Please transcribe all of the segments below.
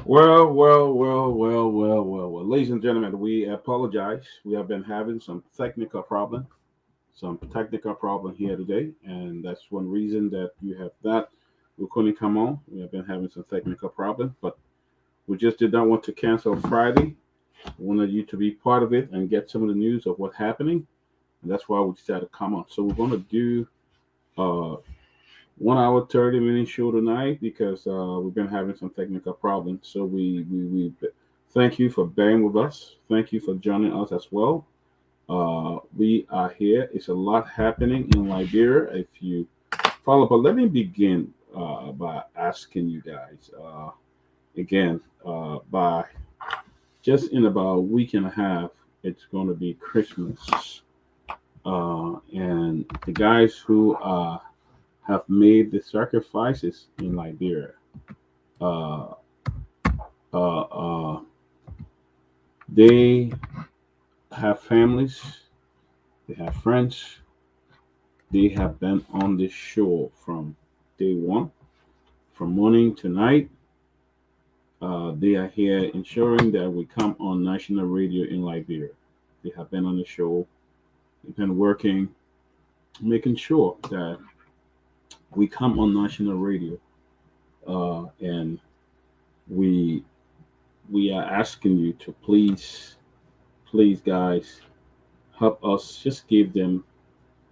Well. Ladies and gentlemen, we apologize. We have been having some technical problem here today, and that's one reason that you have that we couldn't come on. We have been having some technical problem, but we just did not want to cancel Friday. We wanted you to be part of it and get some of the news of what's happening, and that's why we decided to come on. So we're going to do uh, 1 hour 30 minute show tonight because we've been having some technical problems. So we thank you for bearing with us. Thank you for joining us as well. We are here. It's a lot happening in Liberia. If you follow, but let me begin by asking you guys again. By just in about a week and a half, it's going to be Christmas, and the guys who have made the sacrifices in Liberia. Uh, uh, uh, they have families, they have friends, they have been on this show from day one, from morning to night. They are here ensuring that we come on national radio in Liberia. They have been on the show, they've been working, making sure that we come on national radio. And we we are asking you to please, guys, help us. Just give them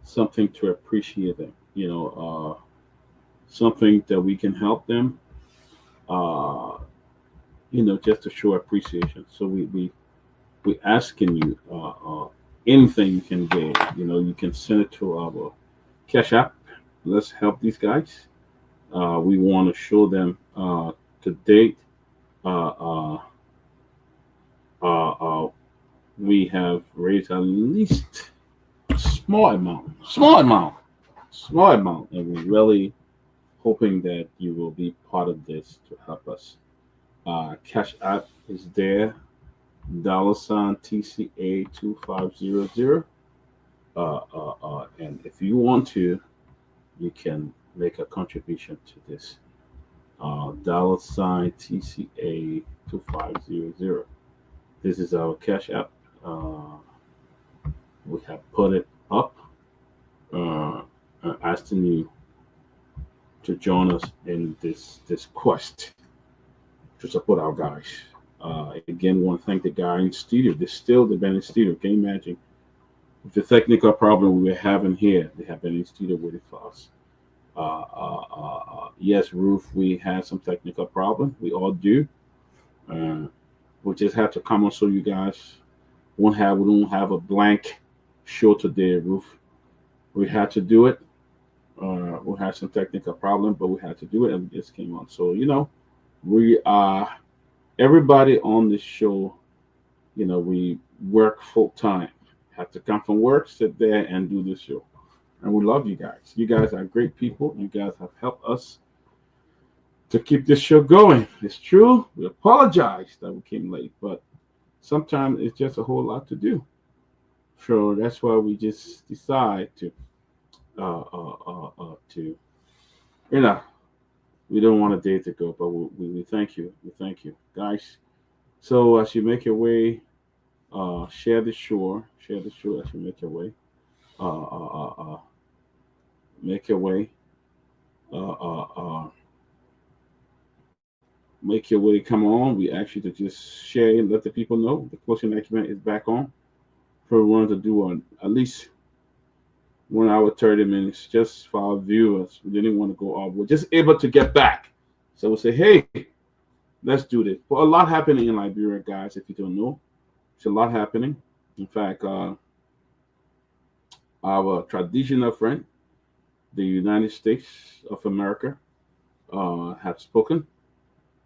something to appreciate them. Something that we can help them. Uh, just to show appreciation. So we asking you anything you can give. You can send it to our Cash App. Let's help these guys. We want to show them to date. Uh, uh, uh, we have raised at least a small amount, and we're really hoping that you will be part of this to help us. Cash App is there, $ TCA 2500. And if you want to, you can make a contribution to this. $TCA 2500. This is our Cash App. Uh, we have put it up, uh, asking you to join us in this quest to support our guys. Again, want to thank the guy in studio. They're still the been in studio. Can you imagine with the technical problem we were having here? They have been in studio waiting for us. Yes, Ruth, we had some technical problem. We all do. Uh, we just have to come on so you guys we don't have a blank show today, Ruth. We had to do it. We had some technical problem, but we had to do it, and we just came on. So we are everybody on this show. We work full time. Have to come from work, sit there, and do this show. And we love you guys. You guys are great people. You guys have helped us to keep this show going. It's true. We apologize that we came late, but sometimes it's just a whole lot to do. So that's why we just decide to you know we don't want a day to go, but we thank you. We thank you, guys. So as you make your way, share the show as you make your way. Uh, uh, uh, uh, make your way. Uh, uh, uh, make your way. Come on. We ask you to just share and let the people know the closing document is back on. So we wanted to do at least 1 hour 30 minutes just for our viewers. We didn't want to go off. We're just able to get back. So we say, hey, let's do this. But a lot happening in Liberia, guys, if you don't know. It's a lot happening. In fact, our traditional friend, the United States of America, have spoken.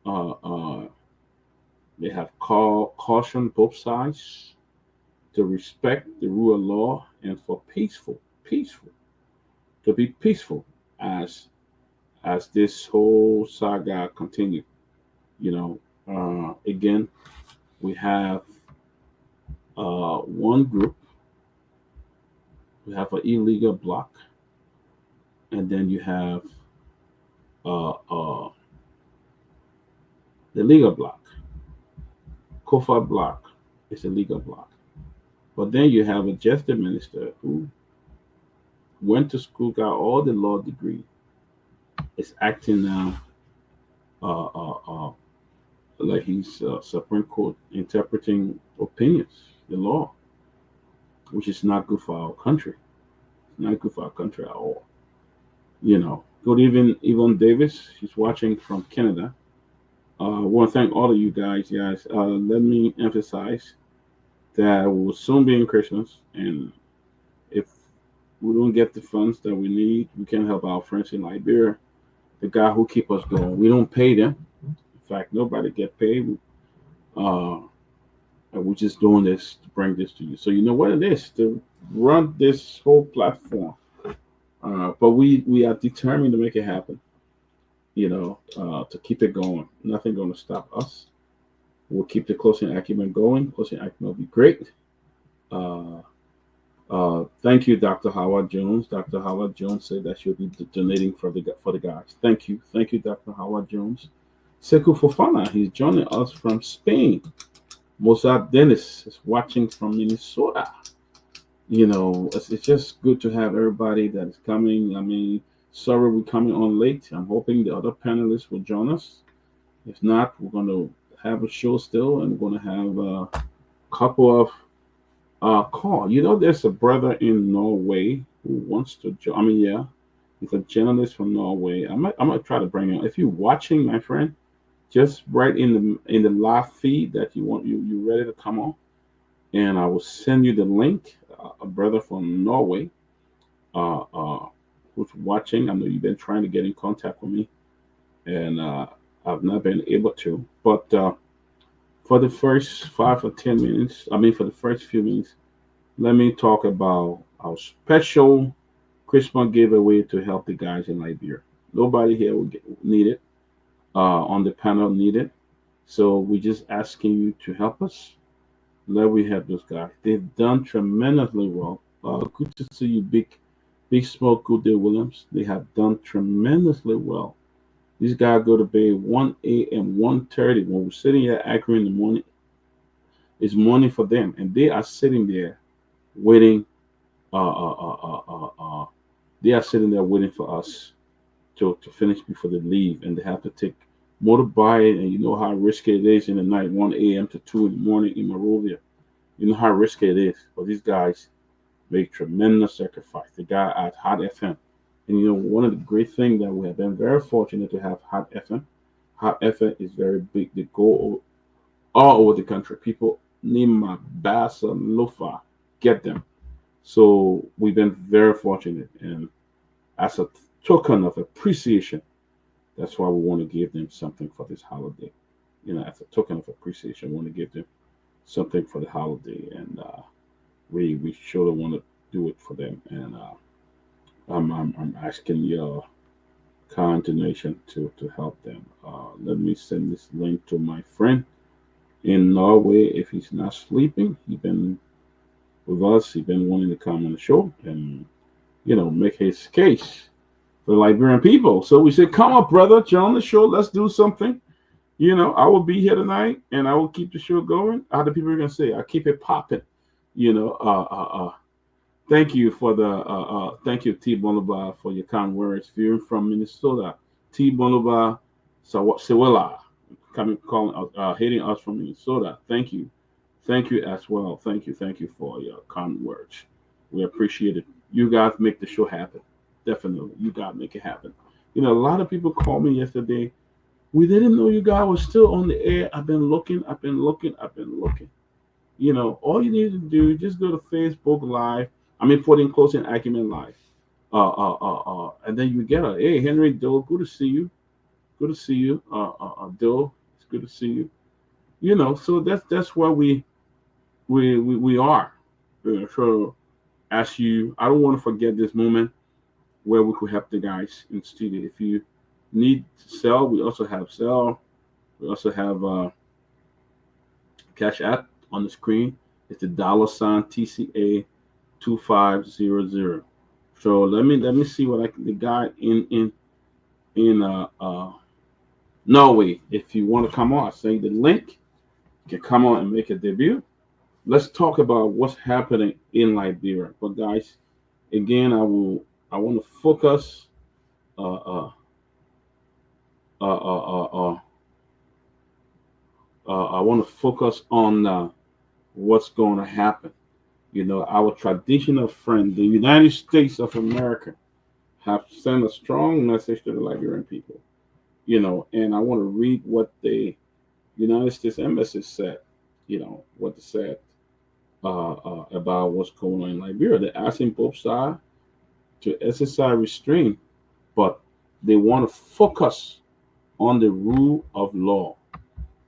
Uh, uh, they have cautioned both sides to respect the rule of law and for peaceful, to be peaceful as this whole saga continue. Again, we have one group, we have an illegal block, and then you have uh, uh, the legal block. Kofa block is a legal block. But then you have a justice minister who went to school, got all the law degree, is acting now uh, uh, uh, like he's Supreme Court interpreting opinions, the law, which is not good for our country. It's not good for our country at all. Good evening, Yvonne Davis. She's watching from Canada. I want to thank all of you guys. Let me emphasize that we will soon be in Christmas, and if we don't get the funds that we need, we can help our friends in Liberia, the guy who keep us going. We don't pay them. In fact, nobody get paid. And we're just doing this to bring this to you. So you know what it is to run this whole platform. But we are determined to make it happen. To keep it going. Nothing going to stop us. We'll keep the closing acumen going. Closing acumen will be great. Thank you, Dr. Howard Jones. Dr. Howard Jones said that she'll be donating for the guys. Thank you, Dr. Howard Jones. Sekou Fofana, he's joining us from Spain. Mozart Dennis is watching from Minnesota. It's just good to have everybody that is coming. I mean, sorry we're coming on late. I'm hoping the other panelists will join us. If not, we're going to have a show still, and we're going to have a couple of call. There's a brother in Norway who wants to join. I mean, yeah, he's a journalist from Norway. I might try to bring him. If you're watching, my friend, just write in the live feed that you ready to come on, and I will send you the link. A brother from Norway, who's watching. I know you've been trying to get in contact with me, and I've not been able to. But for the first 5 or 10 minutes, for the first few minutes, let me talk about our special Christmas giveaway to help the guys in Liberia. Nobody here will need it. On the panel need it. So we're just asking you to help us. Let we help those guys. They've done tremendously well. Good to see you, Big Smoke, Good Day Williams. They have done tremendously well. These guys go to bed 1 a.m., 1:30. When we're sitting here accurate in the morning, it's morning for them. And they are sitting there waiting. They are sitting there waiting for us to finish before they leave. And they have to take motorbike, and you know how risky it is in the night, 1 a.m. to 2 in the morning in Monrovia. You know how risky it is. But these guys make tremendous sacrifice. The guy at Hot FM. And one of the great things that we have been very fortunate to have Hot FM. Hot FM is very big. They go all over the country. People Nima, Bassa, Lofa, get them. So we've been very fortunate. And as a token of appreciation, that's why we want to give them something for this holiday. As a token of appreciation, we want to give them something for the holiday. And we surely want to do it for them. And I'm asking your kind donation to help them. Let me send this link to my friend in Norway. If he's not sleeping, he's been with us. He's been wanting to come on the show and make his case for the Liberian people. So we said, come up, brother, join the show. Let's do something. I will be here tonight, and I will keep the show going. How the people are gonna say? I keep it popping. Thank you for thank you, T. Bonoba, for your kind words. Viewing from Minnesota, T. Bonoba Sewela, hitting us from Minnesota. Thank you as well. Thank you for your kind words. We appreciate it. You guys make the show happen. Definitely, you guys make it happen. A lot of people called me yesterday. We didn't know you guys were still on the air. I've been looking. All you need to do is just go to Facebook Live. Put in Closing Acumen Live. And then you get hey, Henry Doe, good to see you. Good to see you. Doe, it's good to see you. So that's where we are. So as I don't want to forget this moment where we could help the guys in the studio. If you need to sell, we also have sell. We also have Cash App on the screen. It's the $ TCA 2500. So let me see what the guy in Norway. If you want to come on, I send the link. You can come on and make a debut. Let's talk about what's happening in Liberia. But guys, again, I want to focus uh, uh, uh, uh, uh, I want to focus on what's going to happen. Our traditional friend, the United States of America, have sent a strong message to the Liberian people. And I want to read what the United States Embassy said. What they said about what's going on in Liberia. They're asking both sides to exercise restraint, but they want to focus on the rule of law.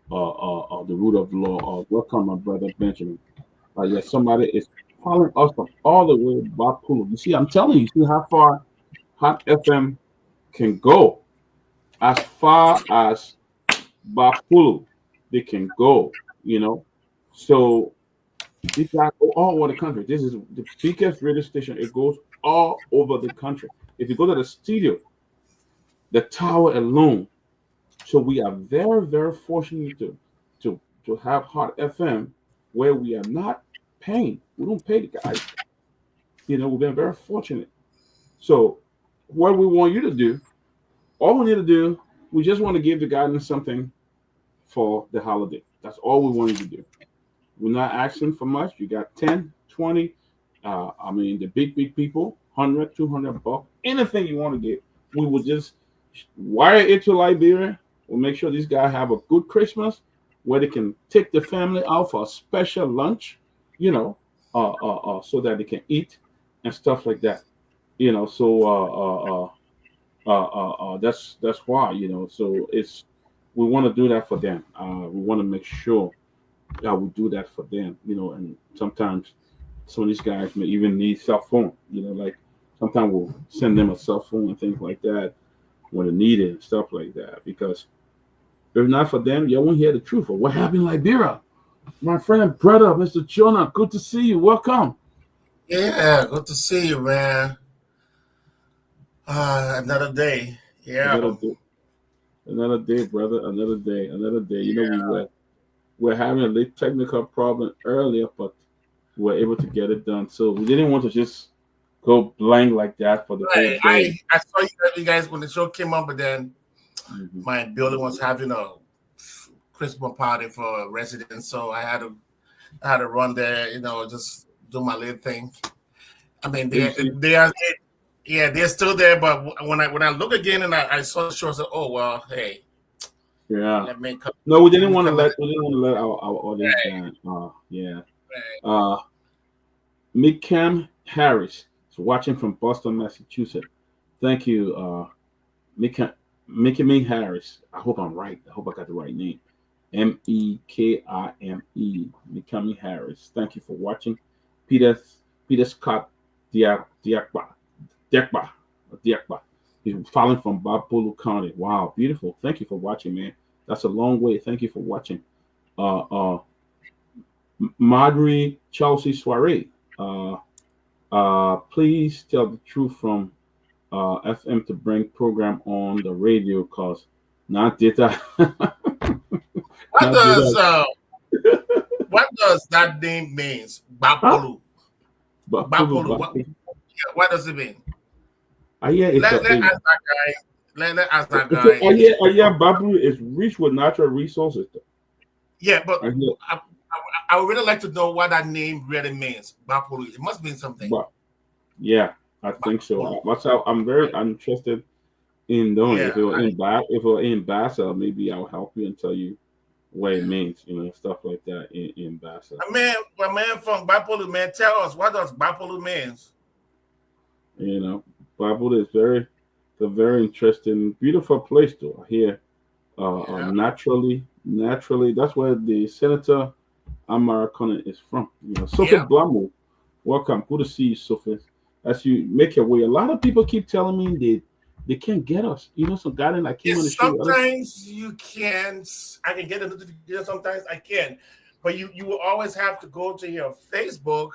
The rule of law. Welcome, my brother Benjamin. Yes, somebody is calling us from all the way back. You see, I'm telling you, see how far Hot FM can go. As far as Bapulu, they can go. So these guys go all over the country. This is the biggest radio station. It goes all over the country. If you go to the studio, the tower alone. So we are very, very fortunate to have Hot FM where we are not paying. We don't pay the guys. We've been very fortunate. So what we want you to do, all we need to do, we just want to give the guidance something for the holiday. That's all we want you to do. We're not asking for much. You got 10, 20, the big people, 100, 200 bucks, anything you want to get. We will just wire it to Liberia. We'll make sure these guys have a good Christmas where they can take the family out for a special lunch, so that they can eat and stuff like that. That's why, so we want to do that for them. We want to make sure that we do that for them, and sometimes some of these guys may even need cell phone, like sometimes we'll send them a cell phone and things like that when they need it and stuff like that. Because if not for them, you won't hear the truth of what happened in Liberia. My friend, brother, Mr. Jonah, good to see you. Welcome. Yeah, good to see you, man. Another day. Yeah. Another day, brother. Another day. Yeah. We're having a little technical problem earlier, but we were able to get it done. So we didn't want to just go blank like that for the whole Right. day. I saw you guys when the show came up, but then Mm-hmm. my building was having a Christmas party for residents, so I had to run there, just do my little thing. I mean, Did you see? they are, yeah, they're still there, but when I look again and I saw the show, I said, oh well, hey, Yeah. let me come, No, we let didn't me want to come in. let our audience Right, down. Yeah. right. Uh, Myean Harris is watching from Boston, Massachusetts. Thank you, Myean Harris. I hope I'm right. I hope I got the right name. Mekime. Myean Harris. Thank you for watching. Peter Peter Scott Diakba. Diakba. Diakba. He's following from Bapulu County. Wow, beautiful. Thank you for watching, man. That's a long way. Thank you for watching. Uh, uh, Madri Chelsea Soiree. Uh, please tell the truth from FM to bring program on the radio cause not data. What Not does data. uh, what does that name means? Huh? Bapolu. Bapulu. Bapolu. What does it mean? Yeah, it's Let a ask that guy. Let ask that it's a, guy. yeah, Bapulu is rich with natural resources. Yeah, but I hear, I would really like to know what that name really means. Bapolu. It must mean something. but yeah, I think Bapolu. so. That's how I'm very interested in knowing Yeah. if it were in Bassa, maybe I'll help you and tell you what it means, stuff like that in Bassa. A man from Bapolu, man, tell us what does Bapolu means? You know, Bible is a very interesting, beautiful place to here. Yeah. Naturally, that's where the Senator Americana is from. Sophie Yeah. Blamo, welcome. Good to see you, Sophie. As you make your way, a lot of people keep telling me they can't get us. Some guy that I came on the Yes, show. sometimes you can. I can get a notification. Sometimes I can, but you will always have to go to your Facebook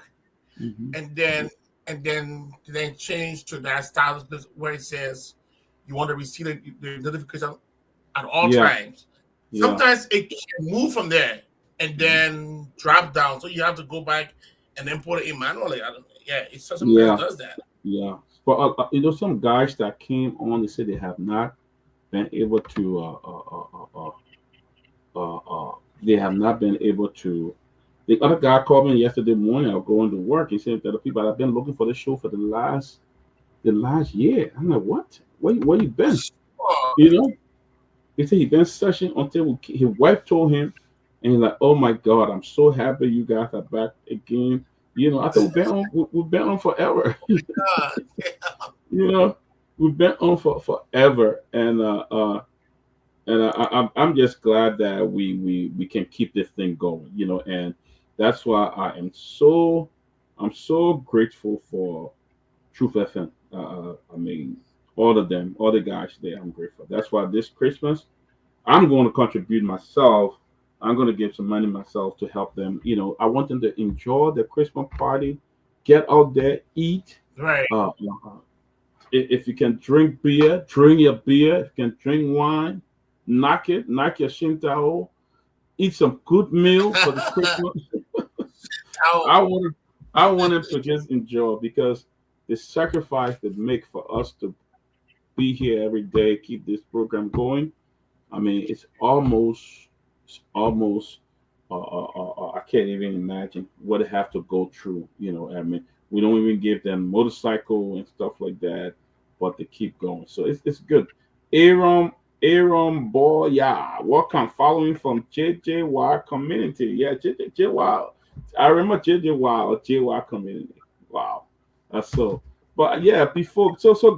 Mhm. and then change to that status where it says you want to receive the notification at all Yeah. times. Yeah. Sometimes it can move from there and then drop down, so you have to go back and then put it in manually. I don't. Yeah, it's sometimes Yeah. does that. Yeah. But some guys that came on, they said they have not been able to. They have not been able to. The other guy called me yesterday morning. I was going to work. He said that the people have been looking for the show for the last year. I'm like, what? Where you been? Oh, You know? He said he been searching until his wife told him, and he's like, "Oh my God, I'm so happy you guys are back again." I thought we've been on forever. God. you know, we've been on for forever, and I'm just glad that we can keep this thing going. And that's why I'm so grateful for Truth FM. I mean, all of them, all the guys there, I'm grateful. That's why this Christmas I'm going to contribute myself. I'm going to give some money myself to help them. I want them to enjoy the Christmas party, get out there, eat. Right. If you can drink beer, drink your beer. If you can drink wine, knock your shintao, eat some good meal for the Christmas. I Oh, want I want them to just enjoy because the sacrifice they make for us to be here every day, keep this program going. I mean, it's almost. I can't even imagine what they have to go through. I mean, we don't even give them motorcycle and stuff like that, but they keep going. So it's good. Aaron, Aaron boy, yeah, welcome. Following from JJY community. Yeah, JJY. I remember JJY community. Wow, that's so. But yeah,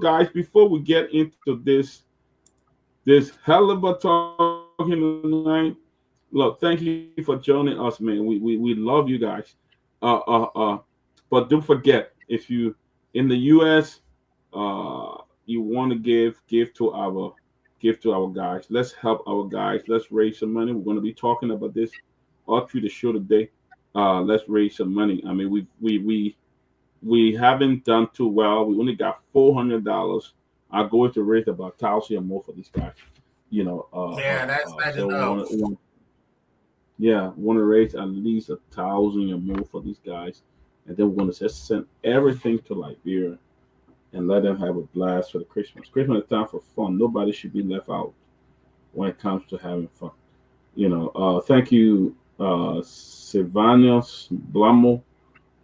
guys, before we get into this hell of a talking tonight. Look, thank you for joining us, man. We love you guys. But don't forget, if you in the U.S., you want to give to our guys. Let's help our guys. Let's raise some money. We're going to be talking about this all through the show today. Let's raise some money. I mean, we haven't done too well. We only got $400. Our goal is to raise about 1,000 or more for these guys. yeah, that's not So we enough. want to raise at least 1,000 or more for these guys, and then we're going to just send everything to Liberia and let them have a blast for the Christmas. Christmas is time for fun. Nobody should be left out when it comes to having fun. Thank you, Silvanus Blamo.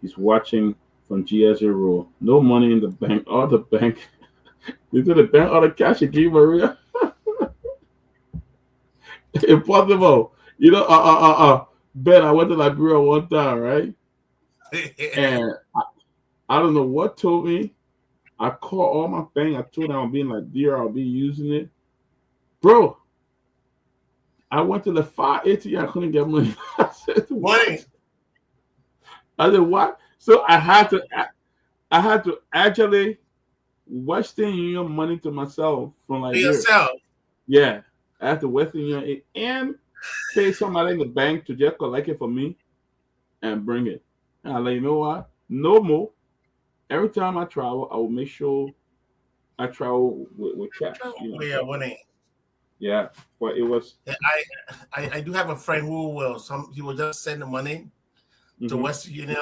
He's watching from GS0. No money in the bank. All the bank. Into the bank, all the cash you give Maria. Impossible. Ben, I went to Liberia one time, right? And I don't know what told me. I called all my bank. I told them I'll be in Liberia. I'll be using it. Bro, I went to the 580. I couldn't get money. I said, Money. what? I said, what? So I had to actually Western Union money to myself from For Liberia. yourself. Yeah. I had to Western Union and pay somebody in the bank to just collect it for me and bring it. And I like, you know what? No more. Every time I travel, I will make sure I travel with cash. Yeah, money. Yeah. But it was. Yeah, I do have a friend who will he will just send the money to Mhm. Western Union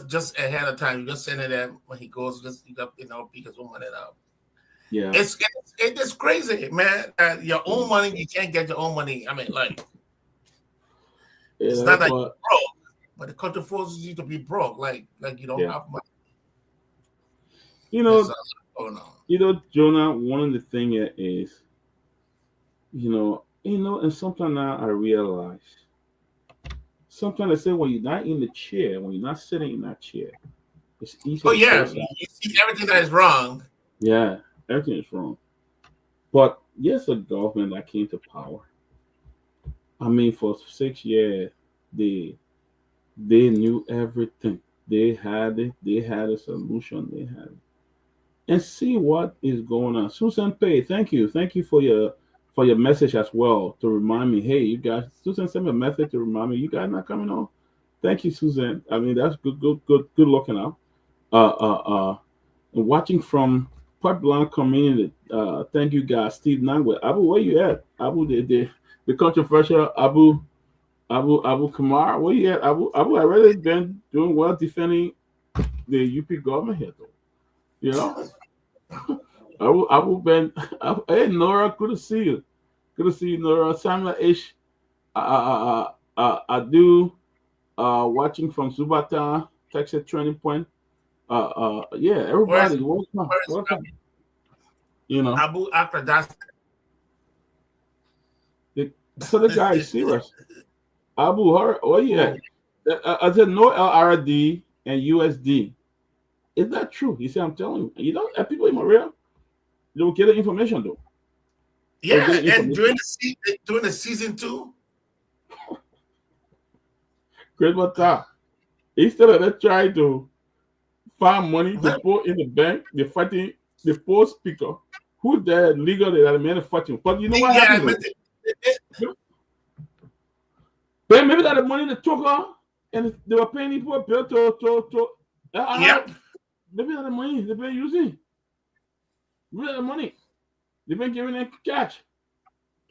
just ahead of time. You just send it there when he goes, just because we want it out. Yeah. It's crazy, man. Your own money, you can't get your own money. I mean, like it's not like you're But broke, but the country forces you to be broke, like you don't yeah. have money. You There's know, a lot Jonah, one of the thing is, and sometimes now I realize, sometimes I say when you're not in the chair, when you're not sitting in that chair, it's easy Oh to yeah, criticize. you see everything that is wrong. Yeah, everything is wrong. But yes, a government that came to power. I mean, for 6 years, they they knew everything. They had it. They had a solution. They had it. And see what is going on. Susan Pay, thank you for your message as well to remind me. Hey, you guys, Susan sent me a message to remind me you guys not coming on. Thank you, Susan. I mean, that's good looking out. And watching from Point Blanc community. Thank you, guys. Steve Nangwe. Abu, where you at? Abu, the controversial Abu Kamar. Where you at? Abu, I really been doing well defending the UP government here, though. You know, Abu been. Hey, Nora, good to see you. Good to see you, Nora. Samuel Ish. I do. Watching from Zubata, Texas Training Point. Yeah, Where's everybody, welcome, where's welcome. You know, Abu after that? so the guy is serious. Abu, oh yeah. I said no LRD and USD. Is that true? He said, I'm telling you. You know, people in Maria, they will get the information though. They'll get Yeah, the and information. during the season 2. Great what that. Instead of they trying to find money to put in the bank, they're fighting the poor speaker. Who's the legal that are manufacturing? But you know what Yeah, happened though? Then maybe that the money they took her and they were paying people a bill yep. maybe that the money they've been using. Maybe that the money they've been giving them cash.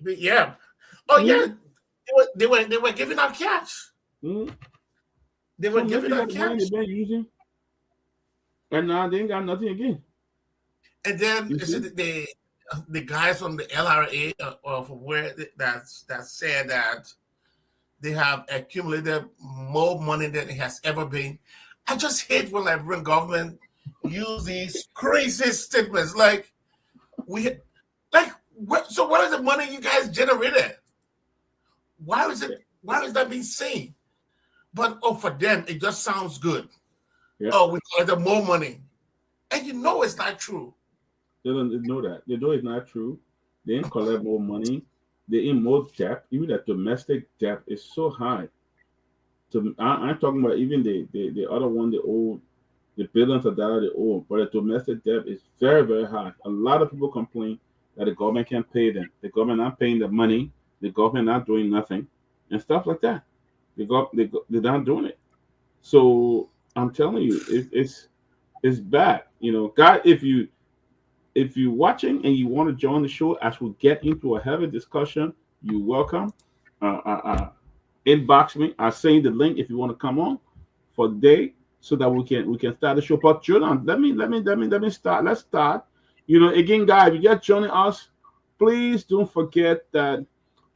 Yeah. Oh yeah, they were giving out cash. Mm-hmm. They were giving out the cash. money they've been using, and now they ain't got nothing again. And then the guys from the LRA or from where that said that they have accumulated more money than it has ever been. I just hate when Liberian government use these crazy statements like so what is the money you guys generated? Why is that being seen? But for them it just sounds good. Yeah. Oh, we collect more money. And you know it's not true. They don't know that. They know it's not true. They ain't collect more money. They in more debt. Even that domestic debt is so high. So I'm talking about even the other one, the billions of dollars they owe, but the domestic debt is very, very high. A lot of people complain that the government can't pay them. The government not paying the money. The government not doing nothing and stuff like that. They're not doing it. So I'm telling you, it's bad. You know, God, if you're watching and you want to join the show as we get into a heavy discussion, you're welcome. Inbox me. I'll send the link if you want to come on for the day so that we can start the show. But Jordan, let me start. Let's start. You know, again, guys, if you're just joining us, please don't forget that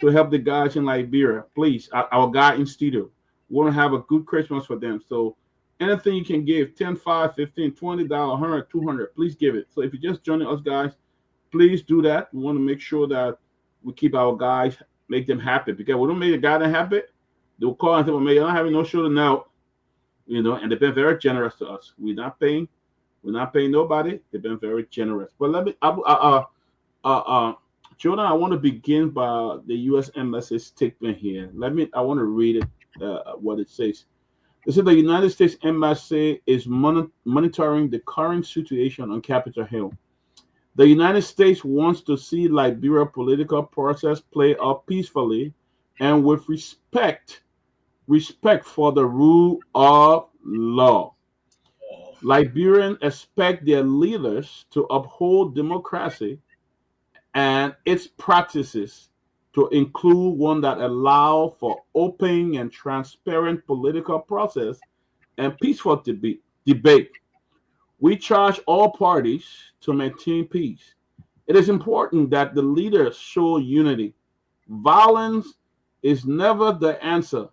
to help the guys in Liberia. Please, our guy in studio. We want to have a good Christmas for them. So anything you can give, 10, 5, 15, $20, $100, $200, please give it. So if you're just joining us, guys, please do that. We want to make sure that we keep our guys, make them happy. Because we don't make the guy that happy, they'll call and say, well, man, you're not having no show now. You know, and they've been very generous to us. We're not paying nobody. They've been very generous. But let me, Jordan, I want to begin by the U.S. Embassy statement here. I want to read it, what it says. They said the United States Embassy is monitoring the current situation on Capitol Hill. The United States wants to see Liberia political process play out peacefully and with respect for the rule of law. Liberians expect their leaders to uphold democracy and its practices, to include one that allow for open and transparent political process and peaceful debate. We charge all parties to maintain peace. It is important that the leaders show unity. Violence is never the answer,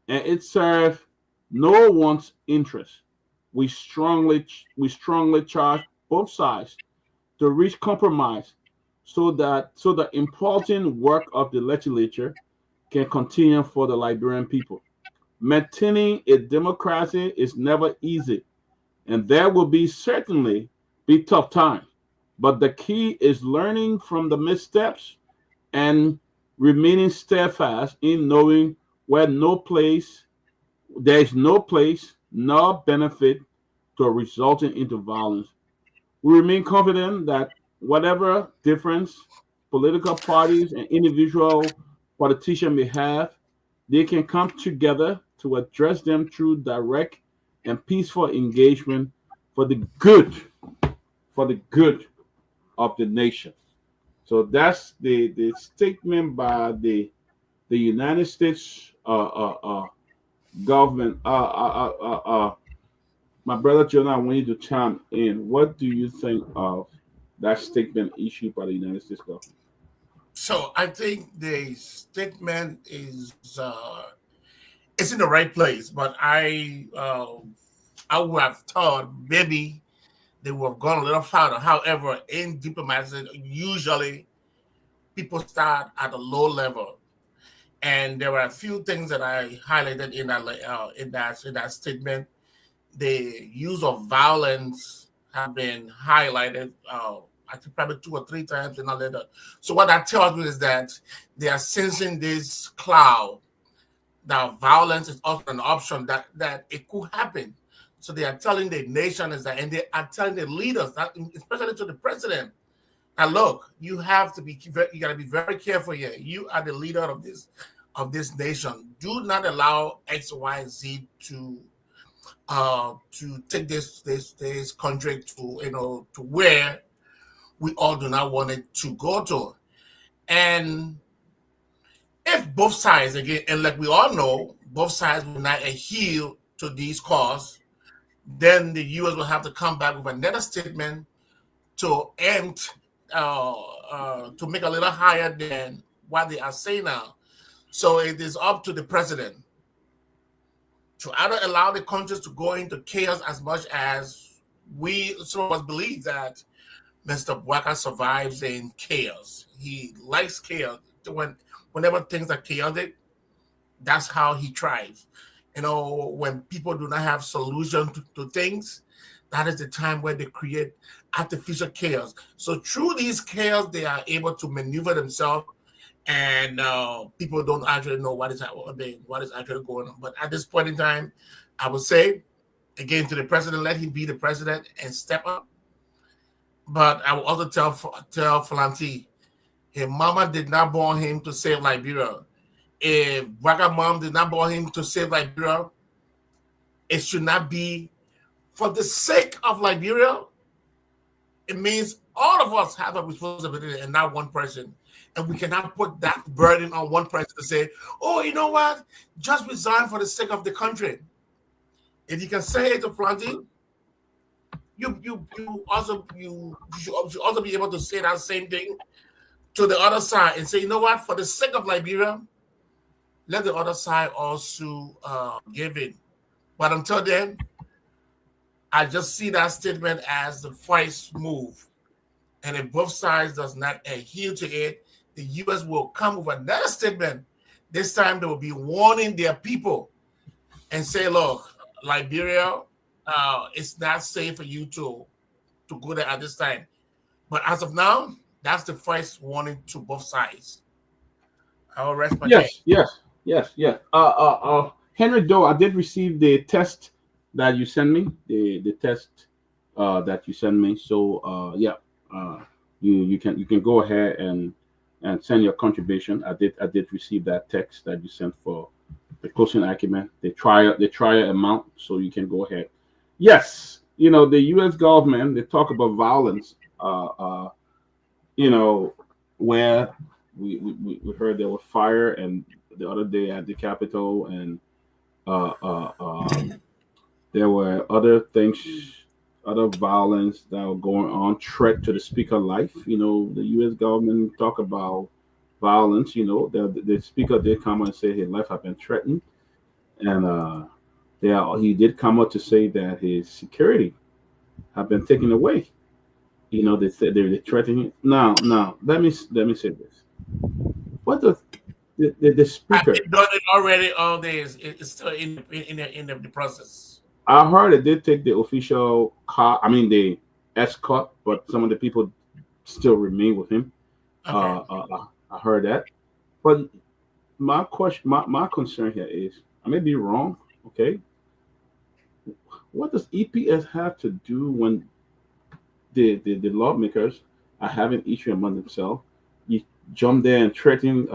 and it serves no one's interest. We strongly charge both sides to reach compromise so the important work of the legislature can continue for the Liberian people. Maintaining a democracy is never easy, and there will certainly be tough times. But the key is learning from the missteps and remaining steadfast in knowing there is no place nor benefit to resulting into violence. We remain confident that whatever difference political parties and individual politicians may have, they can come together to address them through direct and peaceful engagement for the good of the nation. So that's the statement by the United States government. My brother Jonah, I want you to chime in. What do you think of that statement issued by the United States government? So I think the statement is it's in the right place, but I would have thought maybe they would have gone a little farther. However, in diplomacy, usually people start at a low level, and there were a few things that I highlighted in that statement. The use of violence have been highlighted. I think probably 2 or 3 times in a letter. So what that tells me is that they are sensing this cloud that violence is also an option, that it could happen. So they are telling the nation is that, and they are telling the leaders, especially to the president, and look, you have to be, you got to be very careful here. You are the leader of this nation. Do not allow X, Y, Z to take this country to to where we all do not want it to go to. And if both sides again, and like we all know, both sides will not adhere to these cause, then the U.S. will have to come back with another statement to end to make a little higher than what they are saying now. So it is up to the president to either allow the countries to go into chaos as much as some of us believe that Mr. Bwaka survives in chaos. He likes chaos. Whenever things are chaotic, that's how he thrives. When people do not have solution to things, that is the time where they create artificial chaos. So through these chaos, they are able to maneuver themselves, and people don't actually know what is actually going on. But at this point in time, I would say, again, to the president, let him be the president and step up. But I will also tell Falanti, his mama did not born him to save Liberia. If Bwaka mom did not born him to save Liberia, it should not be for the sake of Liberia. It means all of us have a responsibility and not one person. And we cannot put that burden on one person to say, oh, you know what? Just resign for the sake of the country. If you can say it to Falanti, you should also be able to say that same thing to the other side and say, you know what, for the sake of Liberia, let the other side also give in. But until then, I just see that statement as the first move. And if both sides does not adhere to it, the U.S. will come with another statement. This time they will be warning their people and say, look, Liberia, it's not safe for you to go there at this time. But as of now, that's the first warning to both sides. I'll rest my case. Yes. Henry Doe, I did receive the test that you sent me. The test that you sent me. So you can go ahead and send your contribution. I did receive that text that you sent for the closing argument, the trial amount. So you can go ahead. Yes, the U.S. government, they talk about violence. Where we heard there was fire, and the other day at the Capitol, and there were other things, other violence that were going on, threat to the speaker life. The U.S. government talk about violence. The speaker did come out and say his life had been threatened, and he did come out to say that his security had been taken away. They said they're threatening him. Now, let me say this. What does the speaker? I've done it already. All days. It's still in the process. I heard it did take the official car. I mean, the escort, but some of the people still remain with him. Okay. I heard that. But my question, my concern here is, I may be wrong. Okay, what does EPS have to do when the lawmakers are having issue among themselves? You jump there and threaten.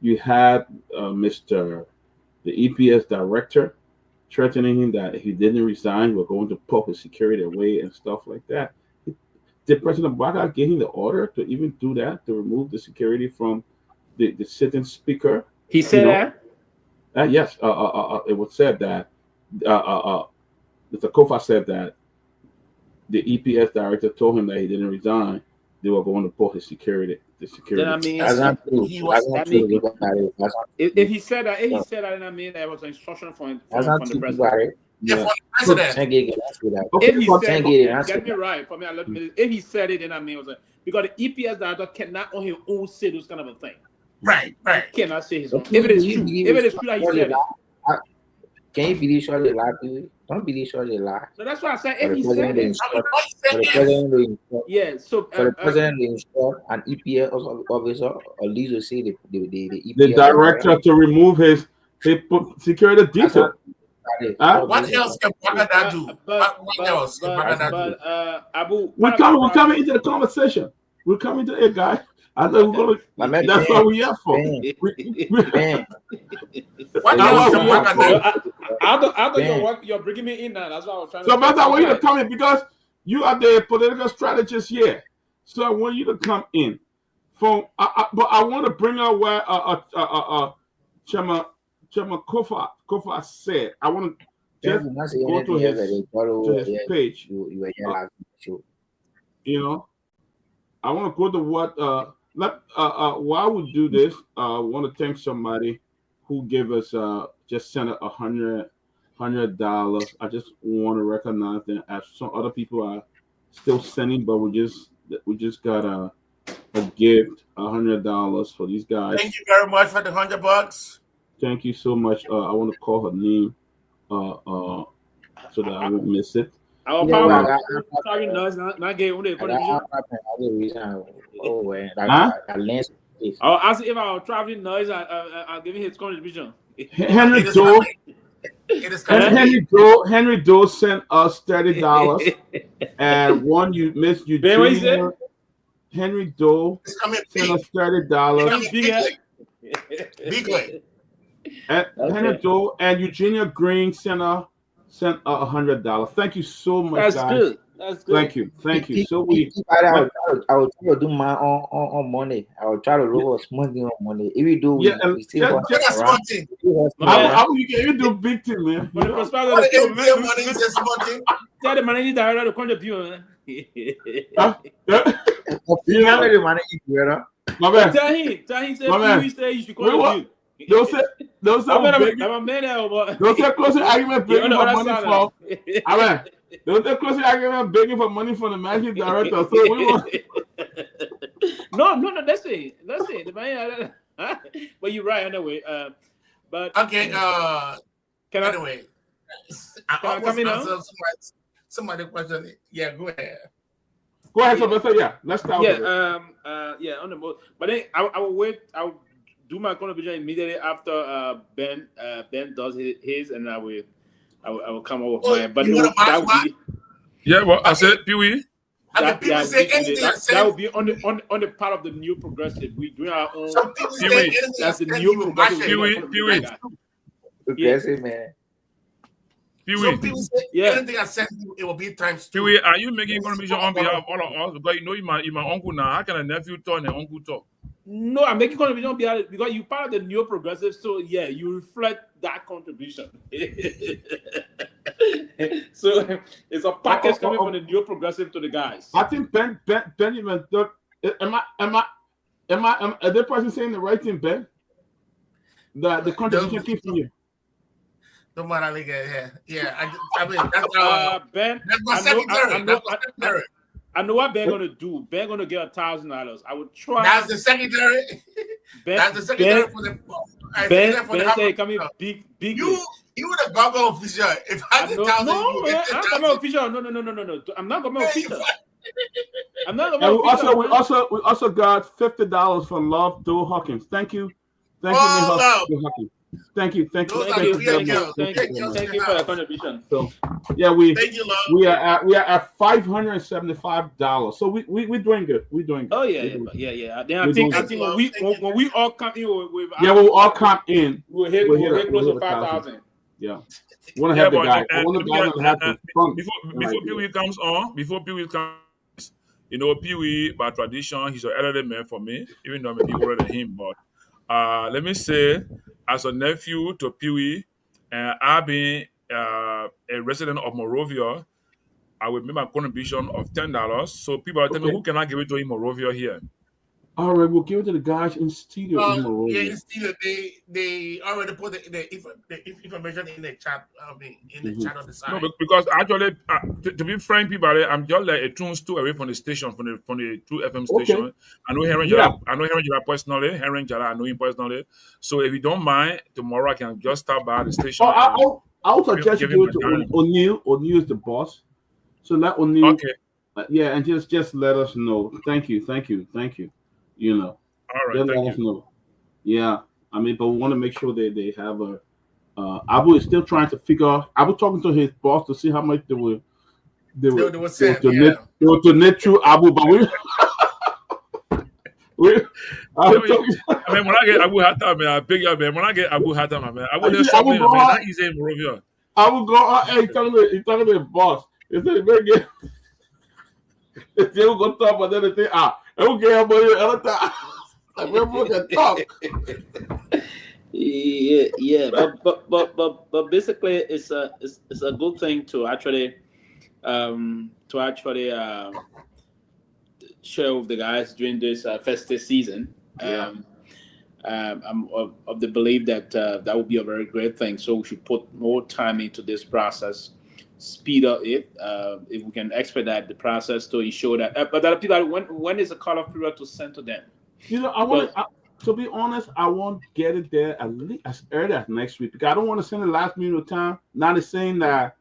You had the EPS director threatening him that if he didn't resign, we're going to pull his security away and stuff like that. did President Obama give him the order to even do that, to remove the security from the sitting speaker? He said that? Yes. It was said that Mr. Kofa said that the EPS director told him that he didn't resign. They were going to pull his security. The security. Then I mean, That's not true. If he said that, then I mean that was an instruction from the president. Yeah, for the president. If he said it, get me right. For me, if he said it, then I mean it was because the EPS director cannot on his own say those kind of a thing. Right. He cannot say his own. If it is true that he said it. Can you believe Shirley lie to you? Don't believe Shirley lie. No, that's why I said if he said it. Yeah, so for the president to instruct an EPS officer, or least to say the EPS the director to remove his security detail. What else can Baghdad do? What else can Baghdad do? We're coming into the conversation. We're coming to it, guy. I know we're gonna. That's what we are for. What else can Baghdad do? I thought you're bringing me in now. That's what I was trying to. So, but I want you to come in because you are the political strategist here. So I want you to come in. But I want to bring out where Chema Kofa said. I want to just go to his page. You know, I want to go to what. While we do this, I want to thank somebody who gave us just sent $100. I just want to recognize them as some other people are still sending, but we just got a gift, $100 for these guys. Thank you very much for the $100. Thank you so much. I want to call her name so that I won't miss it. I'll probably not get on I'll ask if I was traveling noise. I'll give him his contribution. Henry Doe sent us $30, and one you missed. You Henry Doe sent us $30. And Henry Doe and Eugenia Green sent $100. Thank you so much, That's guys. good. That's good. Thank you. So I will try to do my on money. I will try to roll money on money. If we do, we still how you can even do big thing, man. Tell the manager director to contribute. My man. Tell him say you should contribute. Don't say closing argument begging for money from. Don't say closing argument begging for money from the managing director. So we want. No. That's it. But you're right anyway. But okay. Anyway, I come in now? Somebody question it. Yeah, go ahead. Go ahead, Sylvester. Yeah, let's start. Yeah, on the boat. But then I will wait. I'll do my contribution immediately after Ben does his, and I will come up with mine. But that would be. Yeah, well, I said Pewee. That would be on the part of the new progressive. We do our own. That's the new progressive. Pewee. Progressive, man. Some people say anything I said, it will be times 2. Pewee, are you making contribution on behalf of all of us? Because you know you're my uncle now. How can a nephew talk and an uncle talk? No, I'm making contribution on behalf because you're part of the new progressive. So yeah, you reflect that contribution. So it's a package coming from the new progressive to the guys. I think Ben even thought. Am the person saying the right thing, Ben? The contribution keeps from you. Don't matter, yeah. I mean, that's Ben. That's my secondary. I know what Ben gonna do. Ben gonna get $1,000. I would try. That's the secondary. That's the secondary for the. Ben said, "Come here, big." You the Garguah official. If I get $1,000, I'm Garguah official. No. I'm not Garguah official. I'm not And Garguah official. we also got $50 from Love Doe Hawkins. Thank you, Doe Hawkins. Thank you very much. Thank you for the contribution. So, yeah, we are at $575. So we're doing good. We're doing good. Oh yeah. Then I think when we all come in with we'll all come in. We'll hit close to 5,000. Yeah. Want to have the guy. I want the guy to have the fun. Before Pewee comes on, You know, Pewee, by tradition, he's an elderly man for me, even though I'm a bit older than him. But let me say, as a nephew to Pewee, and I've been a resident of Morovia, I will make my contribution of $10. So people are telling me, Okay. who can I give it to in Morovia here? All right, we'll give it to the guys in studio in Morovia. Yeah, in studio, they already put the information in the chat. In the chat on the side. No, because actually, to be frank, people, I'm just like a tunes two away from the station, from the True FM station. Okay. I know Henry Jallah. I know Henry Jallah personally. Henry Jallah, I know him personally. So if you don't mind, tomorrow I can just stop by the station. I'll suggest you do it to O'Neill. O'Neill is the boss. So let O'Neill. Okay. Yeah, and just let us know. Thank you. You know. All right. Just let us know. Yeah, I mean, but we want to make sure that they have a. Abu is still trying to figure out. I was talking to his boss to see how much they were donate through Abu, but I mean, when I get Abu Hatta, man, I pick up, man. When I get Abu Hatta, man, I wouldn't stop me, man. Not easy in Morovia. I will go. Hey, talking to the boss. He said, "Get." They will go talk, but then they say, okay, I'm going to time. Like we're can talk. Yeah, but basically, it's a good thing to actually share with the guys during this festive season. I'm of the belief that that would be a very great thing. So we should put more time into this process, speed up it. If we can expedite the process to ensure that. But that people, when is the cutoff period to send to them? You know, to be honest, I won't get it there at least as early as next week because I don't want to send it last minute of time. Not saying that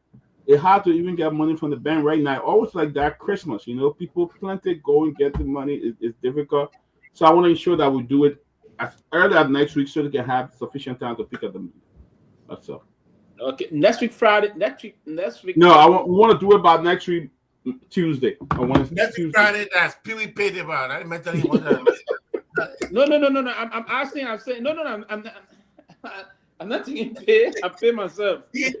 it's hard to even get money from the bank right now. Always like that Christmas, you know, people plenty go and get the money. It's difficult. So I want to ensure that we do it as early as next week so they can have sufficient time to pick up the money. That's all. Okay, next week Friday. Next week. No, we want to do it by next week Tuesday. Next week Friday. That's Pewee paid about. I didn't tell you what. No. I'm asking. I'm saying no. I'm not thinking pay. I pay myself. You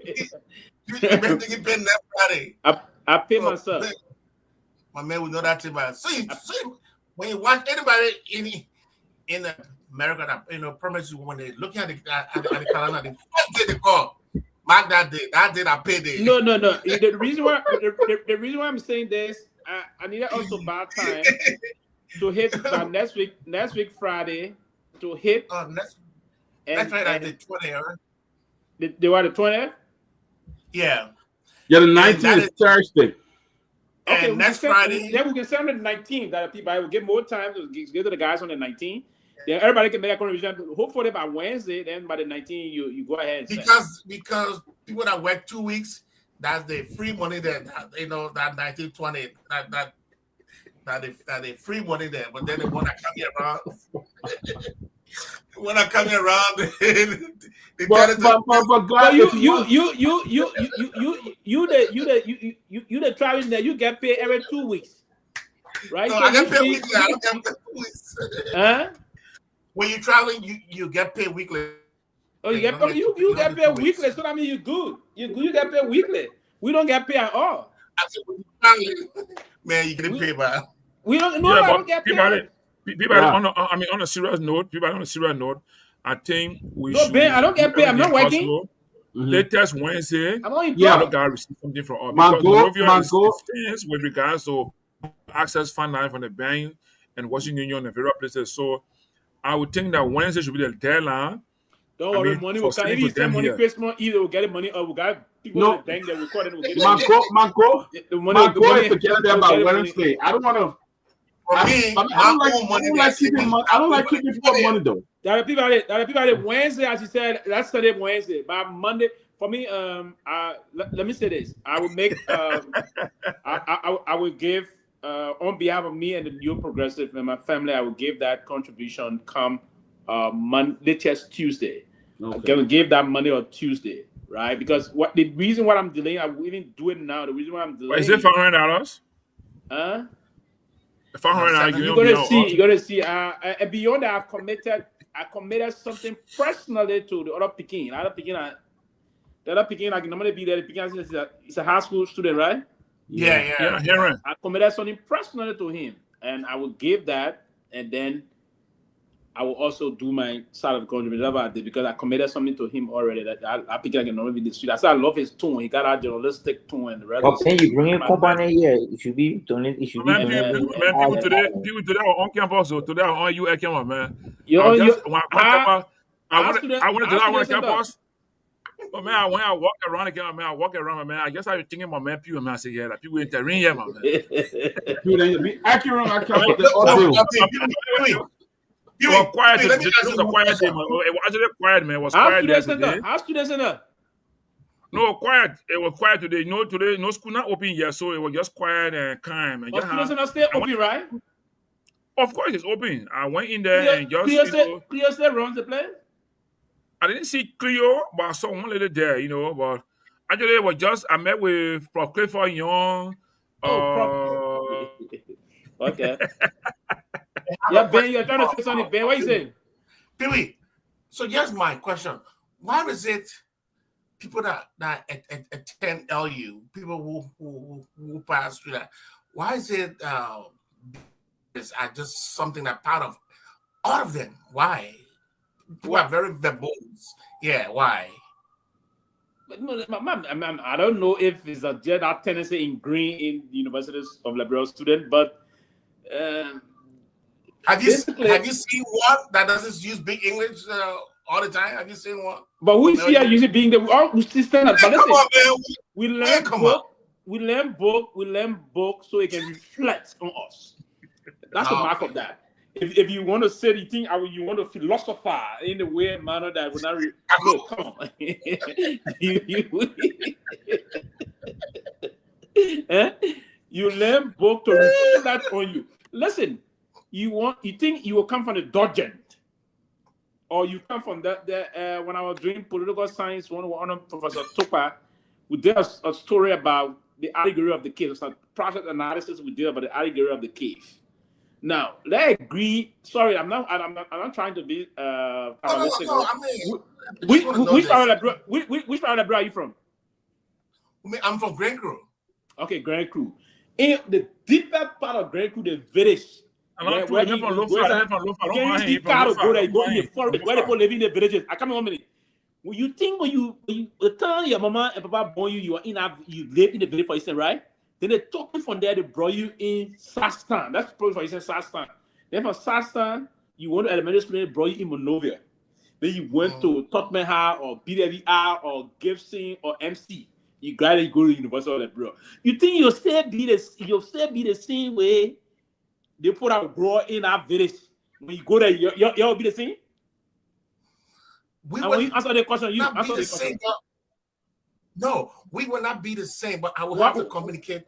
better get paid next Friday. I pay myself. My man will know that about. See, when you watch anybody in America that promise you when they looking at the calendar, the first day they call. Mark that day. That day I pay day. No. The reason why I'm saying this, I need also buy time to hit next week Friday to hit. Next Friday the 20th. They were the 20th. Yeah. Yeah, the 19th is Thursday. Okay, and next Friday. Then we can send on the 19th. That people I will get more time to give to the guys on the 19th. Then everybody can make a contribution. Hopefully by Wednesday, then by the 19th, you go ahead. And because people that work 2 weeks, that's the free money there. That 1920 that the free money there. But then the one that come around, you the traveling there. You get paid every 2 weeks, right? No, so I get paid weekly. I don't get paid 2 weeks. Huh? When you're traveling, you get paid weekly. Oh, you get paid. You get paid weekly. So I mean, you're good. You get paid weekly. We don't get paid at all. Man, you get paid by. We don't. No, I don't get paid. People on a serious note. I think we should. No, Ben, I don't get paid. I'm not working. Latest Wednesday. I'm only gotta receive something from us. My goal with regards to access fund line from the bank and Washington Union and various places. So I would think that Wednesday should be the deadline. Don't worry, money will come. If you send money Christmas, either we'll get the money or we got people in the bank that record it. We'll get my goal is to get there by Wednesday. I don't want to. I don't like keeping people money though. There are people that Wednesday, as you said, that's Sunday, Wednesday. By Monday, for me, let me say this: I will make, I will give, on behalf of me and the New Progressive and my family, I will give that contribution come Monday, Tuesday. Okay. I'm gonna give that money on Tuesday, right? Because the reason why I'm delaying, I will even do it now. The reason why I'm delaying. Is it $500? You're gonna see. And beyond that, I committed something personally to the other Peking. The other Peking, like normally be there. The Peking is a high school student, right? Yeah. Hearing. I committed something personally to him, and I will give that, and then I will also do my side of contribution I did because I committed something to him already. That I think I can only be the street. I said I love his tone. He got a journalistic tone and the rest. But then you bring in company here. It should be donated. It should be donated. People today are on campus, so today are on you campus, man. I went to that campus. But man, when I walk around the campus, man, I walk around, man. I guess I was thinking about man, Pewee, man. I said, yeah, like people in the ring here, man. You ain't be accurate on campus. It was quiet. It was a quiet day, man. It was actually quiet, man. It was quiet yesterday. How students in there? No, quiet. It was quiet today. Today, no school not open yet, so it was just quiet and calm. And students are still open, right? Of course, it's open. I went in there and just Cleo still runs the place. I didn't see Cleo, but I saw one lady there, But actually, it was just I met with Prof. Clifford Young. Okay. Yeah, Ben, you're trying to say something. Ben, what you saying? Pewee, so here's my question. Why is it people that attend LU, people who pass through that, why is it is just something that part of all of them? Why? People are very verbose. Yeah, why? I don't know if it's a that tendency ingrained in the universities of liberal students, but have you seen one that doesn't use big English all the time? Have you seen one? But we see are using being the system. But listen, we learn book so it can reflect on us. That's the mark of that. If you want to say the thing, you want to philosophize in the way manner that will not. No, come on. You learn book to reflect on you. Listen. You think you will come from the Dodgent, or you come from that? When I was doing political science, one of Professor Togar, we did a story about the allegory of the cave. It's a project analysis we did about the allegory of the cave. Now, let's agree. Sorry, I'm not trying to be parallelistic. Which parallel are you from? I'm from Grand Crew. Okay, Grand Crew. In the deeper part of Grand Crew, the village. Where they go in the forest, where people live in the villages. I come in 1 minute. When you tell your mama and papa born you live in the village for instance, right? Then they took you from there, they brought you in Sastan. That's probably for instance Sastan. Then from Sastan, you went to elementary school, they brought you in Monrovia. Then you went to Torgbean or BWR or Gibson or MC. You gotta go to the University of Liberia. You think you'll still be the same way? They put out grow in our village. When you go there, you'll be the same. When you answer the question, you answer the question. No, we will not be the same, but I will have to communicate.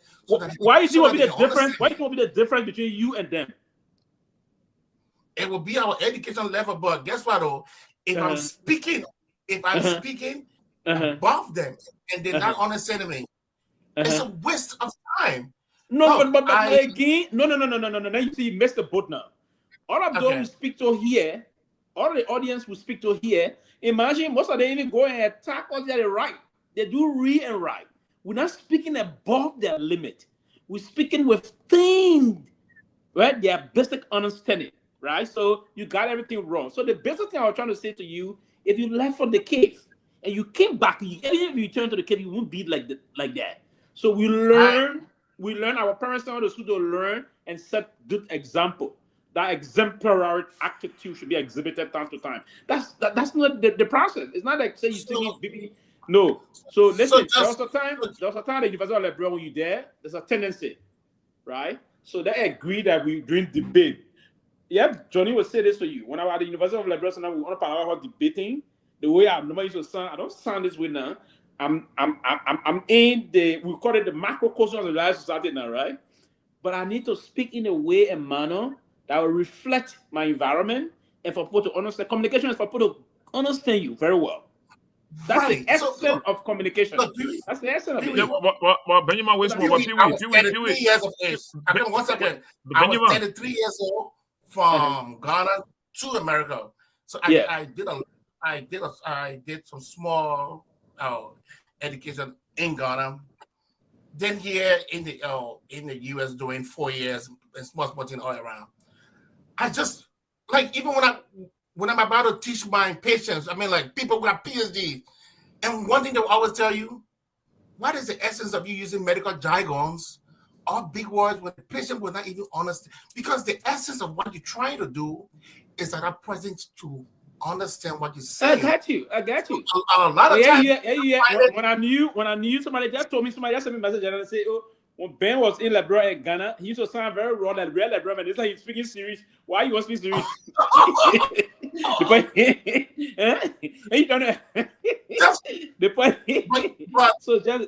Why you think will be the difference? Why will be the difference between you and them? It will be our education level, but guess what? Though, if I'm speaking above them and they're not understanding me, it's a waste of time. No, but again, no. Now you see, you missed the boat now. All of those who speak to here, all the audience will speak to here. Imagine most of them even go and attack us. They're right. They do read and write. We're not speaking above their limit. We're speaking with things, right? Their basic understanding, right? So you got everything wrong. So the basic thing I was trying to say to you, if you left from the cave and you came back, even if you return to the cave, you won't be like that. So we learn. We learn, our parents tell us to learn and set good example. That exemplary attitude should be exhibited time to time. That's not the process. It's not like say you see no. So listen, there was a time at the University of Liberia when you're there, there's a tendency, right? So they agree that we doing debate. Yeah, Johnny will say this to you. When I was at the University of Liberia, now we want to talk about debating. The way I normally used to sound, I don't sound this way now. I'm in we call it the macrocosm of the life society now, right? But I need to speak in a way and manner that will reflect my environment and for people to understand. Communication is for people to understand you very well. That's the essence of communication. That's the essence of it. Well, Benjamin, wait a minute. I was 33 years of age. One second. I was 33 years old from Ghana to America. So I did some small education in Ghana. then here in the US doing 4 years and small thing all around. I just like even when I'm about to teach my patients, I mean like people who have PhD, and one thing they'll always tell you, what is the essence of you using medical jargons or big words when the patient will not even understand? Because the essence of what you're trying to do is that I'm present to understand what you're saying. I got you. A lot of times, when I knew somebody just told me, somebody just sent me a message and I say, oh, when Ben was in Liberia and Ghana, he used to sound very raw, like real Liberia man. It's like he's speaking serious. Why you want to speak serious? You don't know.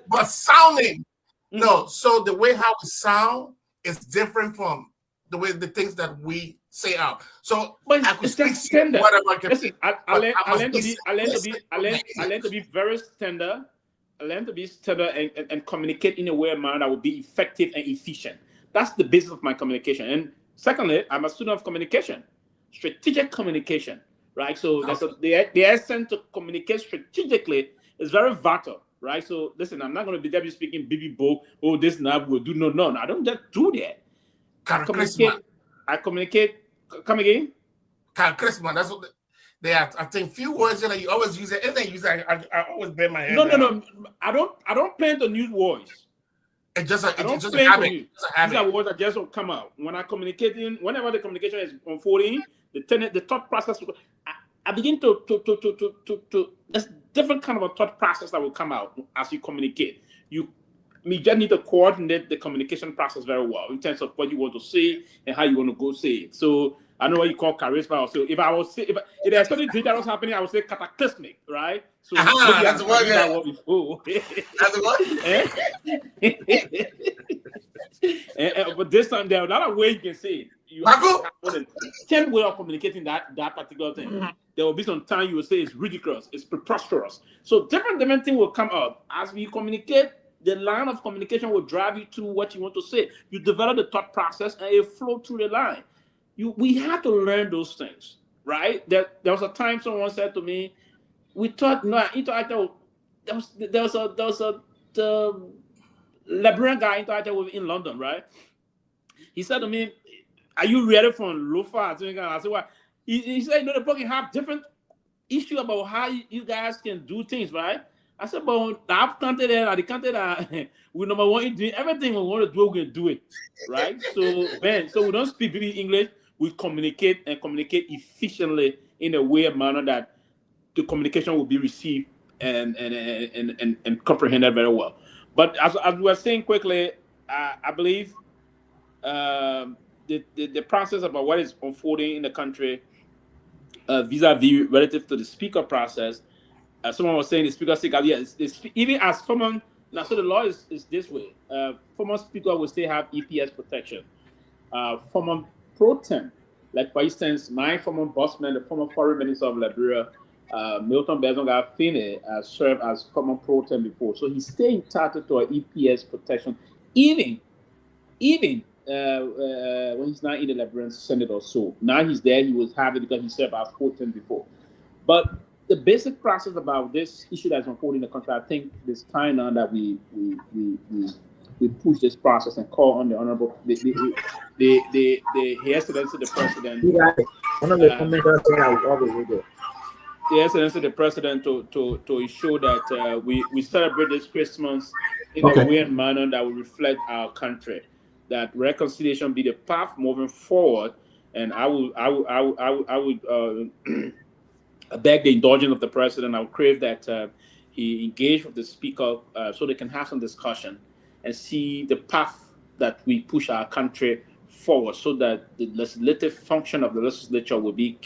But sounding, no. So the way how we sound is different from the way the things that we say out. So but I could speak standard. Listen, I learned to be very standard. I learned to be standard and communicate in a way manner that will be effective and efficient. That's the basis of my communication. And secondly, I'm a student of communication, strategic communication, right? So the essence to communicate strategically is very vital, right? So listen, I'm not going to be there speaking BB Bo, oh, this now will do. No. I don't just do that. I communicate. Come again? Charisma. That's what they are. I think few words that you always use it. Anything you use, I always bend my head. No. I don't plan to use words. It's just a habit. These are words that just don't come out. When I'm communicating, whenever the communication is unfolding, the thought process, I begin to there's different kind of a thought process that will come out as you communicate. You just need to coordinate the communication process very well in terms of what you want to say and how you want to go say it. So I know what you call charisma. So if there's something great that was happening, I would say cataclysmic, right? So that's what before. That's what. But this time there are a lot of ways you can say it. You have 10 ways of communicating that particular thing. Mm-hmm. There will be some time you will say it's ridiculous, it's preposterous. So different things will come up as we communicate. The line of communication will drive you to what you want to say. You develop the thought process and it flow through the line. We have to learn those things, right? There was a time someone said to me, we thought, there was the Liberian guy interacted with in London, right? He said to me, are you ready for Lofa? I said, what? He said, the book can have different issue about how you guys can do things, right? I said, but I've counted there, the country that we number one doing everything we want to do, we can do it, right? So we don't speak English, we communicate efficiently in a way, manner that the communication will be received and comprehended very well. But as we were saying quickly, I believe the process about what is unfolding in the country vis-a-vis relative to the speaker process. Someone was saying the speaker said, even as someone, now so the law is this way. Former speaker will still have EPS protection. Former pro tem, like for instance, my former bossman, the former foreign minister of Liberia, Milton Bezonga Fine, served as former pro tem before. So he's still entitled to an EPS protection, even when he's not in the Liberian Senate or so. Now he's there, he was having because he served as pro tem before. But the basic process about this issue that's unfolding in the country, I think this time now that we push this process and call on the honorable His Excellency the President. One of the commenters said I was always with it. The Excellency the President to ensure that we celebrate this Christmas in a way and manner that will reflect our country, that reconciliation be the path moving forward. And I would beg the indulgence of the president. I would crave that he engage with the speaker so they can have some discussion and see the path that we push our country forward, so that the legislative function of the legislature will be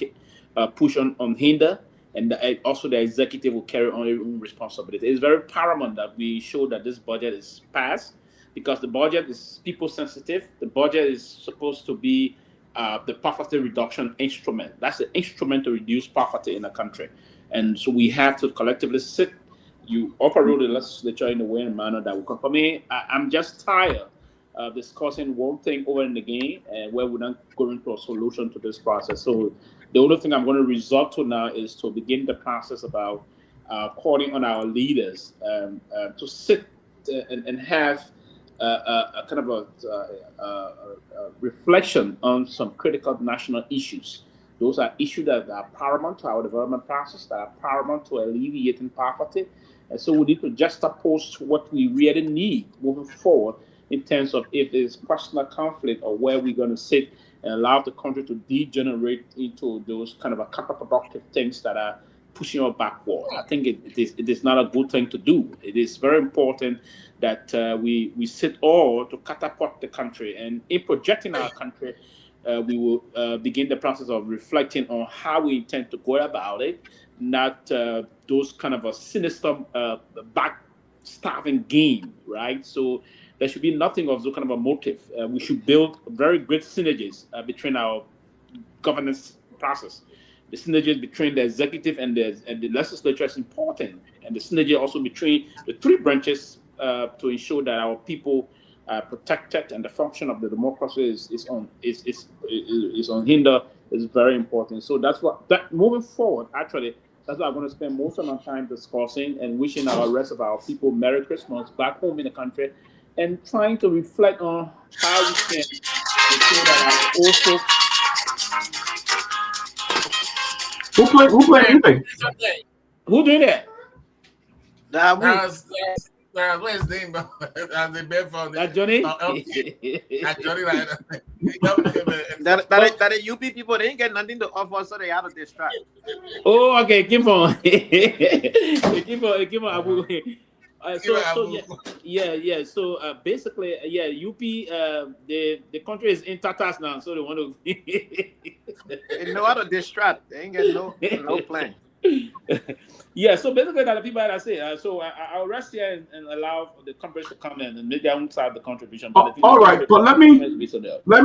pushed unhindered, and also the executive will carry on their own responsibility. It's very paramount that we show that this budget is passed, because the budget is people sensitive. The budget is supposed to be the poverty reduction instrument. That's the instrument to reduce poverty in the country. And so we have to collectively sit, you operate the legislature in a way and manner that will come. For me, I'm just tired of discussing one thing over and again, and where we're not going to a solution to this process. So the only thing I'm going to resort to now is to begin the process about calling on our leaders to sit and have kind of a reflection on some critical national issues. Those are issues that are paramount to our development process, that are paramount to alleviating poverty. And so we need to juxtapose what we really need moving forward in terms of if it's personal conflict or where we're going to sit and allow the country to degenerate into those kind of a counterproductive things that are pushing us backward. I think it is not a good thing to do. It is very important that we sit all to catapult the country. And in projecting our country, we will begin the process of reflecting on how we intend to go about it, not those kind of a sinister backstabbing game, right? So there should be nothing of those kind of a motive. We should build very great synergies between our governance process. The synergy between the executive and the legislature is important, and the synergy also between the three branches to ensure that our people are protected and the function of the democracy is unhindered is very important. So that's what moving forward. Actually, that's what I'm going to spend most of my time discussing and wishing our rest of our people Merry Christmas back home in the country, and trying to reflect on how we can ensure that our old folks. Who playing anything? Who doing that? Where's his name? The bed for that Johnny. That Johnny, that UP people, they ain't get nothing to offer, so they have to distract. Oh, okay, keep on. keep on. Abu. So basically, UP, the country is in tatters now, so they want to. They know how to distract. They ain't get no plan. So basically, that the people that I say. So I'll rest here and allow the companies to come in and make their own side of the contribution. All right, but let me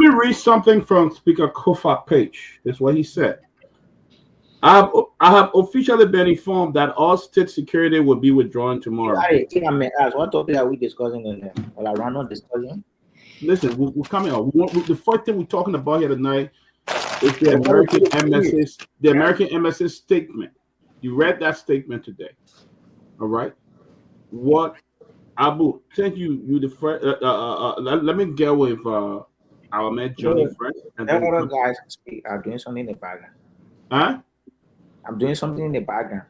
read something from Speaker Kofa Page. That's what he said. I have officially been informed that all state security will be withdrawn tomorrow. What topic are we discussing in there? Well, I ran on discussion. Listen, we're coming out. The first thing we're talking about here tonight is the American MSS statement. You read that statement today. All right. What, Abu? Thank you. You the first. Let me get with our man Johnny first. And then other guys speak. I'm doing something in the background. Huh? I'm doing something in the background.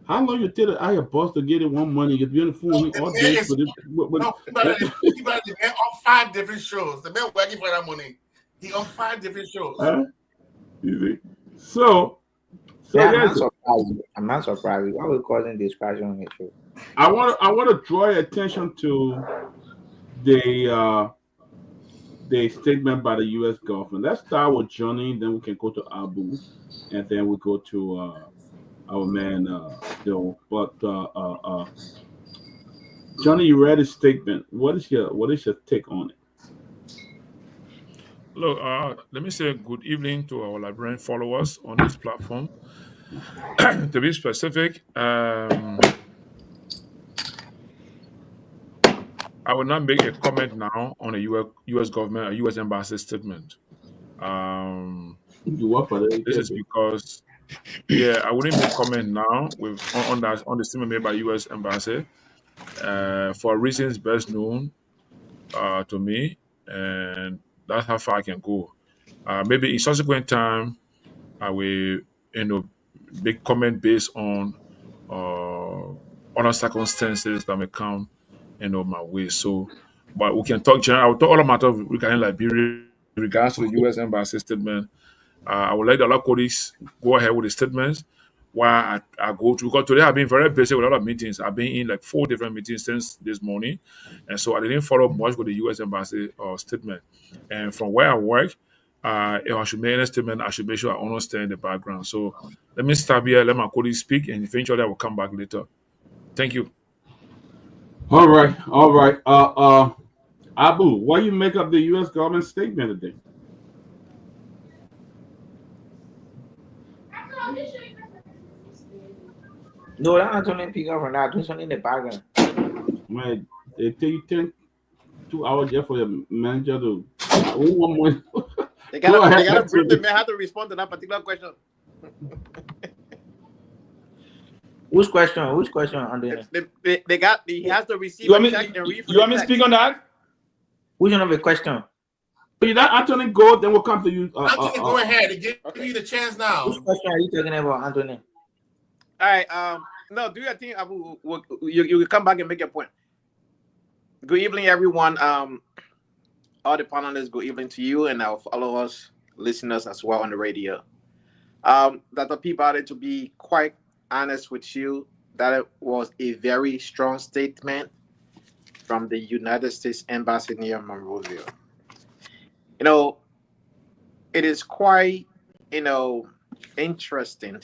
How long you tell I have boss to get it one money? You're being the fool all day for this. He on 5 different shows. The man working for that money. He on 5 different shows. So I'm not surprised. Why are we causing distraction on the show? I want to draw your attention to the statement by the U.S. government. Let's start with Johnny, then we can go to Abu, and then we go to our man Bill. But Johnny, you read his statement. What is your take on it? Look, let me say good evening to our Liberian followers on this platform. To be specific, I will not make a comment now on a U.S. government or U.S. embassy statement. This is because, I wouldn't make comment now on the statement made by U.S. embassy for reasons best known to me, and that's how far I can go. Maybe in subsequent time, I will, make comment based on other circumstances that may come, my way. So, but we can talk general. I will talk all matter regarding Liberia, in regards to the U.S. embassy statement. I would let the other colleagues go ahead with the statements while I go to, because today I've been very busy with a lot of meetings. I've been in like 4 different meetings since this morning, and so I didn't follow much with the U.S. embassy statement. And from where I work, if I should make any statement, I should make sure I understand the background. So let me stop here, let my colleagues speak, and eventually I will come back later. Thank you. All right. Abu, what do you make of the U.S. government statement today? No, I'm not only pick up from that. Do something in the background. Man, it take you 2 hours just for the manager to. One more. They gotta brief the man how to respond to that particular question. Which question? Which question, Anthony? They got. He has to receive You want a me? check and read for You want me to the speak on that? Which one of the question? You let Anthony go, then we'll come to you. Anthony, go ahead and give you the chance now. Which question are you talking about, Anthony? All right. No, do you think Abu, you will come back and make a point? Good evening, everyone. All the panelists, good evening to you and our followers, listeners as well on the radio. Dr. Peabody, to be quite honest with you, that was a very strong statement from the United States Embassy near Monrovia. You know, it is quite, interesting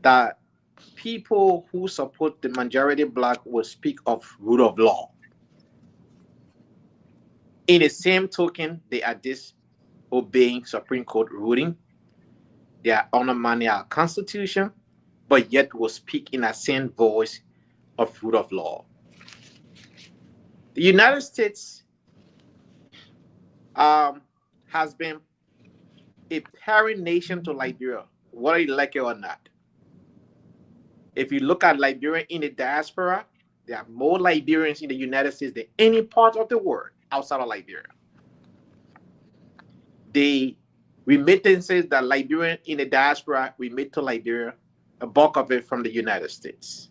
that people who support the majority black will speak of rule of law. In the same token, they are disobeying Supreme Court ruling. They are undermining our Constitution, but yet will speak in the same voice of rule of law. The United States has been a parent nation to Liberia, whether you like it or not. If you look at Liberia in the diaspora, there are more Liberians in the United States than any part of the world outside of Liberia. The remittances that Liberians in the diaspora remit to Liberia, a bulk of it from the United States.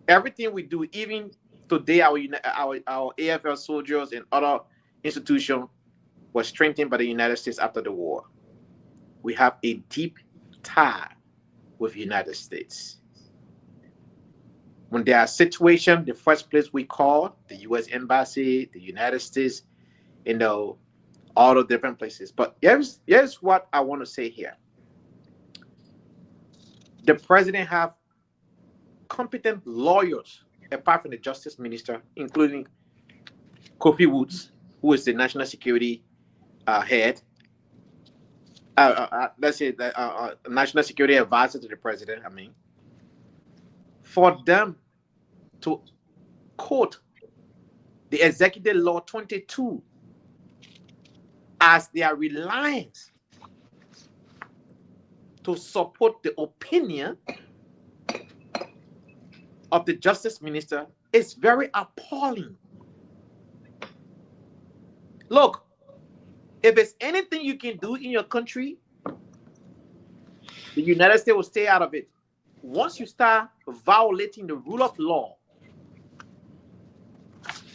Everything we do, even today, our AFL soldiers and other institutions were strengthened by the United States after the war. We have a deep tie with the United States. When there are situations, the first place we call the U.S. Embassy, the United States, all the different places. But here's what I want to say here. The president have competent lawyers, apart from the justice minister, including Kofi Woods, who is the national security head. Let's say the national security advisor to the president. For them to quote the Executive Law 22 as their reliance to support the opinion of the justice minister is very appalling. Look, if there's anything you can do in your country, the United States will stay out of it. Once you start violating the rule of law,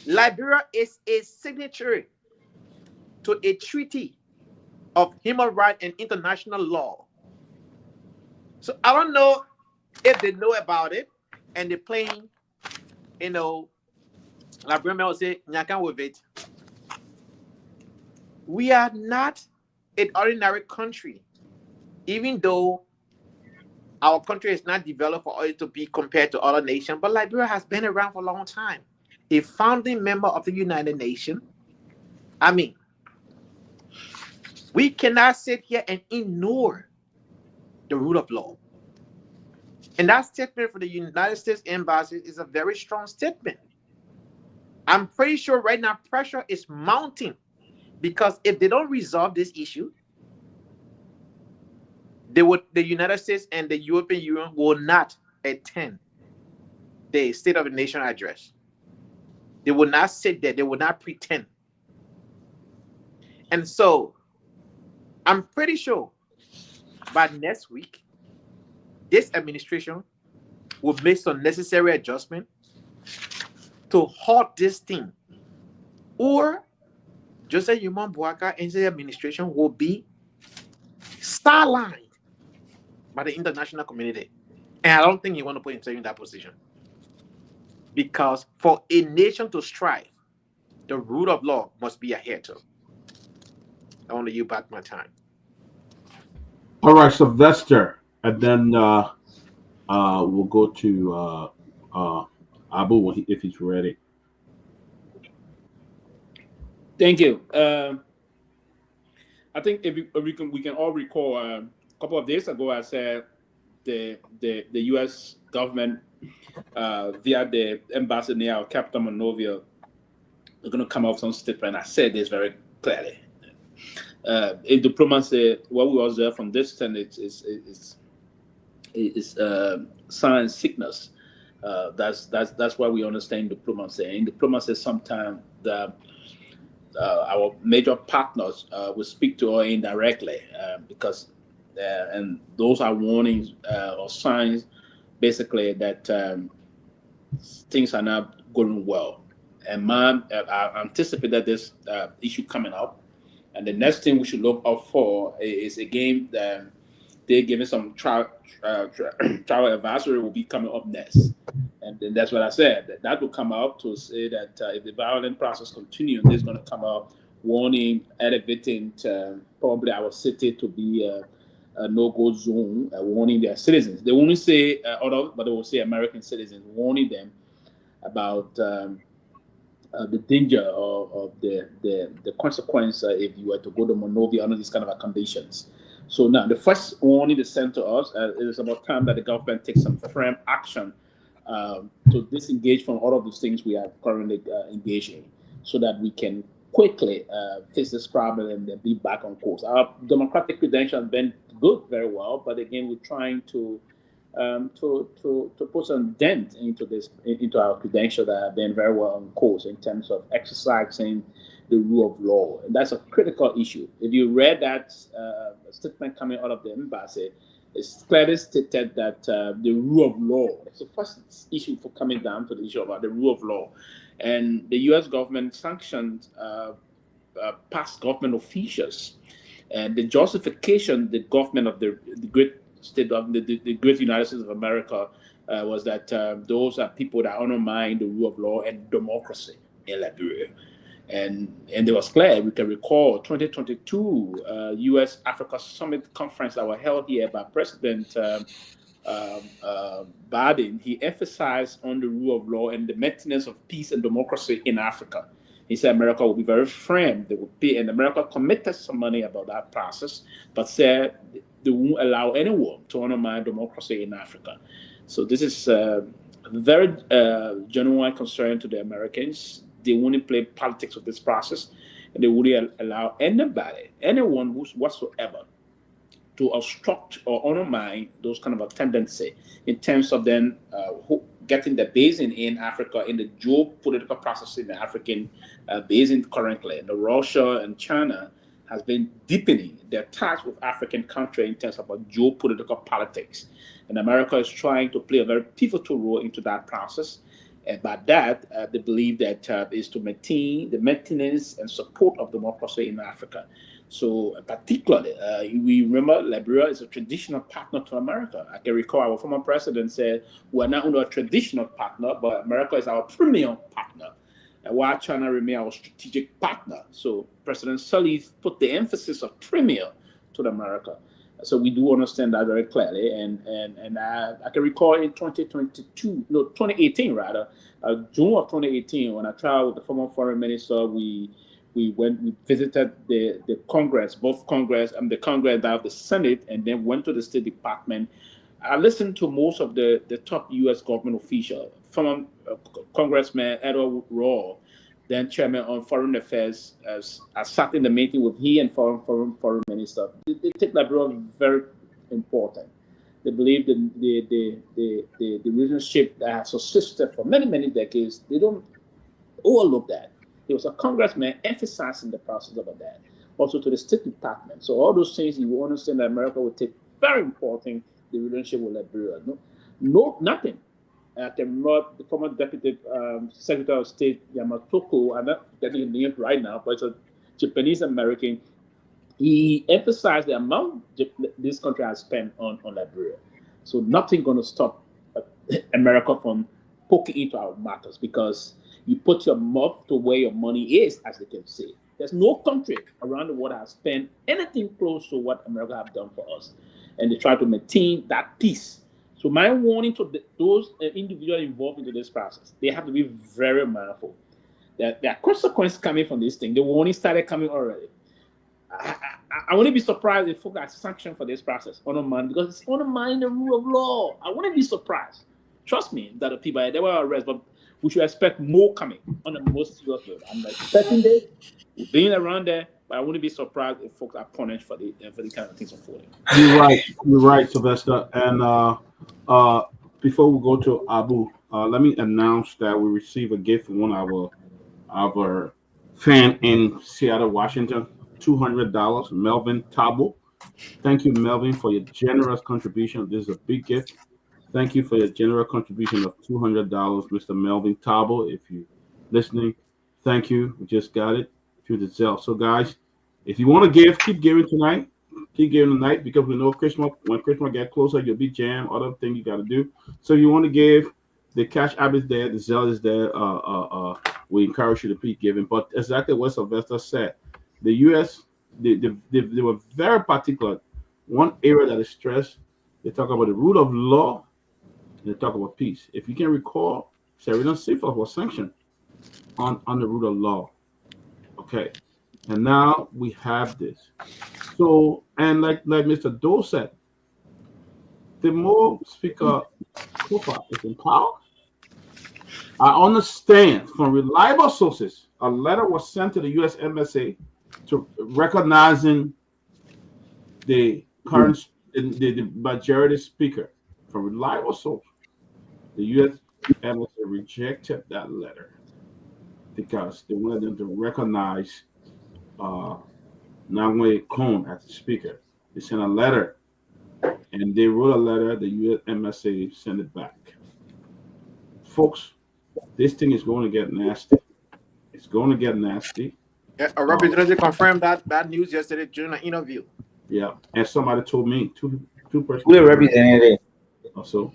Liberia is a signatory to a treaty of human rights and international law. So I don't know if they know about it and they're playing, Liberian will say, "Nyakan with it." We are not an ordinary country, even though our country is not developed for it to be compared to other nations, but Liberia has been around for a long time. A founding member of the United Nations. We cannot sit here and ignore the rule of law. And that statement for the United States Embassy is a very strong statement. I'm pretty sure right now pressure is mounting because if they don't resolve this issue, the United States and the European Union will not attend the State of the Nation address. They will not sit there. They will not pretend. And so I'm pretty sure by next week, this administration will make some necessary adjustment to halt this thing. Or Joseph Yuman Boaka and the administration will be sidelined by the international community. And I don't think you want to put himself in that position. Because for a nation to strive, the rule of law must be adhered to. I want to yield back my time. All right, Sylvester. And then we'll go to Abu if he's ready. Thank you. I think if we can all recall a couple of days ago, I said the U.S. government via the embassy near our capital Monrovia are going to come out with some statement. I said this very clearly. In diplomacy, what we observe from this Senate is science sickness. That's why we understand diplomacy. In diplomacy, sometimes our major partners will speak to us indirectly because, and those are warnings or signs, basically that things are not going well. And I anticipate that this issue coming up, and the next thing we should look out for is again they're giving some trial advisory will be coming up next. And then that's what I said. That will come out to say that if the violent process continues, there's going to come out warning, elevating probably our city to be a no-go zone, warning their citizens. They won't say other, but they will say American citizens, warning them about the danger of the consequence if you were to go to Monrovia under these kind of conditions. So now the first warning they sent to us is about time that the government takes some firm action to disengage from all of these things we are currently engaged in, so that we can quickly fix this problem and then be back on course. Our democratic credentials have been good, very well, but again, we're trying to put some dent into our credentials that have been very well on course in terms of exercising the rule of law, and that's a critical issue. If you read that statement coming out of the embassy, it's clearly stated that the rule of law is the first issue for coming down to the issue about the rule of law, and the U.S. government sanctioned past government officials, and the justification the government of the great state of the great United States of America was that those are people that undermine the rule of law and democracy in Liberia. And it was clear. We can recall 2022 U.S. Africa Summit conference that was held here by President Biden. He emphasized on the rule of law and the maintenance of peace and democracy in Africa. He said America will be very firm. They will pay, and America committed some money about that process, but said they won't allow anyone to undermine democracy in Africa. So this is very genuine concern to the Americans. They wouldn't play politics with this process, and they wouldn't allow anyone whatsoever to obstruct or undermine those kind of a tendency in terms of them getting the basin in Africa, in the geopolitical process in the African basin currently. And Russia and China has been deepening their ties with African countries in terms of geopolitical politics. And America is trying to play a very pivotal role into that process. And by that, they believe that is to maintain the maintenance and support of democracy in Africa. So particularly, we remember Liberia is a traditional partner to America. I can recall our former president said, we're not only a traditional partner, but America is our premier partner, and while China remains our strategic partner. So President Sirleaf put the emphasis of premier to America. So we do understand that very clearly, and I can recall in 2018 rather, June of 2018, when I traveled with the former foreign minister, we visited the Congress, both Congress and the Congress of the Senate, and then went to the State Department. I listened to most of the top U.S. government officials, former Congressman Edward Raw, then chairman on foreign affairs. I sat in the meeting with he and foreign minister. They take Liberia very important. They believe the relationship that has subsisted for many decades. They don't overlook that. There was a congressman emphasizing the process about that. Also to the State Department. So all those things you will understand that America will take very important the relationship with Liberia. Nothing. I can remember the former Deputy Secretary of State Yamatoko, I'm not getting his name right now, but it's a Japanese American. He emphasized the amount this country has spent on Liberia. So nothing going to stop America from poking into our matters, because you put your mouth to where your money is, as they can say. There's no country around the world that has spent anything close to what America have done for us, and they try to maintain that peace. So my warning to those individuals involved into this process, they have to be very mindful that there are consequences coming from this thing. The warning started coming already. I wouldn't be surprised if folks are sanctioned for this process, because it's undermining the rule of law. I wouldn't be surprised. Trust me, that the people, they were arrested, but we should expect more coming on the most serious level. I'm expecting this. Being around there, But I wouldn't be surprised if folks are punished for the kind of things unfolding. You're right, Sylvester. And before we go to Abu, let me announce that we received a gift from one of our fan in Seattle, Washington, $200, Melvin Tabo. Thank you, Melvin, for your generous contribution. This is a big gift. Thank you for your generous contribution of $200, Mr. Melvin Tabo. If you're listening, thank you. We just got it through the Zelle. So, guys, if you want to give, keep giving tonight. Keep giving tonight because we know Christmas. When Christmas gets closer, you'll be jammed. Other thing you got to do. So, you want to give. The Cash App is there. The Zelle is there. We encourage you to keep giving. But exactly what Sylvester said, the U.S. They were very particular. One area that is stressed. They talk about the rule of law. They talk about peace. If you can recall, Sheridan Seaforth was sanctioned on the rule of law. Okay. And now we have this. So, and like Mr. Doe said, the more Speaker Cooper is in power, I understand from reliable sources, a letter was sent to the U.S. Embassy to recognizing the current the majority speaker. From reliable source, the U.S. Embassy rejected that letter because they wanted them to recognize Nyenwolo Kone as the speaker. They sent a letter, and they wrote a letter. The U.S. Embassy sent it back. Folks, this thing is going to get nasty. It's going to get nasty. Yeah, a representative confirmed that news yesterday during an interview. Yeah, and somebody told me two persons. Who representative? Also,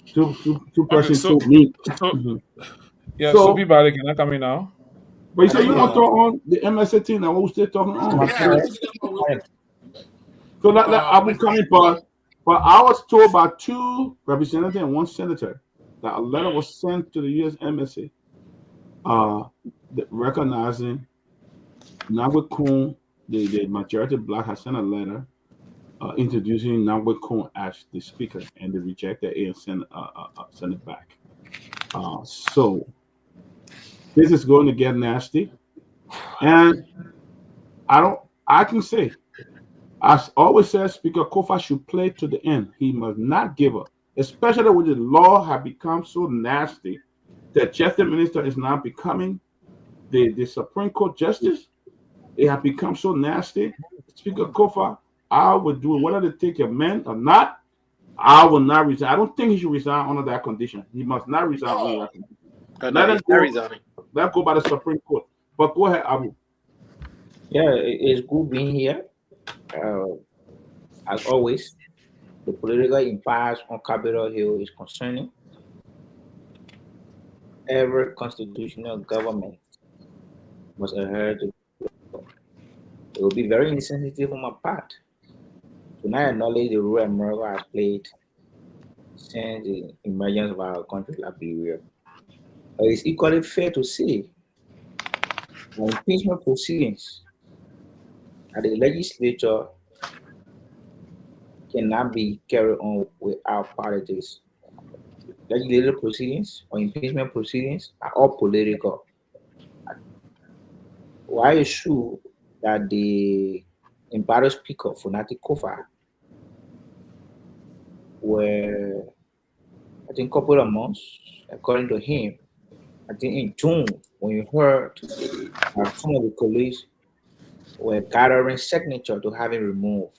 two persons told me. Yeah, so Peabody, can I come in now? But you say you want to talk on the MSA team, and we're still talking on. So I will come in, but I was told by two representatives and one senator that a letter was sent to the U.S. Embassy recognizing Nyenwolo Kone, the majority black, has sent a letter introducing Nyenwolo Kone as the speaker, and they rejected it and sent it back. So this is going to get nasty, and I can say, as always said, Speaker Kofa should play to the end. He must not give up, especially when the law have become so nasty that Justice Minister is now becoming the Supreme Court Justice. It has become so nasty. Speaker Kofa, I would do it, whether they take a man or not. I will not resign. I don't think he should resign under that condition. He must not resign under that condition. Let go by the Supreme Court. But go ahead, Abu. Yeah, it's good being here. As always, the political impasse on Capitol Hill is concerning. Every constitutional government must adhere to. It will be very insensitive on my part to not acknowledge the role America has played since the emergence of our country, Liberia. But it's equally fair to say that impeachment proceedings at the legislature cannot be carried on without politics. Legislative proceedings or impeachment proceedings are all political. Why is true that the embarrassed speaker, Funati Kofa, were, I think, a couple of months, according to him, I think in June, when you heard some of the colleagues were gathering signature to have him removed.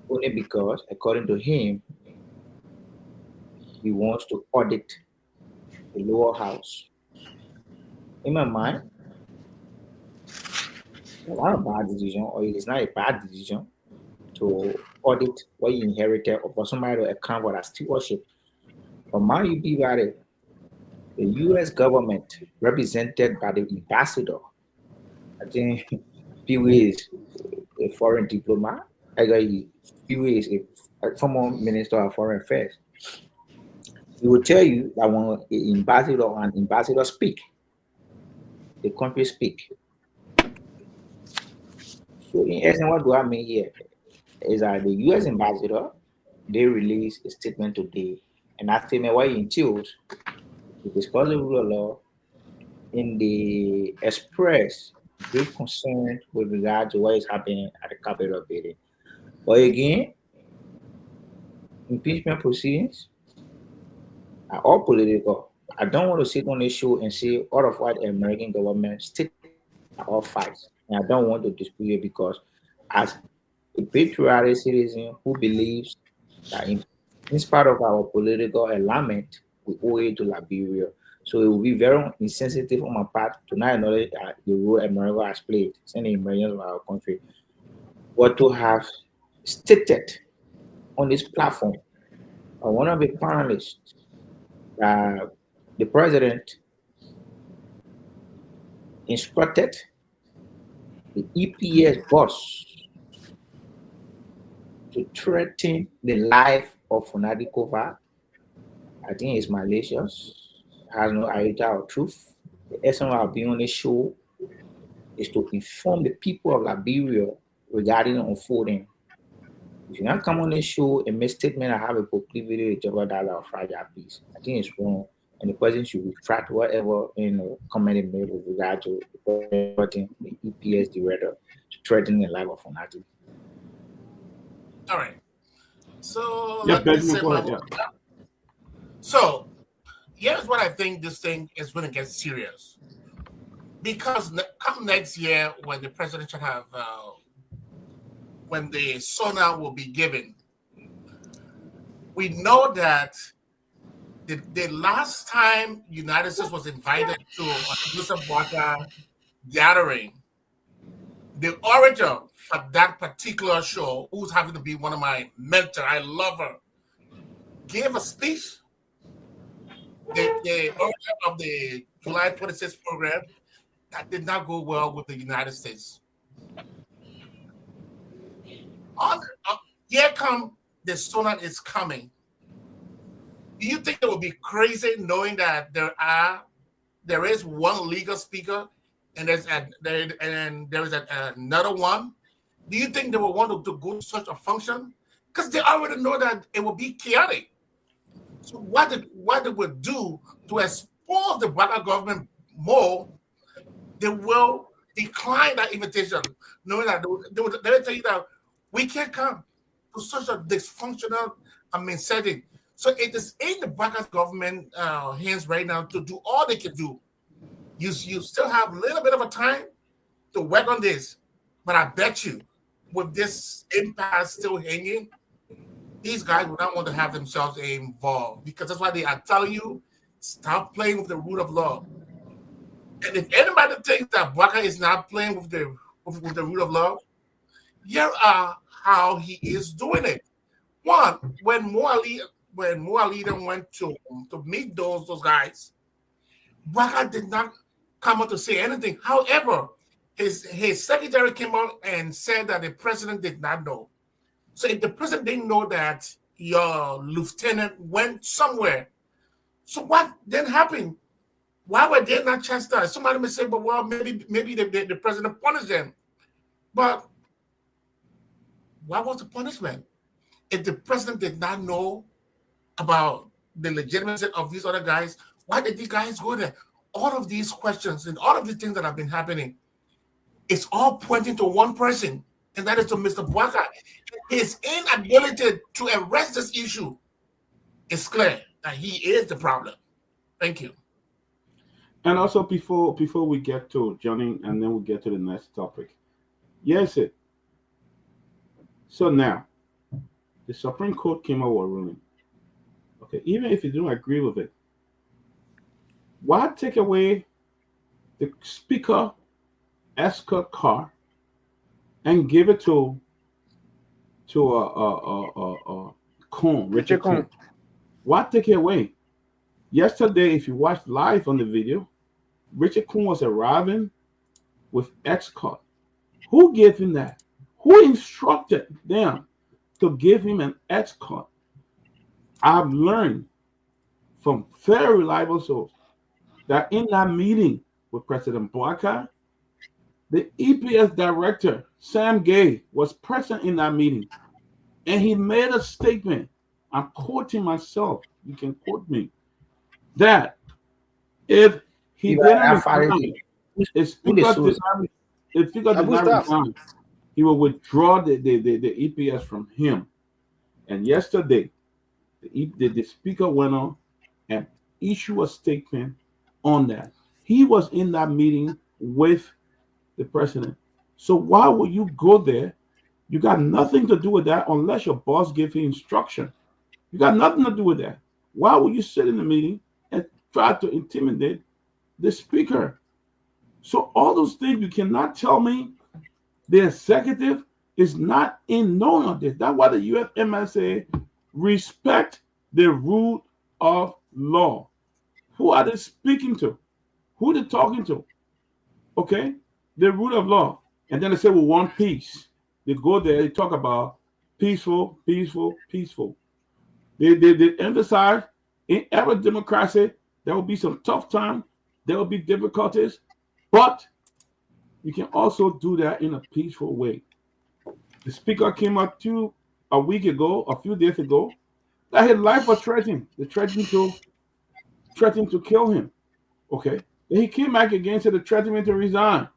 Only because, according to him, he wants to audit the lower house. In my mind, it's not a bad decision, or it is not a bad decision to audit what you inherited or for somebody to account for that stewardship. But mind you be about it, the U.S. government, represented by the ambassador, I think Pewee is a foreign diplomat. Pewee is a former minister of foreign affairs. He will tell you that when an ambassador speak, the country speak. So in essence, what do I mean here is that the U.S. ambassador, they released a statement today, and that statement what it entails to discuss the rule of law in the express grave concern with regard to what is happening at the Capitol building. But again, impeachment proceedings are all political. I don't want to sit on this show and say all of what the American government state are all fights. And I don't want to dispute it because as a patriotic citizen who believes that in spite of our political alignment, we owe it to Liberia. So it will be very insensitive on my part to not acknowledge the role America has played in the emergence of our country. But to have stated on this platform, one of the panelists, the president instructed the EPS boss to threaten the life of Funadikova. I think it's malicious. Has no iota of truth. The essence of being on this show is to inform the people of Liberia regarding the unfolding. If you not come on this show and make statement, I have a proclivity to jeopardize our fragile peace. I think it's wrong, and the person should retract whatever comment made with regard to the EPS director to threaten the life of Funadikova. All right. So Yeah, let me say yeah. So here's what I think this thing is going to get serious. Because come next year, when the president should have, when the SONA will be given, we know that the last time United States was invited to a Joseph Walker gathering, the orator for that particular show, who's having to be one of my mentors, I love her, gave a speech. The orator of the July 26th program that did not go well with the United States. Here come the SONA is coming. Do you think it would be crazy knowing that there is one legal speaker and there is another one? Do you think they will want to go to such a function? Because they already know that it will be chaotic. So what they would do to expose the Black government more, they will decline that invitation, knowing that they will tell you that we can't come to such a dysfunctional setting. So it is in the Black government hands right now to do all they can do. You still have a little bit of a time to work on this, but I bet you, with this impasse still hanging, these guys will not want to have themselves involved, because that's why they are telling you, stop playing with the rule of law. And if anybody thinks that Baka is not playing with the rule of law, here are how he is doing it. One, when Moali went to meet those guys, Baka did not come out to say anything. However, his secretary came out and said that the president did not know. So if the president didn't know that your lieutenant went somewhere, so what then happened? Why were they not chastised? Somebody may say, but well, maybe the president punished them. But what was the punishment? If the president did not know about the legitimacy of these other guys, why did these guys go there? All of these questions and all of these things that have been happening, it's all pointing to one person, and that is to Mr. Bwaka. His inability to arrest this issue is clear that he is the problem. Thank you. And also, before we get to Johnny, and then we get to the next topic. Yes, it. So now, the Supreme Court came out with a ruling. Okay, even if you don't agree with it, why take away the speaker escort car and give it to Richard Cohn? Why take it away? Yesterday, if you watched live on the video, Richard Cohn was arriving with escort. Who gave him that? Who instructed them to give him an escort? I've learned from very reliable sources that in that meeting with President Bwaka, the EPS director, Sam Gay, was present in that meeting. And he made a statement. I'm quoting myself. You can quote me. That if he didn't respond, the Speaker did not resign. He will withdraw the EPS from him. And yesterday, the Speaker went on and issued a statement on that. He was in that meeting with the president. So why would you go there? You got nothing to do with that unless your boss gave you instruction. You got nothing to do with that. Why would you sit in the meeting and try to intimidate the Speaker? So all those things, you cannot tell me the executive is not in knowing of this. That's why the USMSA respect the rule of law. Who are they speaking to? Who are they talking to? Okay? The rule of law. And then they say we want peace. They go there, they talk about peaceful, peaceful, peaceful. They emphasize in every democracy there will be some tough time, there will be difficulties, but you can also do that in a peaceful way. The Speaker came up to a week ago, a few days ago, that his life was threatened. They threatened to kill him. Okay. Then he came back again, said they threatened me to resign.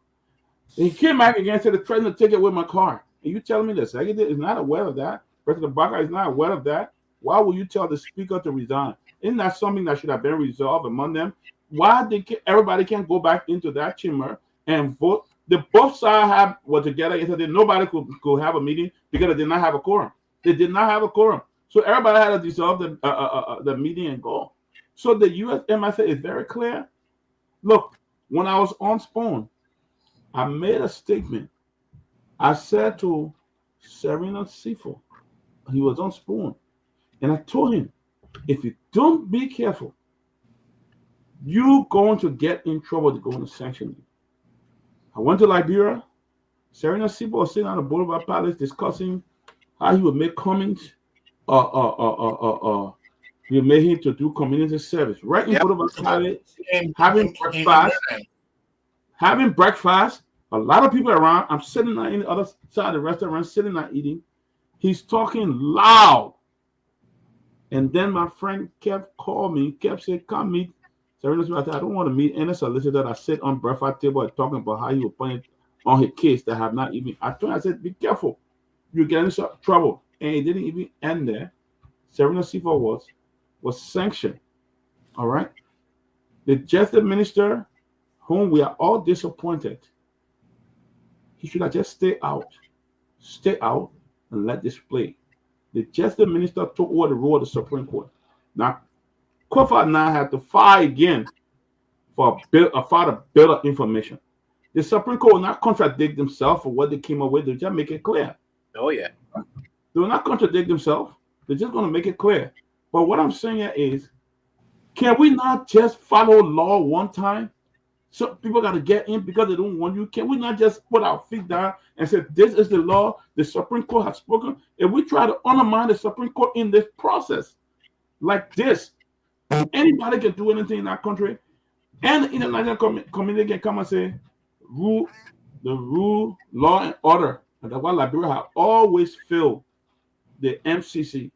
Then he came back again, said they threatened to take away my car. And you telling me the executive is not aware of that? President Barker is not aware of that? Why would you tell the Speaker to resign? Isn't that something that should have been resolved among them? Why everybody can't go back into that chamber and vote? The both sides were together yesterday. Nobody could have a meeting because they did not have a quorum. They did not have a quorum. So everybody had to dissolve the meeting and go. So the USMSA is very clear. Look, when I was on Spoon, I made a statement. I said to Serena Sifo, he was on Spoon, and I told him, if you don't be careful, you're going to get in trouble to go on a sanction leave. I went to Liberia. Serena Sifo was sitting on the Boulevard Palace discussing how he would make comments. He made him to do community service right in Boulevard Palace, having breakfast. A lot of people around. I'm sitting on the other side of the restaurant, sitting there eating. He's talking loud. And then my friend kept calling me, kept saying, come meet Serena Smith. I said, I don't want to meet any solicitor that sit on breakfast table and talking about how he was putting on his case that have not even. I said, be careful. You're getting into trouble. And it didn't even end there. Serena Sifo was sanctioned. All right? The justice minister, whom we are all disappointed, he should have just stay out and let this play. The justice minister took over the role of the Supreme Court. Now, Kofa now had to fight again for a further build of information. The Supreme Court will not contradict themselves for what they came up with. They just make it clear. Oh, yeah. They will not contradict themselves. They're just going to make it clear. But what I'm saying is, can we not just follow law one time? So people got to get in because they don't want you. Can we not just put our feet down and say, this is the law, the Supreme Court has spoken? If we try to undermine the Supreme Court in this process like this, anybody can do anything in that country. And the international community can come and say, rule, law, and order. And that's why Liberia have always failed the MCC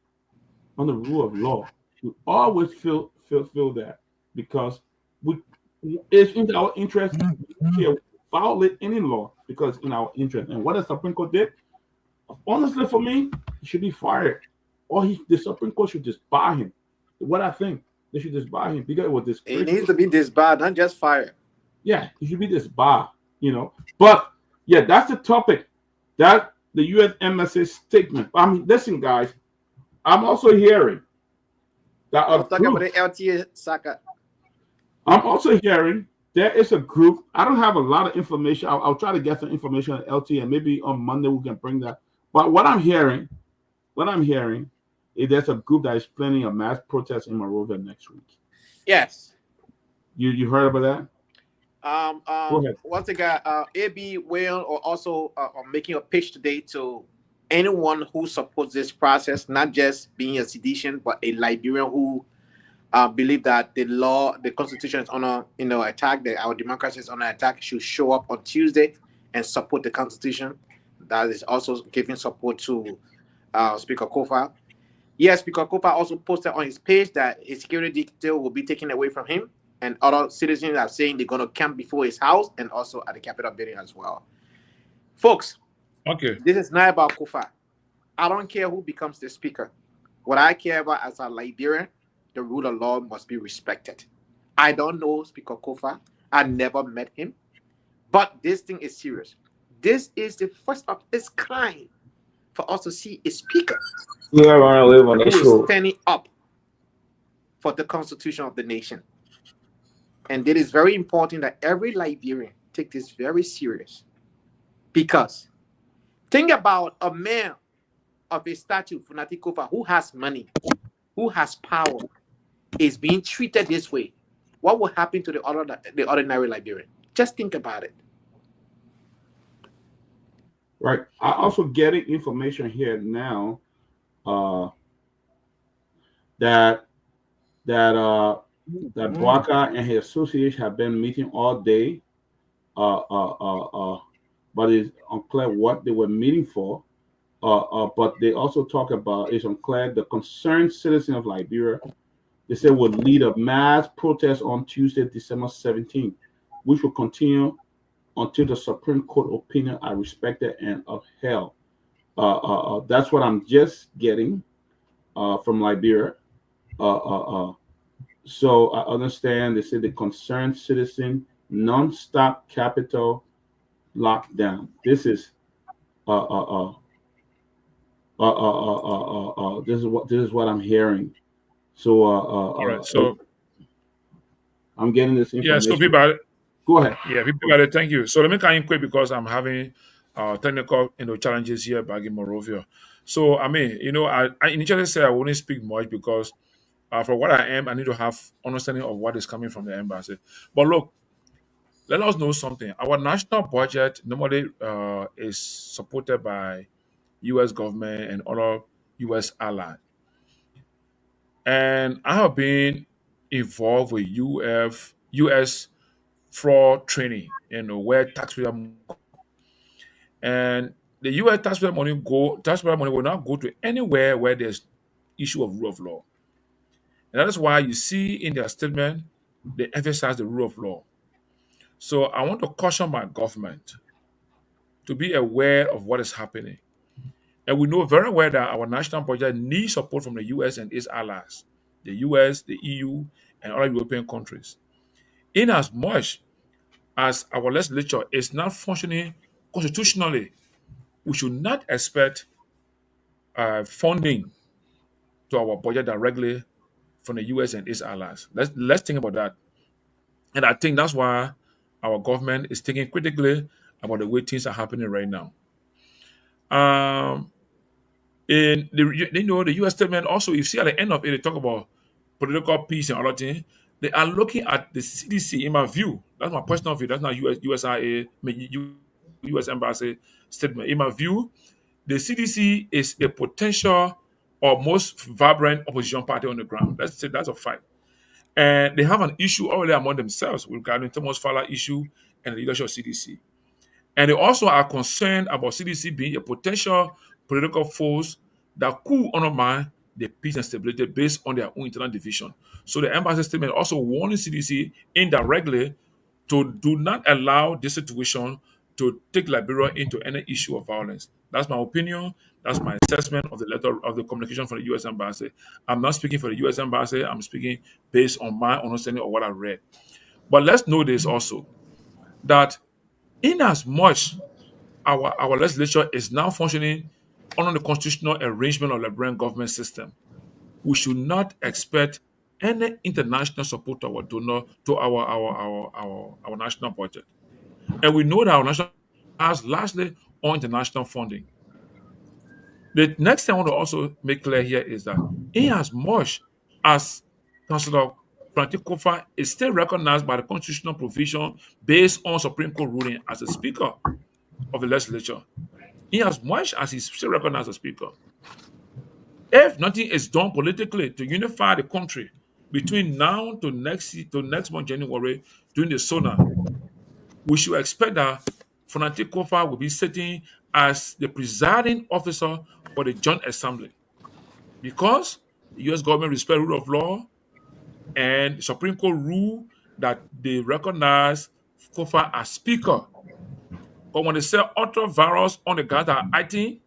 on the rule of law. We always feel that because it's in our interest to violate any law because it's in our interest. And what the Supreme Court did, honestly, for me, he should be fired, or the Supreme Court should disbar him. What I think, they should disbar him because it was this. He needs to be disbarred, not just fired. Yeah, he should be disbarred. But yeah, that's the topic. That the USMSA statement. I mean, listen, guys, I'm also hearing that Talk about the LTA Saka. I'm also hearing there is a group. I don't have a lot of information. I'll try to get some information on LT, and maybe on Monday we can bring that. But what I'm hearing is there's a group that is planning a mass protest in Monrovia next week. Yes. You heard about that? Go ahead. Once again, AB Whale are also making a pitch today to anyone who supports this process, not just being a sedition, but a Liberian who believe that the Constitution is under attack, that our democracy is under attack, should show up on Tuesday and support the Constitution. That is also giving support to Speaker Kofa. Yes, Speaker Kofa also posted on his page that his security detail will be taken away from him, and other citizens are saying they're going to camp before his house and also at the Capitol building as well. Folks, Okay. this is not about Kofa. I don't care who becomes the speaker. What I care about as a Liberian, the rule of law must be respected. I don't know Speaker Kofa. I never met him. But this thing is serious. This is the first of its kind for us to see a speaker You are on away on the who is show. standing up for the constitution of the nation. And it is very important that every Liberian take this very serious. Because think about a man of a statue, Funati Kofa, who has money, who has power, is being treated this way. What will happen to the ordinary Liberian? Just think about it. Right. I also getting information here now that Bwaka and his associates have been meeting all day, but it's unclear what they were meeting for. But they also talk about, it's unclear, the concerned citizen of Liberia, they said would lead a mass protest on Tuesday, December 17th, which will continue until the Supreme Court opinion are respected and upheld. That's what I'm just getting from Liberia. So I understand they say the concerned citizen non-stop capital lockdown. This is this is what I'm hearing. So All right. So I'm getting this information. yeah. So Peabody, go ahead. Yeah, Peabody, thank you. So let me come in quick because I'm having technical challenges here back in Morovia. So I mean, I initially said I wouldn't speak much because for what I am, I need to have understanding of what is coming from the embassy. But look, let us know something. Our national budget normally is supported by U.S. government and other U.S. allies. And I have been involved with U.S. fraud training, where taxpayer and the U.S. taxpayer money will not go to anywhere where there's issue of rule of law. And that is why you see in their statement they emphasize the rule of law. So I want to caution my government to be aware of what is happening. And we know very well that our national budget needs support from the U.S. and its allies, the U.S., the EU, and other European countries. In as much as our legislature is not functioning constitutionally, we should not expect funding to our budget directly from the U.S. and its allies. Let's think about that. And I think that's why our government is thinking critically about the way things are happening right now. In the U.S. statement also, you see at the end of it, they talk about political peace and other things. They are looking at the CDC, in my view. That's my personal view. That's not U.S. Embassy statement. In my view, the CDC is a potential or most vibrant opposition party on the ground. Let's say that's a fact. And they have an issue already among themselves regarding Thomas Fowler issue and the leadership of CDC. And they also are concerned about CDC being a potential political force that could undermine the peace and stability based on their own internal division. So the embassy statement also warning CDC indirectly to do not allow this situation to take Liberia into any issue of violence. That's my opinion. That's my assessment of the letter of the communication from the U.S. Embassy. I'm not speaking for the U.S. Embassy. I'm speaking based on my understanding of what I read. But let's know this also, that in as much our legislature is now functioning under the constitutional arrangement of the Liberian government system, we should not expect any international support to our donor to our national budget. And we know that our national has largely on international funding. The next thing I want to also make clear here is that in as much as Councillor Frantic Kofa is still recognized by the constitutional provision based on Supreme Court ruling as a speaker of the legislature, in as much as he's still recognized as speaker, if nothing is done politically to unify the country between now to next month, January, during the SONA, we should expect that Frantic Kofa will be sitting as the presiding officer for the Joint Assembly, because the U.S. government respects rule of law and the Supreme Court rule that they recognize Kofa as speaker. But when they say other virus on the guys that are acting,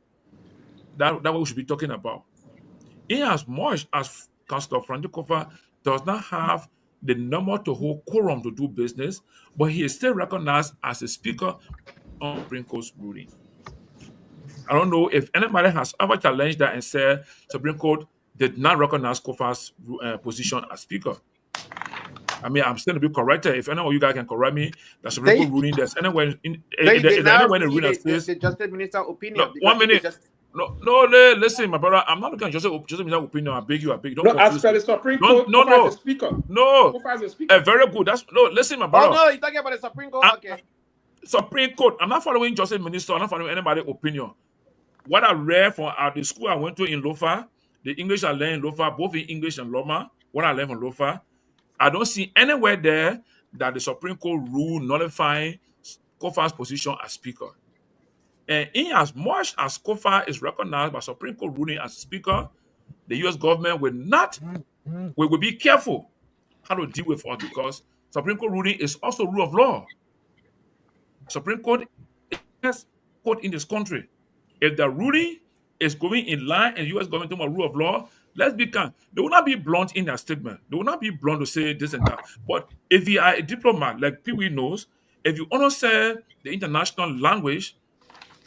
that what we should be talking about. In as much as Councillor Frankie Kofa does not have the number to hold quorum to do business, but he is still recognized as a speaker on Supreme Court's ruling. I don't know if anybody has ever challenged that and said Supreme Court did not recognize Kofa's position as speaker. I mean, I'm still to be corrected. If any of you guys can correct me, the Supreme Court ruling, there's anywhere in the Justice Minister opinion. No, 1 minute. Listen, my brother, I'm not looking at Justice Minister opinion. I beg you. Don't as per the Supreme Court, Kofa is a speaker. No. Kofa is a speaker. Very good. Listen, my brother. Oh, no, you're talking about the Supreme Court? Okay. Supreme Court. I'm not following Justice Minister. I'm not following anybody's opinion. What I read from the school I went to in Lofa, the English I learned in Lofa, both in English and Loma, what I learned from Lofa, I don't see anywhere there that the Supreme Court rule nullifying Kofa's position as speaker. And in as much as Kofa is recognized by Supreme Court ruling as speaker, the U.S. government will be careful how to deal with us because Supreme Court ruling is also rule of law. Supreme Court is the best court in this country. If the ruling is going in line and U.S. government talking about rule of law, let's be calm. They will not be blunt in their statement. They will not be blunt to say this and that. But if you are a diplomat, like Pewee knows, if you understand the international language,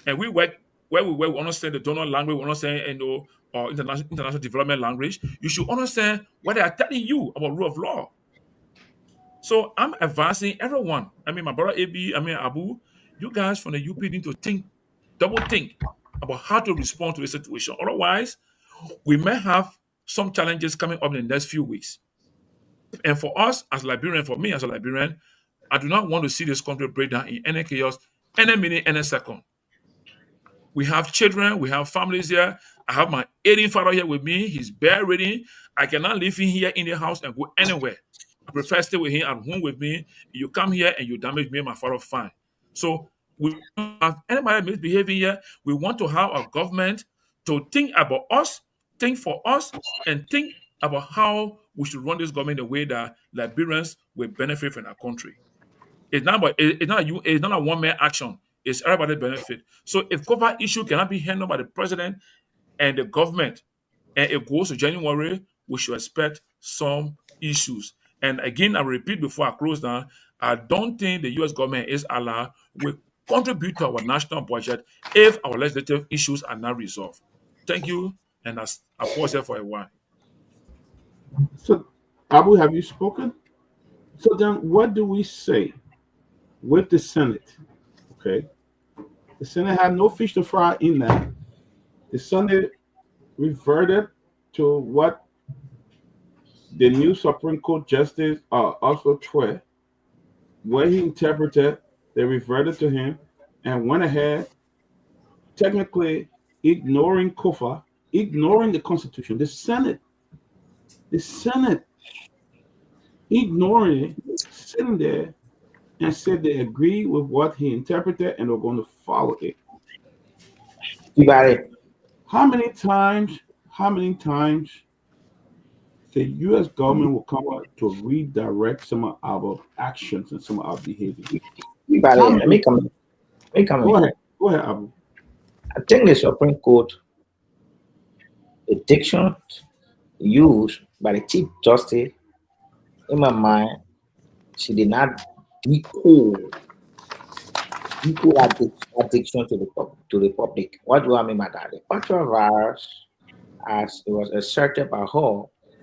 and we work where we understand the donor language, we understand or international development language, you should understand what they are telling you about rule of law. So I'm advising everyone. I mean, my brother Abu, you guys from the UP need to double think about how to respond to the situation. Otherwise, we may have some challenges coming up in the next few weeks. And for us as Liberian, for me as a Liberian, I do not want to see this country break down in any chaos, any minute, any second. We have children, we have families here. I have my 18 father here with me. He's bedridden. I cannot leave him here in the house and go anywhere. I prefer stay with him at home with me. You come here and you damage me and my father, fine. So we don't have anybody misbehaving here. We want to have our government to think about us, think for us, and think about how we should run this government in a way that Liberians will benefit from our country. It's not a one-man action. It's everybody's benefit. So if COVID issue cannot be handled by the president and the government, and it goes to January, we should expect some issues. And again, I repeat before I close down, I don't think the U.S. government is allowed will contribute to our national budget if our legislative issues are not resolved. Thank you, and I pause here for a while. So, Abu, have you spoken? So then, what do we say with the Senate? Okay, the Senate had no fish to fry in that. The Senate reverted to what the new Supreme Court Justice also Twe, where he interpreted, they reverted to him and went ahead, technically ignoring Kofa, ignoring the Constitution. The Senate ignoring it, sitting there and said they agree with what he interpreted and they're going to follow it. You got it. How many times the U.S. government will come out to redirect some of our actions and some of our behavior? You got it. Let me come. Go ahead, Abu. I think the Supreme Court, the diction used by the Chief Justice, in my mind, she did not decode addiction to the public. What do I mean by that? The virus, as it was asserted by her,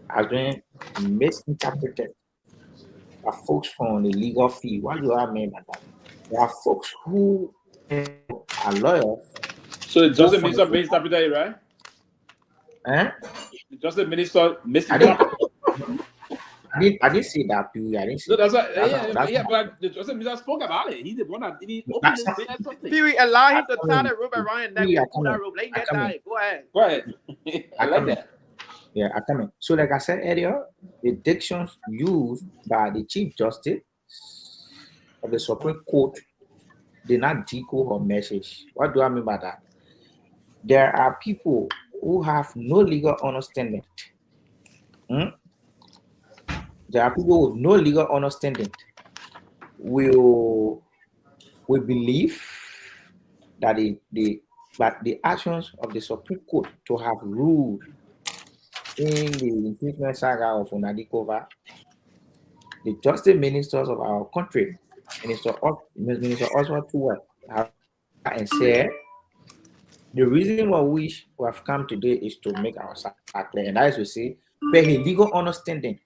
has been misinterpreted by folks from the legal field. What do I mean by that? There are folks who are lawyers. So the Justice Minister misinterpreted it, right? The Justice Minister misinterpreted. I didn't see that. I didn't see. No, that's right. But the Justice Minister spoke about it. He did one that didn't open his say something. Pewee, allow him to tie the rope around and then pull that rope. Let him get tied. Go ahead. I like that. Yeah, I come in. So, like I said earlier, the dictions used by the Chief Justice of the Supreme Court did not decode her message. What do I mean by that? There are people who have no legal understanding. There are people with no legal understanding will believe that the actions of the Supreme Court to have ruled in the impeachment saga of Onadikova, the justice ministers of our country, Minister Oswald Tuwel, and said the reason why which we have come today is to make our side clear, and that is to say, per his legal understanding,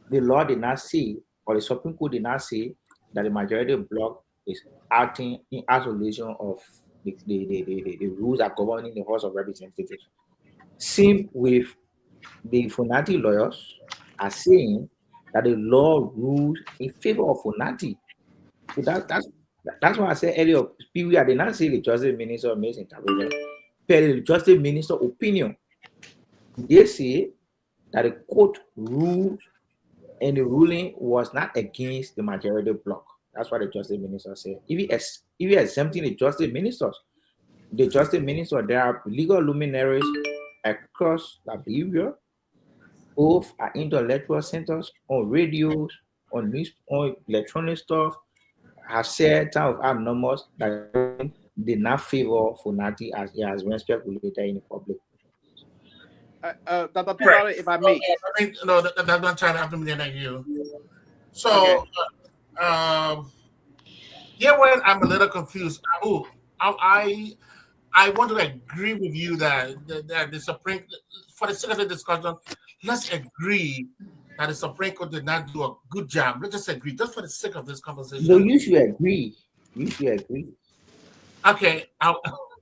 the law did not say, or the Supreme Court did not say, that the majority bloc is acting in isolation of the rules that governing the House of Representatives. Same with the Funati lawyers are saying that the law rules in favor of Funati. So that's why I said earlier, Pewee, I did not say the Justice Minister makes intervention. Per the Justice Minister opinion, they say that the court ruled and the ruling was not against the majority bloc. That's what the Justice Minister said. If you exempting the Justice Ministers, there are legal luminaries across Liberia, both are intellectual centers, on radios, on news, on electronic stuff, have said some of our numbers that did not favor Funati as he has been speculated in the public. Dr. Peabody, if I may. No, that's not trying to have to be like you. So, Okay. yeah, well, I'm a little confused. I want to agree with you that the Supreme, for the sake of the discussion, let's agree that the Supreme Court did not do a good job. Let's just agree, just for the sake of this conversation. No, you should agree. Okay,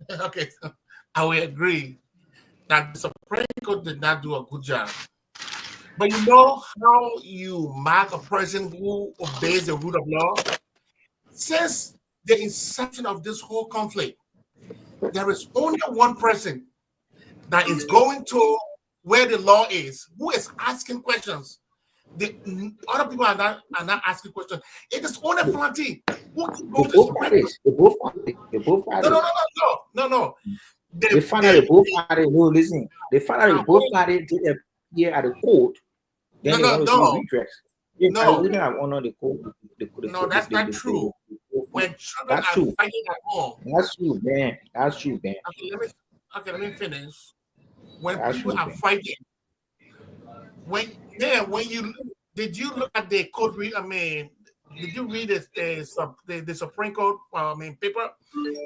okay, I will agree that the Supreme Court did not do a good job. But you know how you mark a person who obeys the rule of law? Since the inception of this whole conflict, there is only one person that is going to where the law is, who is asking questions. The other people are not asking questions. It is only Funati who can go to the Supreme Court. They both parties. No. They found out they both parties. No, listen. They found out they both parties did appear at the court. Then they want to see redress. No, we don't have honor the court. No, that's not true. When children are fighting at home. That's true, man. Okay, let me finish. When people are fighting, did you look at the court? Did you read the Supreme Court paper?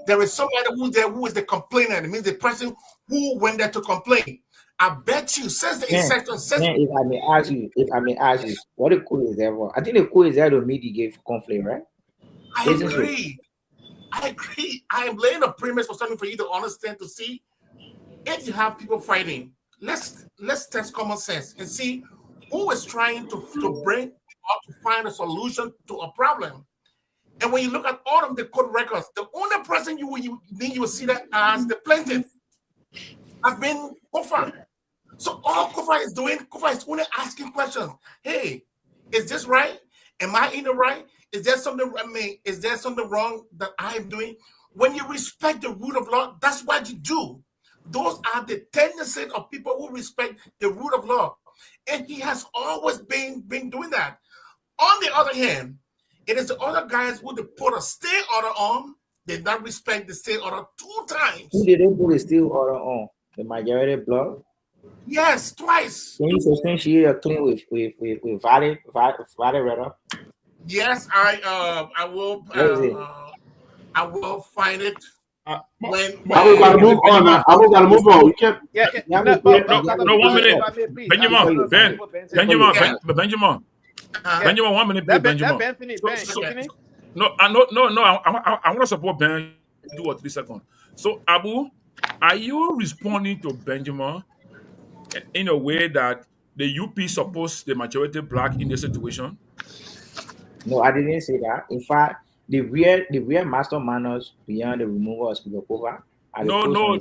There is somebody who's there who is the complainant. It means the person who went there to complain. I bet you, since the inception, if I may ask you, what the court is there for? I think the court is there to mitigate conflict, right? I agree. I am laying a premise for something for you to understand, to see if you have people fighting. Let's test common sense and see who is trying to bring up to find a solution to a problem. And when you look at all of the court records, the only person you will see that as the plaintiff has been Kofa. So all Kofa is doing, Kofa is only asking questions. Hey, is this right? Am I in the right? Is there something wrong that I'm doing? When you respect the rule of law, that's what you do. Those are the tendencies of people who respect the rule of law. And he has always been doing that. On the other hand, it is the other guys who they put a stay order on, did not respect the stay order 2 times. Who did they put a stay order on? The majority bloc? Yes, twice. Can you substantiate a claim with valid record? Yes, I will. I will find it. We gotta move on now. We gotta move on. We can't. No, 1 minute. Benjamin. Benjamin, 1 minute, please, Benjamin. No, I want to support Ben 2 or 3 seconds. So, Abu, are you responding to Benjamin in a way that the UP supports the majority black in this situation? No, I didn't say that. In fact, the real masterminders beyond the removal of Kehleboe. No.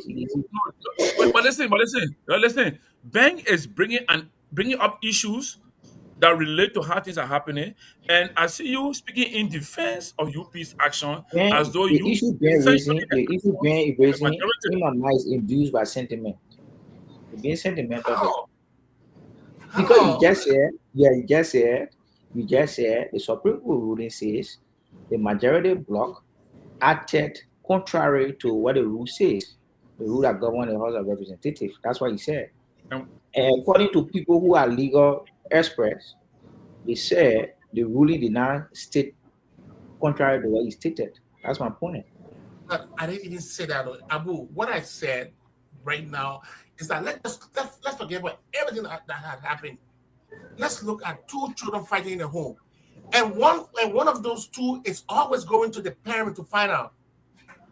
But listen. Ben is bringing up issues that relate to how things are happening, and I see you speaking in defense of UP's action as though the issue Ben raising in my mind is induced by sentiment. Being sentimental. Because you just said the Supreme Court ruling says the majority bloc acted contrary to what the rule says, the rule that governs the House of Representatives. That's what he said. And according to people who are legal experts, they said the ruling did not state contrary to what he stated. That's my point. But I didn't even say that, Abu. What I said right now is that let's forget about everything that had happened. Let's look at two children fighting in the home, and one of those two is always going to the parent to find out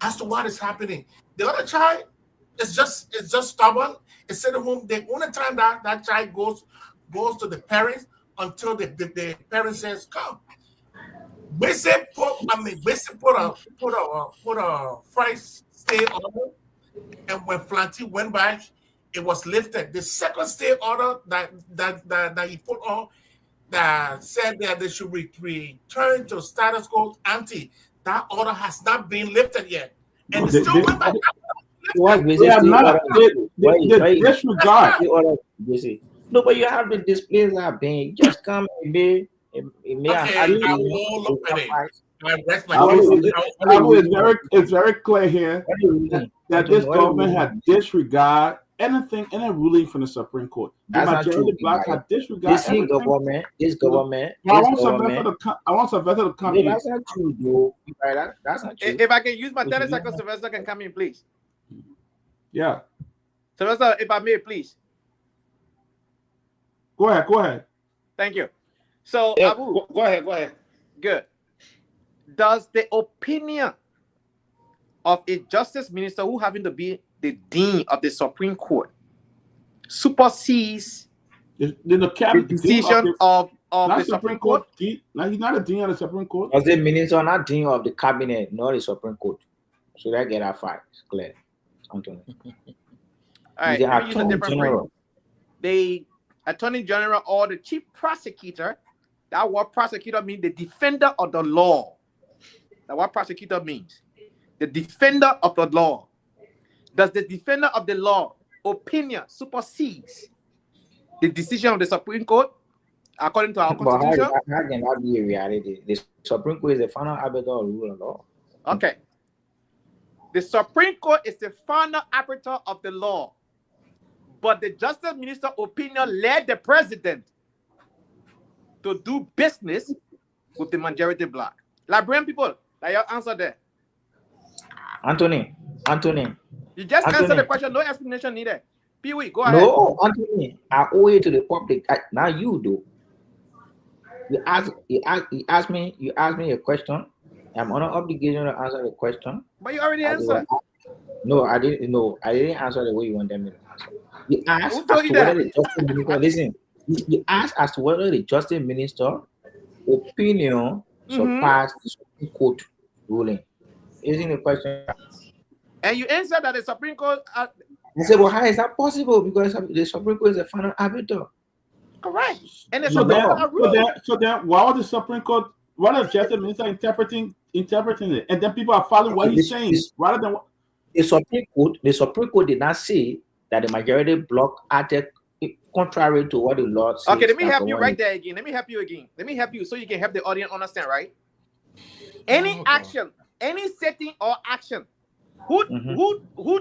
as to what is happening. The other child is just stubborn. It's at home. The only time that child goes to the parents until the parent says, "Come." Basically put a first stay order, and when Flanty went back, it was lifted. The second stay order that he put on that said that they should return to status quo ante, that order has not been lifted yet, and it still went back. What disregard. No, but you have the displays are being just come and be. I won't look at it. It's very clear here that this government had disregard anything, any ruling from the Supreme Court. The majority blacks had disregard. This government. I want Sylvester to come in. That's not true, though. That's not true. If I can use my 30 seconds, Sylvester can come in, please. Yeah. Sylvester, if I may, please. Go ahead. Thank you. So, Yeah, Abu, go ahead. good. Does the opinion of a justice minister who happen to be the dean of the Supreme Court supersedes the decision of the Supreme Court? No, he's not a dean of the Supreme Court. As the minister, not dean of the cabinet, not the Supreme Court. Should I get that fact? It's clear, Anthony. All right, let me use a different phrase. The Attorney General or the Chief Prosecutor. That word prosecutor means the defender of the law. That's what prosecutor means. The defender of the law. Does the defender of the law opinion supersedes the decision of the Supreme Court according to our constitution? How can that be a reality? The Supreme Court is the final arbiter of rule of law. Okay. The Supreme Court is the final arbiter of the law. But the Justice Minister opinion led the president to do business with the majority black. Liberian people, like your answer there. Anthony. You just answer the question, no explanation needed. Pewee, go ahead. No, Anthony, I owe it to the public. Now you do. You asked me a question. I'm on an obligation to answer the question. But you already answered. No, I didn't. No, I didn't answer the way you wanted me to answer. You asked Who told you whether that? the Justice Minister. Listen, you asked as to whether the Justice Minister opinion surpassed the Supreme Court ruling. Isn't the question? And you answered that the Supreme Court. I said, well, how is that possible? Because the Supreme Court is the final arbiter. Correct. And the So Supreme Court then, why was the Supreme Court? Why the Justice Minister interpreting it, and then people are following what he's saying rather than what the Supreme Court did not say that the majority bloc acted contrary to what the law says. Okay, let me help you right there again. Let me help you so you can help the audience understand, right? Any action, any setting or action, who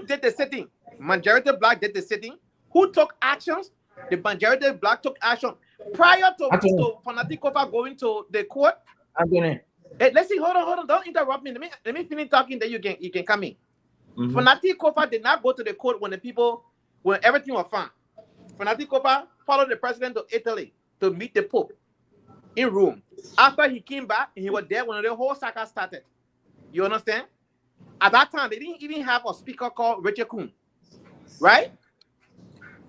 did the setting? Majority black did the setting. Who took actions? The majority black took action prior to Fanatikova going to the court. Hey, let's see. Hold on. Don't interrupt me. Let me finish talking. Then you can come in. Fanatikova did not go to the court when everything was fine. Fanatikova followed the president to Italy to meet the Pope in Rome. After he came back, he was there when the whole saga started. You understand? At that time, they didn't even have a speaker called Richard Kuhn. Right?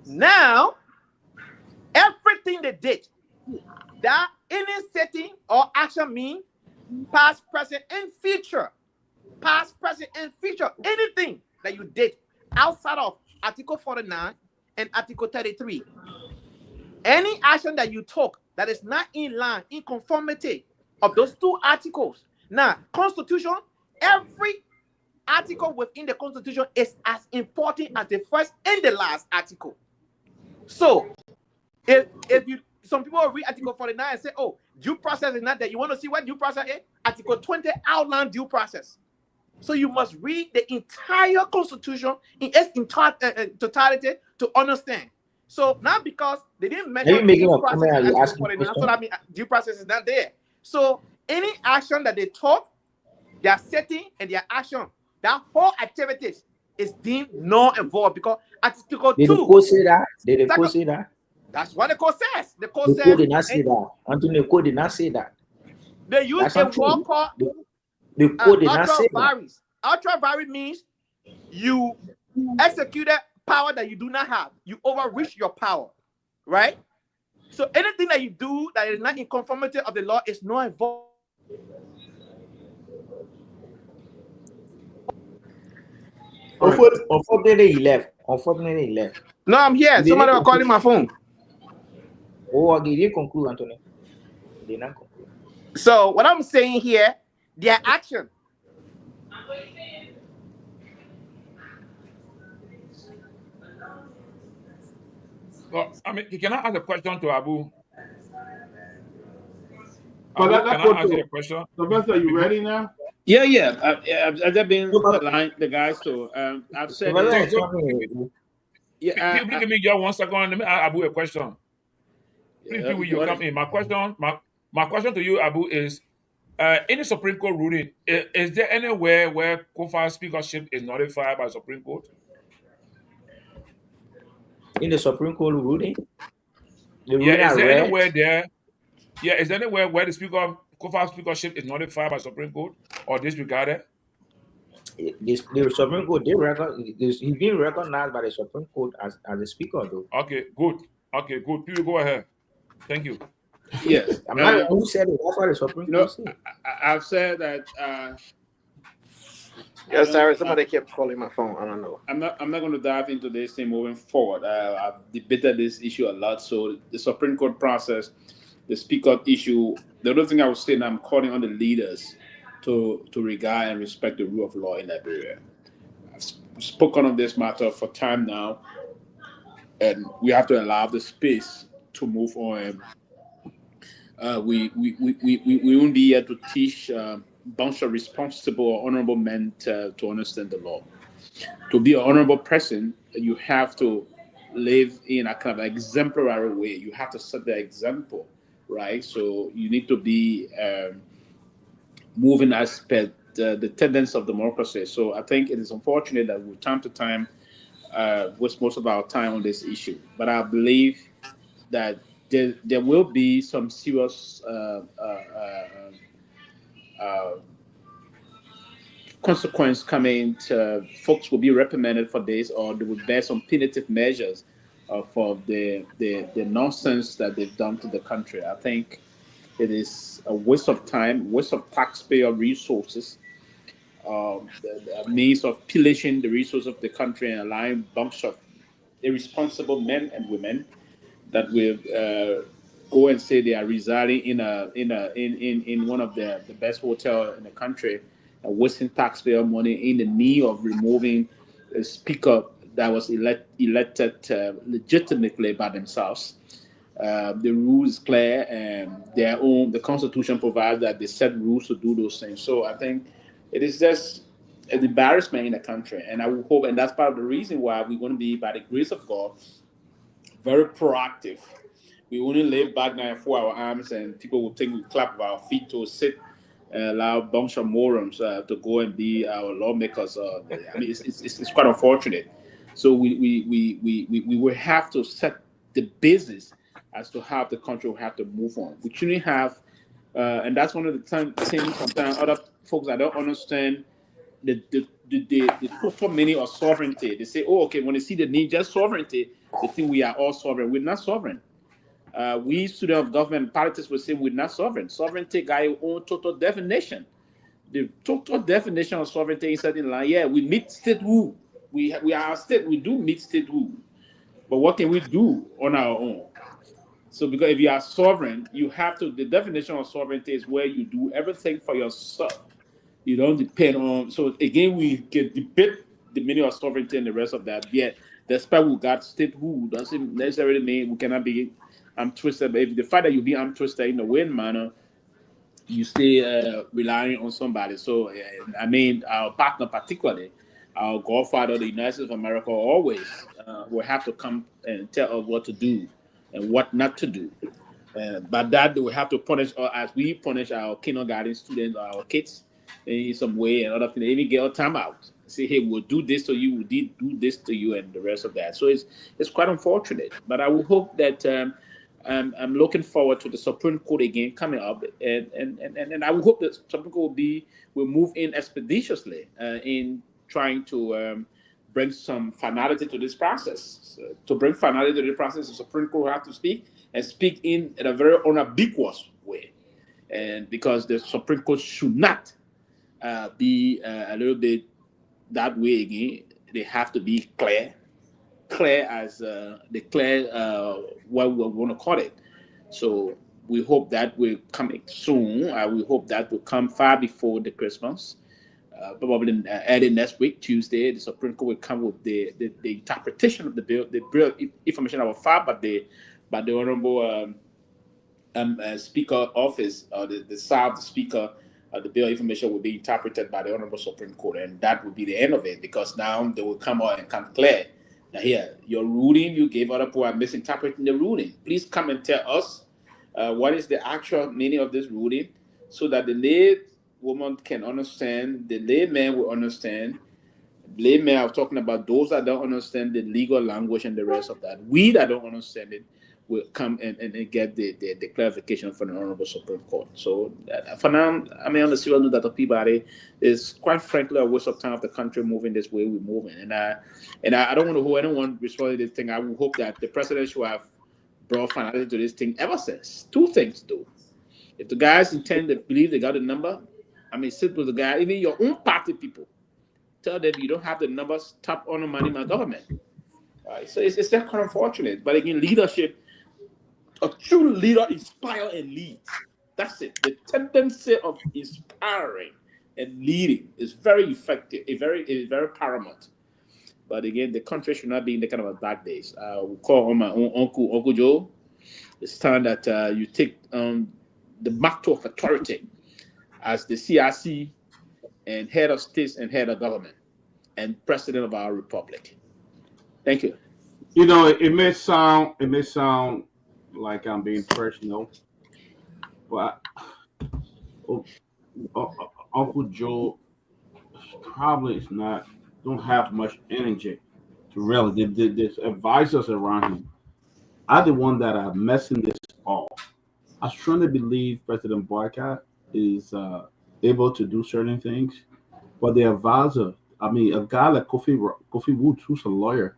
Now, everything they did, that any setting or action mean past, present, and future. Past, present, and future. Anything that you did outside of Article 49 and Article 33. Any action that you took that is not in line, in conformity of those two articles. Now, Constitution, every article within the Constitution is as important as the first and the last article. So, if some people read Article 49 and say, oh, due process is not there. You want to see what due process is? Article 20 outline due process. So you must read the entire Constitution in its totality to understand. So not because they didn't mention due process in Article 49, so that means due process is not there. So any action that they took, their setting and their action, that whole activities is deemed null and void because Article 2. Did the court say that? Did the court say that? That's what the court says. The court says. The court did not say that. Anthony, the court did not say that. They use a word called the court did not say that. Ultra vires means you executed power that you do not have. You overreach your power, right? So anything that you do that is not in conformity of the law is null and void. Unfortunately, he left. No, I'm here. Somebody was calling my phone. Oh, he didn't conclude, Anthony. He did not conclude. So what I'm saying here, their action. Well, I mean, can I ask a question to Abu? But Abu, can I ask you a question? Sylvester, are you ready now? Yeah. I've just been aligned the guys to. I've said. Yeah. Please give me just 1 second. Let me ask Abu a question. Please, will you come in? My question to you, Abu, is in the Supreme Court ruling, is there anywhere where COFA speakership is notified by Supreme Court? In the Supreme Court ruling? Is there anywhere there? Yeah, is there anywhere where the COFA speakership is notified by Supreme Court or disregarded? The Supreme Court, he's being recognized by the Supreme Court as a speaker, though. Okay, good. People, go ahead. Thank you. Yes. I'm not the one who said it. That's what the Supreme Court said. I've said that. Yes, sorry. Somebody kept calling my phone. I don't know. I'm not going to dive into this thing moving forward. I've debated this issue a lot. So the Supreme Court process, the speaker issue. The other thing I was saying, I'm calling on the leaders to regard and respect the rule of law in Liberia. I've spoken on this matter for time now, and we have to allow the space to move on. We won't be here to teach a bunch of responsible or honorable men to understand the law. To be an honorable person, you have to live in a kind of exemplary way. You have to set the example, right? So you need to be moving as per the tendency of democracy. So I think it is unfortunate that we time to time waste most of our time on this issue. But I believe that there will be some serious consequence coming. Folks will be reprimanded for this, or they will bear some punitive measures for the nonsense that they've done to the country. I think it is a waste of time, waste of taxpayer resources, the means of pillaging the resources of the country and allowing a bunch of irresponsible men and women that will go and say they are residing in one of the best hotels in the country, wasting taxpayer money in the need of removing a speaker that was elected legitimately by themselves. The rules is clear, and the Constitution provides that they set rules to do those things. So I think it is just an embarrassment in the country, and I will hope, and that's part of the reason why we're going to be, by the grace of God, very proactive. We only lay back now and fold our arms, and people will think we clap our feet to sit and allow a bunch of morons to go and be our lawmakers. I mean, it's quite unfortunate. So we will have to set the basis as to how the country will have to move on. We shouldn't have, and that's one of the things sometimes other folks that don't understand the total meaning of sovereignty. They say, oh, okay, when they see the name just sovereignty, they think we are all sovereign. We're not sovereign. We students of government politics will say we're not sovereign. Sovereignty got your own total definition. The total definition of sovereignty is said in line. Yeah, we meet state rule. We are a state. We do meet state rule. But what can we do on our own? So because if you are sovereign, you have to, the definition of sovereignty is where you do everything for yourself. You don't depend on, so again, we can debate the meaning of sovereignty and the rest of that. Yet, despite we got state rule, doesn't necessarily mean we cannot be arm twisted. But if the fact that you be arm twisted in a weird manner, you stay relying on somebody. So I mean, our partner, particularly our godfather, the United States of America, always will have to come and tell us what to do and what not to do. But that they will have to punish, or as we punish our kindergarten students, or our kids in some way and other things. They even get a time out. Say, hey, we'll do this to you, we did do this to you, and the rest of that. So it's quite unfortunate. But I will hope that I'm looking forward to the Supreme Court again coming up, and I will hope that Supreme Court will move in expeditiously in trying to bring some finality to this process. So, to bring finality to the process, the Supreme Court will have to speak and speak in a very unambiguous way, and because the Supreme Court should not be a little bit that way again. They have to be clear as what we want to call it. So we hope that will come soon. We hope that will come far before the Christmas. Probably early next week, Tuesday, the Supreme Court will come with the interpretation of the bill. The bill information about filed by the Honorable Speaker Office, or the South Speaker. The bill information will be interpreted by the Honorable Supreme Court, and that will be the end of it, because now they will come out and come clear. Now here, your ruling you gave, other people are misinterpreting the ruling. Please come and tell us what is the actual meaning of this ruling, so that the lay woman can understand, the layman will understand. Laymen are talking about those that don't understand the legal language and the rest of that. We that don't understand it will come and get the clarification from the Honorable Supreme Court. So for now, I mean, on the serious note, that the Peabody is quite frankly a waste of time of the country moving this way we're moving. And I don't want to hold anyone responsible to this thing. I will hope that the president should have brought finality to this thing ever since. Two things, though. If the guys intend to believe they got the number, I mean, sit with the guy, even your own party people, tell them you don't have the numbers, tap on the money, my government. Right? So it's just kind of unfortunate. But again, leadership, a true leader inspires and leads. That's it. The tendency of inspiring and leading is very effective. It is very paramount. But again, the country should not be in the kind of a dark days. We call on my own Uncle Joe. It's time that you take the mantle of authority as the CRC and head of states and head of government and president of our republic. Thank you. You know, it may sound like I'm being personal, but Uncle Joe probably don't have much energy to really. There's advisors around him are the one that are messing this all. I strongly believe President Boycott is able to do certain things, but the advisor, I mean, a guy like Kofi Woods, who's a lawyer,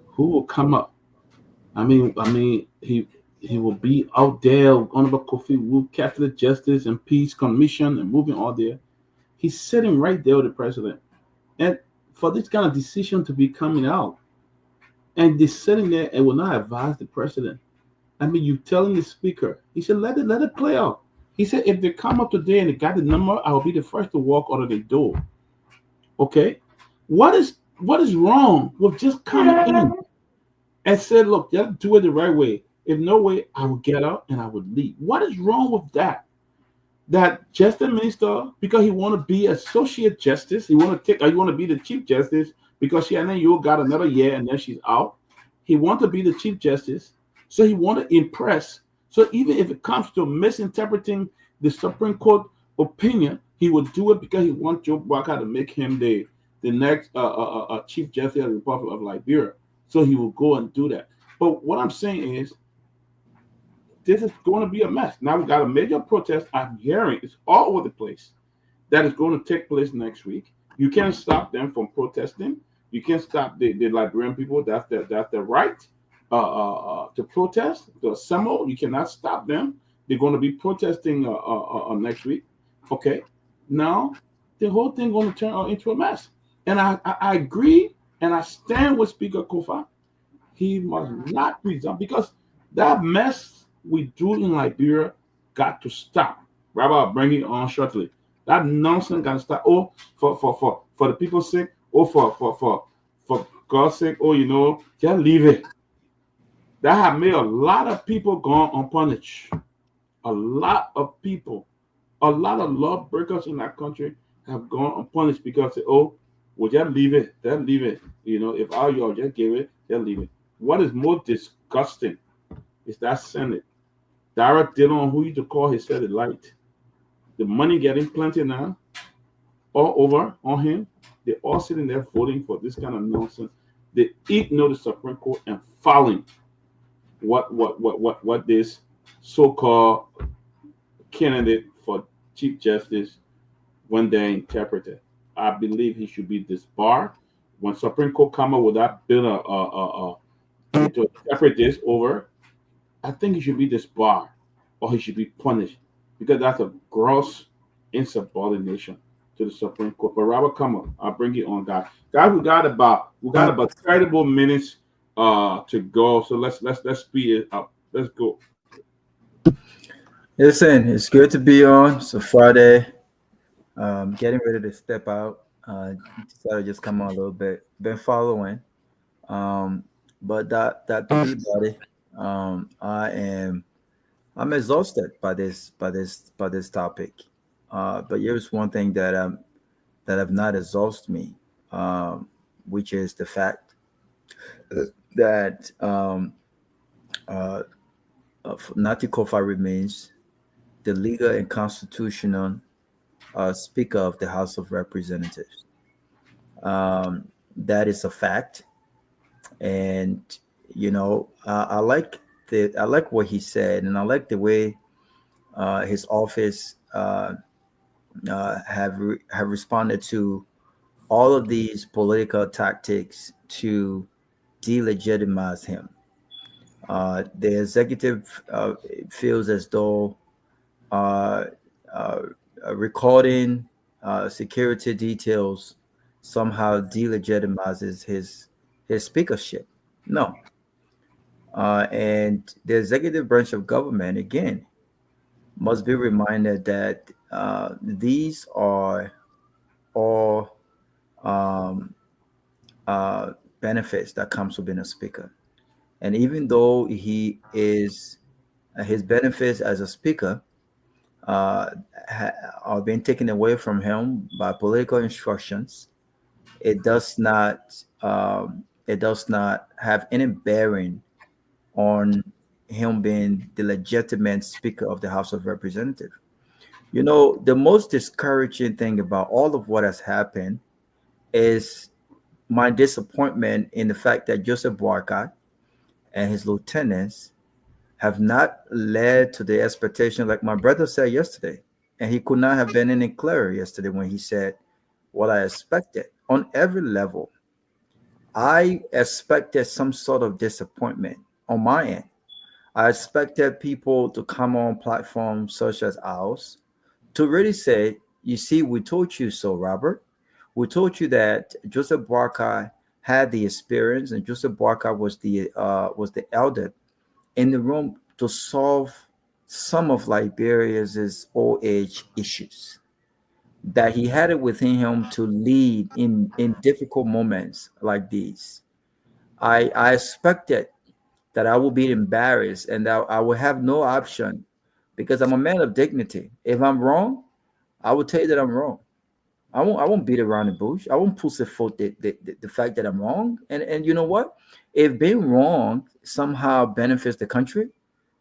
who will come up. I mean, he will be out there, Honorable Kofi Woods, Catholic Justice and Peace Commission, and moving all there. He's sitting right there with the president, and for this kind of decision to be coming out, and they're sitting there and will not advise the president. I mean, you telling the speaker, he said, let it play out. He said, if they come up today and they got the number, I will be the first to walk out of the door. Okay? What is wrong with just coming in and said, look, just do it the right way. If no way, I will get out and I would leave. What is wrong with that? That Justice Minister, because he want to be associate justice, he want to be the chief justice because she and then you got another year and then she's out. He want to be the chief justice, so he want to impress. So even if it comes to misinterpreting the Supreme Court opinion, he would do it because he wants Joe Barker to make him the next chief justice of the Republic of Liberia. So he will go and do that. But what I'm saying is, this is going to be a mess. Now we got a major protest. I'm hearing it's all over the place that is going to take place next week. You can't stop them from protesting. You can't stop the Liberian people. That's their right to protest, to assemble. You cannot stop them. They're going to be protesting next week. Okay. Now the whole thing going to turn into a mess. And I agree, and I stand with Speaker Kofa. He must not resign because that mess we do in Liberia got to stop. Rabbi, I'll bring it on shortly. That nonsense got to stop. Oh, for the people's sake. Oh, for God's sake. Oh, just leave it. That have made a lot of people gone unpunished. A lot of people A lot of lawbreakers in that country have gone unpunished because they, oh, well, just leave it. Just leave it. You know, if all y'all just give it, just leave it. What is more disgusting is that Senate. Dara Dillon, who used to call his Senate light, the money getting plenty now, all over on him. They're all sitting there voting for this kind of nonsense. They ignore the Supreme Court and following what this so-called candidate for Chief Justice when they interpreted. I believe he should be disbarred. When Supreme Court come up with that bill to interpret this over, I think he should be disbarred or he should be punished because that's a gross insubordination to the Supreme Court. But Robert, come on, I'll bring you on, guys. Guys, we got about 30 more minutes to go. So let's speed it up. Let's go. Listen, it's good to be on. It's a Friday. Getting ready to step out. Decided to just come on a little bit. Been following. But that Peabody, I'm exhausted by this topic. But here's one thing that have not exhausted me, which is the fact that Nati Kofa remains the legal and constitutional Speaker of the House of Representatives. That is a fact, and you know, I like what he said, and I like the way his office have responded to all of these political tactics to delegitimize him. The executive feels as though recording security details somehow delegitimizes his speakership. No. And the executive branch of government, again, must be reminded that these are all benefits that comes with being a speaker. And even though he is his benefits as a speaker are being taken away from him by political instructions, it does not have any bearing on him being the legitimate Speaker of the House of Representatives. You know, the most discouraging thing about all of what has happened is my disappointment in the fact that Joseph Boakai and his lieutenants have not led to the expectation, like my brother said yesterday. And he could not have been any clearer yesterday when he said what I expected. On every level, I expected some sort of disappointment on my end. I expected people to come on platforms such as ours to really say, you see, we told you so, Robert. We told you that Joseph Boakai had the experience, and Joseph Boakai was the elder in the room to solve some of Liberia's old age issues. That he had it within him to lead in difficult moments like these. I expected that I would be embarrassed and that I would have no option because I'm a man of dignity. If I'm wrong, I will tell you that I'm wrong. I won't beat around the bush. I won't pussyfoot the fact that I'm wrong. And you know what? If being wrong somehow benefits the country,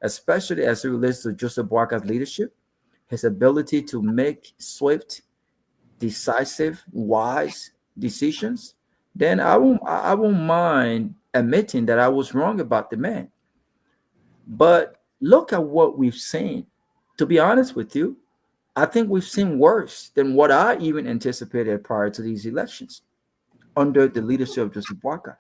especially as it relates to Joseph Boakai's leadership, his ability to make swift, decisive, wise decisions, then I won't mind admitting that I was wrong about the man. But look at what we've seen. To be honest with you, I think we've seen worse than what I even anticipated prior to these elections under the leadership of Joseph Boakai.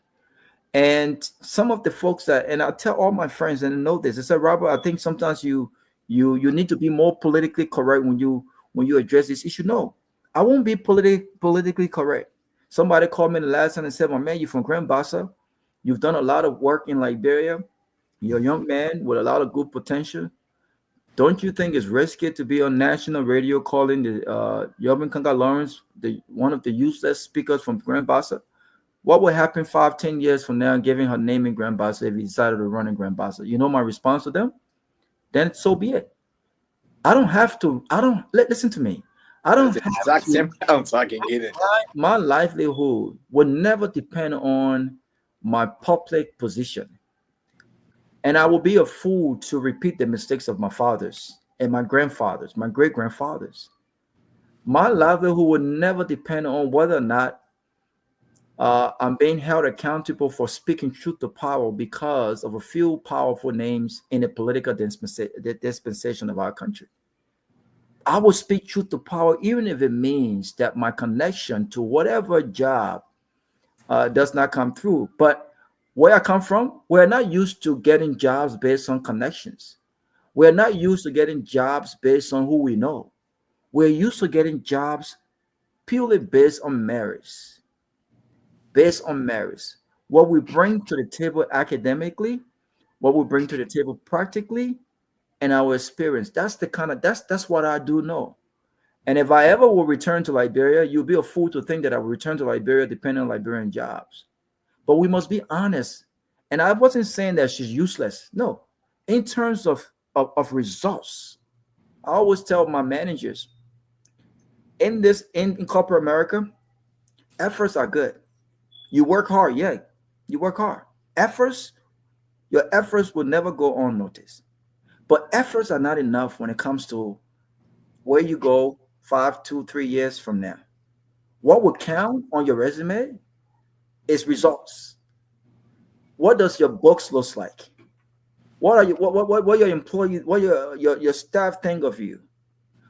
And some of the folks that, and I tell all my friends and I know this, I said, Robert, I think sometimes you need to be more politically correct when you address this issue. No, I won't be politically correct. Somebody called me the last time and said, my man, you're from Grand Bassa. You've done a lot of work in Liberia. You're a young man with a lot of good potential. Don't you think it's risky to be on national radio calling the Yobin Kanga Lawrence one of the useless speakers from Grand Bassa? What would happen 5-10 years from now, giving her name in Grand Bassa if he decided to run in Grand Bassa? You know my response to them? Then so be it. I don't have to. Listen to me. I don't That's the have exact to. same pounds I can get it. My livelihood will never depend on my public position. And I will be a fool to repeat the mistakes of my fathers and my grandfathers, my great grandfathers. My livelihood will never depend on whether or not I'm being held accountable for speaking truth to power because of a few powerful names in the political dispensation of our country. I will speak truth to power, even if it means that my connection to whatever job does not come through. But where I come from, we're not used to getting jobs based on connections. We're not used to getting jobs based on who we know. We're used to getting jobs purely based on merits. Based on merits. What we bring to the table academically, what we bring to the table practically, and our experience. That's what I do know. And if I ever will return to Liberia, you'll be a fool to think that I will return to Liberia depending on Liberian jobs. But we must be honest. And I wasn't saying that she's useless. No. In terms of results, I always tell my managers, in corporate America, efforts are good. You work hard, yeah. You work hard. Your efforts will never go unnoticed. But efforts are not enough when it comes to where you go 5, 2, 3 years from now. What will count on your resume is results. What does your books look like? What your employees, what your staff think of you?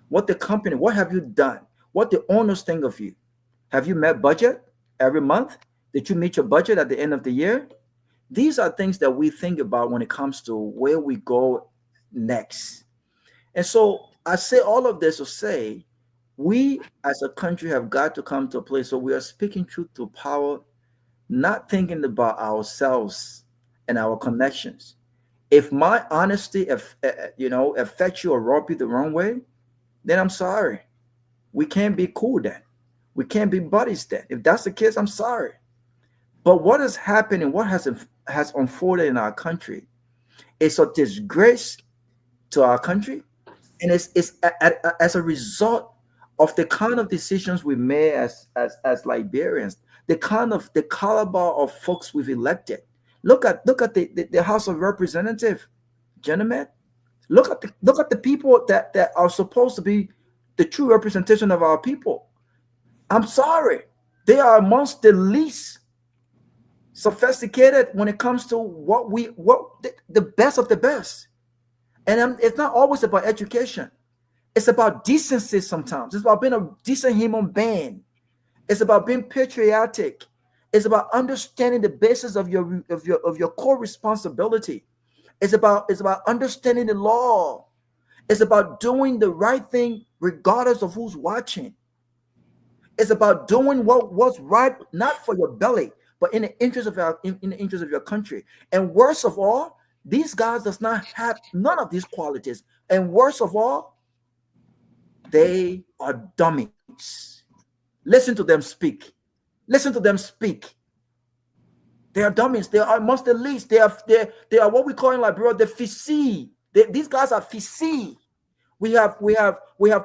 What the company, what have you done? What the owners think of you? Have you met budget every month? Did you meet your budget at the end of the year? These are things that we think about when it comes to where we go next. And so I say all of this to say, we as a country have got to come to a place where we are speaking truth to power, not thinking about ourselves and our connections. If my honesty, affects you or rub you the wrong way, then I'm sorry. We can't be cool then. We can't be buddies then. If that's the case, I'm sorry. But what is happening, what has unfolded in our country is a disgrace to our country. And it's as a result of the kind of decisions we made as Liberians, the caliber of folks we've elected. Look at the House of Representatives, gentlemen. Look at the people that are supposed to be the true representation of our people. I'm sorry, they are amongst the least sophisticated when it comes to the best of the best. And it's not always about education. It's about decency sometimes. It's about being a decent human being. It's about being patriotic. It's about understanding the basis of your core responsibility. It's about understanding the law. It's about doing the right thing regardless of who's watching. It's about doing what's right, not for your belly, but in the interest of your country. And worst of all, these guys does not have none of these qualities. And worst of all, they are dummies. Listen to them speak. Listen to them speak. They are dummies. They are amongst the least. They are what we call in Liberia the fisi. These guys are fisi. We have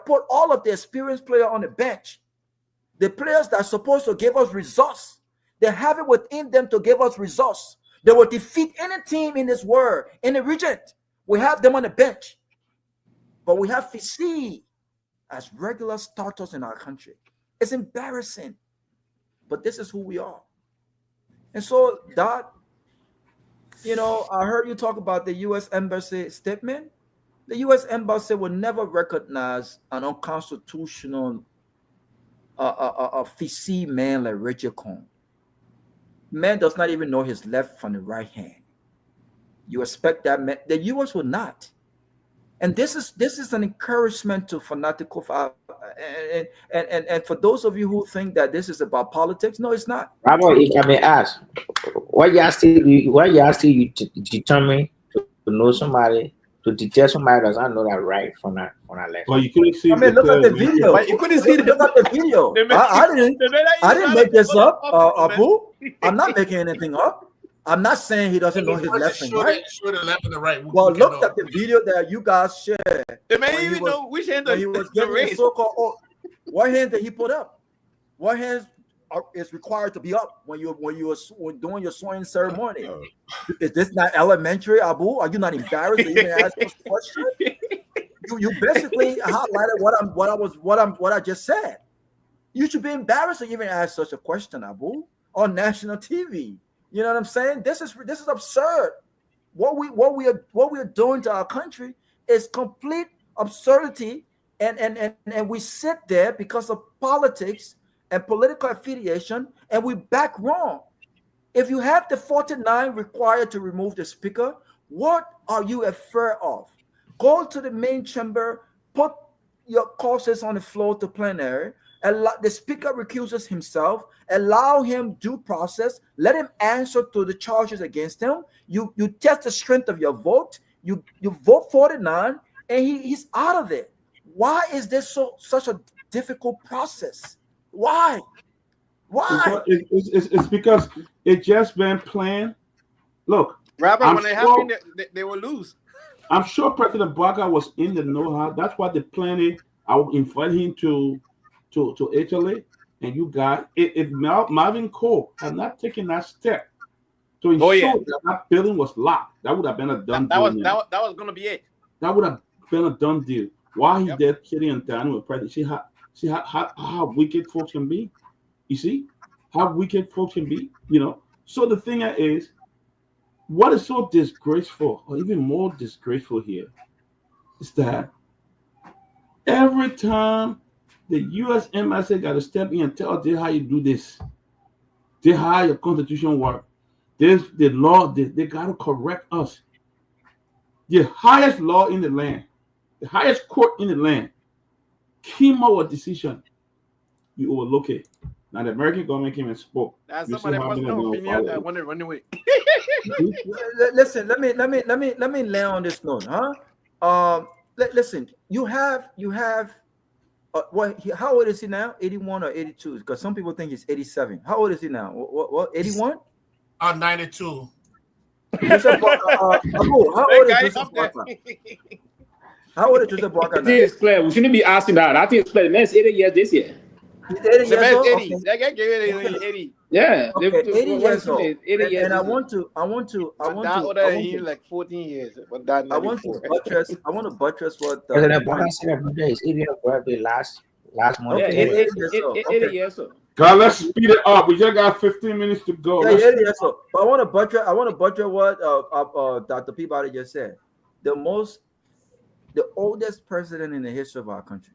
put all of the experienced players on the bench. The players that are supposed to give us results, they have it within them to give us results. They will defeat any team in this world, in the region. We have them on the bench. But we have fisi as regular starters in our country. It's embarrassing. But this is who we are. And so that, I heard you talk about the U.S. Embassy statement. The U.S. Embassy will never recognize an unconstitutional fisi man like Richard Cohn. Man does not even know his left from the right hand. You expect that man? The U.S. will not. And this is an encouragement to fanatical and for those of you who think that this is about politics, no, it's not. Bravo, if I may ask, why you asking you to determine to know somebody, to detect somebody does not know that right from that left? Well, you couldn't see. Look at the video. But you couldn't see Look at the video. I didn't make this up, Abu. I'm not making anything up. I'm not saying he doesn't know his left and right. Show the left and the right. Well, look at the video that you guys shared. The man even know which hand he was getting the so-called. What hand did he put up? What hand is required to be up when you are doing your swearing ceremony? Is this not elementary, Abu? Are you not embarrassed to even ask this question? You basically highlighted what I just said. You should be embarrassed to even ask such a question, Abu, on national TV. You know what I'm saying? This is absurd. What we are doing to our country is complete absurdity, and we sit there because of politics and political affiliation, and we back wrong. If you have the 49 required to remove the speaker, what are you afraid of? Go to the main chamber, put your causes on the floor to plenary, and the speaker recuses himself, allow him due process, let him answer to the charges against him. You test the strength of your vote, you vote 49, and he's out of there. Why is this such a difficult process? Why? It's because it just been planned. Look, Robert, when they happen, they will lose. I'm sure President Barker was in the know-how. That's why they planned it. I will invite him to Italy, and you guys, if Marvin Cole had not taken that step to ensure that building was locked, that would have been a done deal. That was going to be it. That would have been a done deal. Why he did sitting and dining with President? See how wicked folks can be. You see how wicked folks can be. You know. So the thing is, what is so disgraceful, or even more disgraceful here, is that every time the U.S. Embassy got to step in and tell us how you do this, this how your constitution work, this the law, they got to correct us. The highest law in the land, the highest court in the land, came out with a decision. You overlook it. Now the American government came and spoke. That's somebody personal opinion that want to run away. Listen, let me lay on this note, huh? Listen, you have how old is he now? 81 or 82? Because some people think he's 87. How old is he now? What 81? 92. Abu, how old is Joseph Barker? How old is Joseph Barker? I think it's clear. We shouldn't be asking that. I think it's clear. The man's 80 years this year. He's 80 years old. Okay. That guy gave it 80. Yeah, okay, 80 years old. 80 years. And I want to like 14 years. But that I want to buttress what President Barker said that birthday is 80 years birthday last month. Yeah, 80 years old. God, let's speed it up. We just got 15 minutes to go. Yeah, 80 years old. But I want to buttress what Dr. Peabody just said. The oldest president in the history of our country.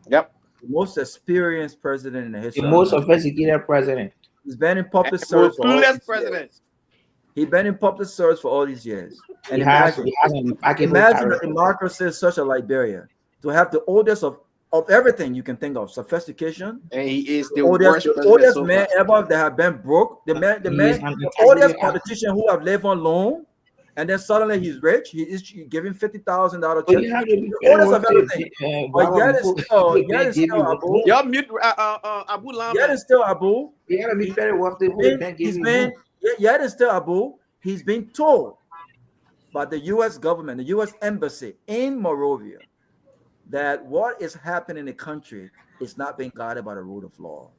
Yep. The most experienced president in the history. The most sophisticated president. He's been in public service for all these years. He's been in public service for all these years. And imagine the democracy such as Liberia to have the oldest of everything you can think of, sophistication. And he is the oldest man ever that have been broke. The oldest politician who have lived on loan. And then suddenly he's rich. He is giving $50,000 check. The oldest of everything. But yet is still Abu. Y'all mute Abu Lama. Yet is still Abu. He gotta be very wealthy. Yet is still Abu. He's been told by the U.S. government, the U.S. embassy in Monrovia, that what is happening in the country is not being guided by the rule of law.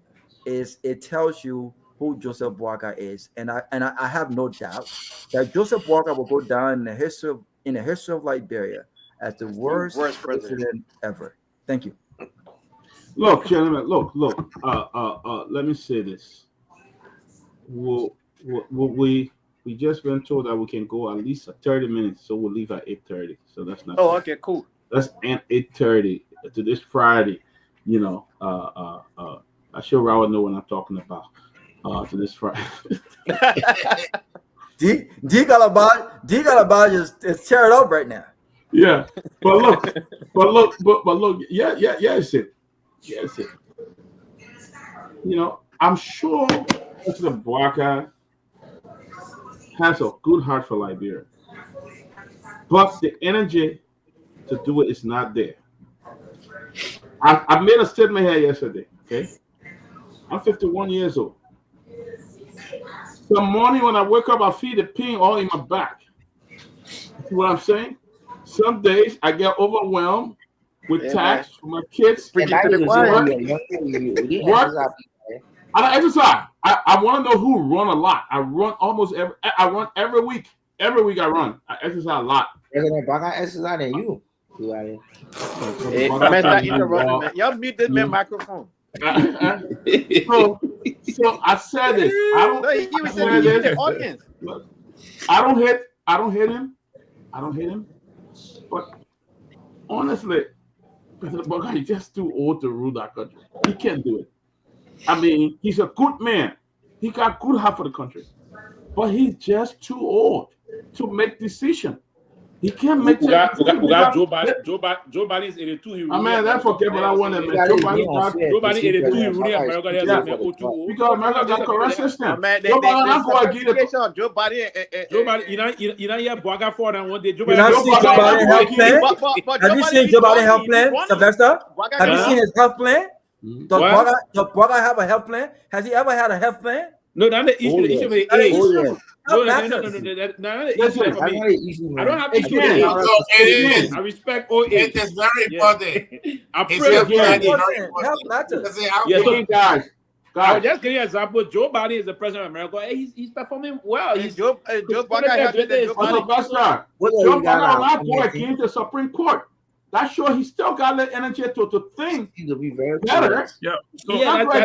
It tells you who Joseph Boakai is, and I have no doubt that Joseph Boakai will go down in the history of Liberia as the worst president ever. Thank you. Look, gentlemen. Look. Let me say this. We just been told that we can go at least 30 minutes, so we'll leave at 8:30. So that's not. Oh, okay, cool. That's at 8:30 to this Friday. You know, I sure Raul know what I'm talking about. To this Friday. D Galabad is tearing up right now. Yeah, but look, yeah, it's it. You know, I'm sure President Boakai has a good heart for Liberia, but the energy to do it is not there. I made a statement here yesterday. Okay, I'm 51 years old. Some morning when I wake up, I feel the pain all in my back. See what I'm saying? Some days I get overwhelmed with tasks for my kids. Preaching to the choir. What? I don't exercise. I want to know who run a lot. I run every week. Every week I run. I exercise a lot. Exercise than you. Hey, y'all mute this man microphone. So I said this. I don't hit him. But honestly, President Boga is just too old to rule that country. He can't do it. I mean, he's a good man. He got good heart for the country. But he's just too old to make decisions. He can't make we got Joe Biden. Joe Biden is 82. I mean, that's okay, but I want to make Joe Biden 82. He ruling America. Because America got a correct system. Joe Biden, you know, yeah, Boga for them one day. Joe Biden health plan. Have you seen Joe Biden health plan, Sylvester? Have you seen his health plan? Does Boga have a health plan? Has he ever had a health plan? No, that's the issue. The issue with the age. No, I don't have issue with age. I respect all age. It is very important. Health matters. Guys. I just give you an example. Joe Biden is the president of America. He's performing well. Joe Biden came to the Supreme Court. That show he still got the energy to think to be very better. Yeah. I would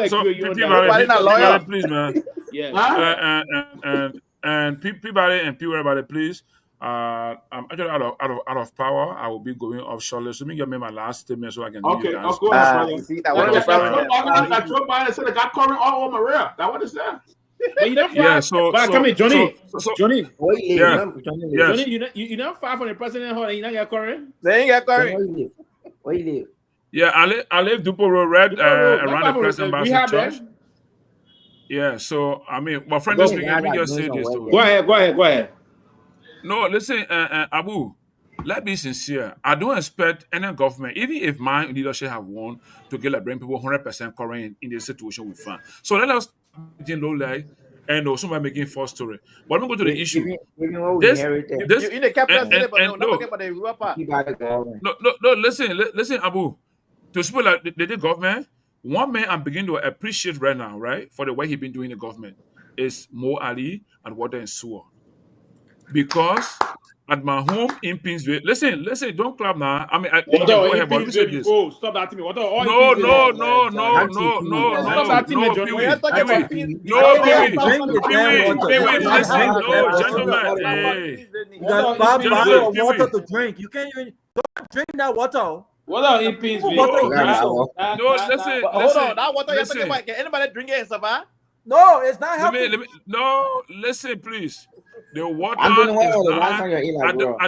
agree with you on that. Please, man. Yeah. And Peabody and Peabody, please. I'm actually out of power. I will be going off shortly. So let me get my last statement so I can. Okay, of course. Joe Biden said I got covering all over my rear. That what is that? But you don't come here, Johnny. Johnny, you not far from the president. Hold on, you not get current. They ain't get current. Where you live? Yeah, I live Dupo Road, right around the president Baptist church. Yeah, so I mean, my friend, let me just say this. Go ahead. No, listen, Abu. Let's be sincere. I don't expect any government, even if my leadership have won, to get like bring people 100% current in the situation we find. So let us low light and also by making false story. But let me go to the issue. This in the capital city, but no, about the Europa. No, listen, Abu. To speak like the government, one man I'm beginning to appreciate right now, right, for the way he been doing the government is Mo Ali and Water and Sewer. Because at my home in Pinsville, listen, don't clap now. I mean, stop that to me. No, water to drink. You can't even drink that water. What in Pinsville? No, listen. Hold on, that water you're talking about. Can anybody drink it in Savannah? No, it's not happening. No, listen, please. The water I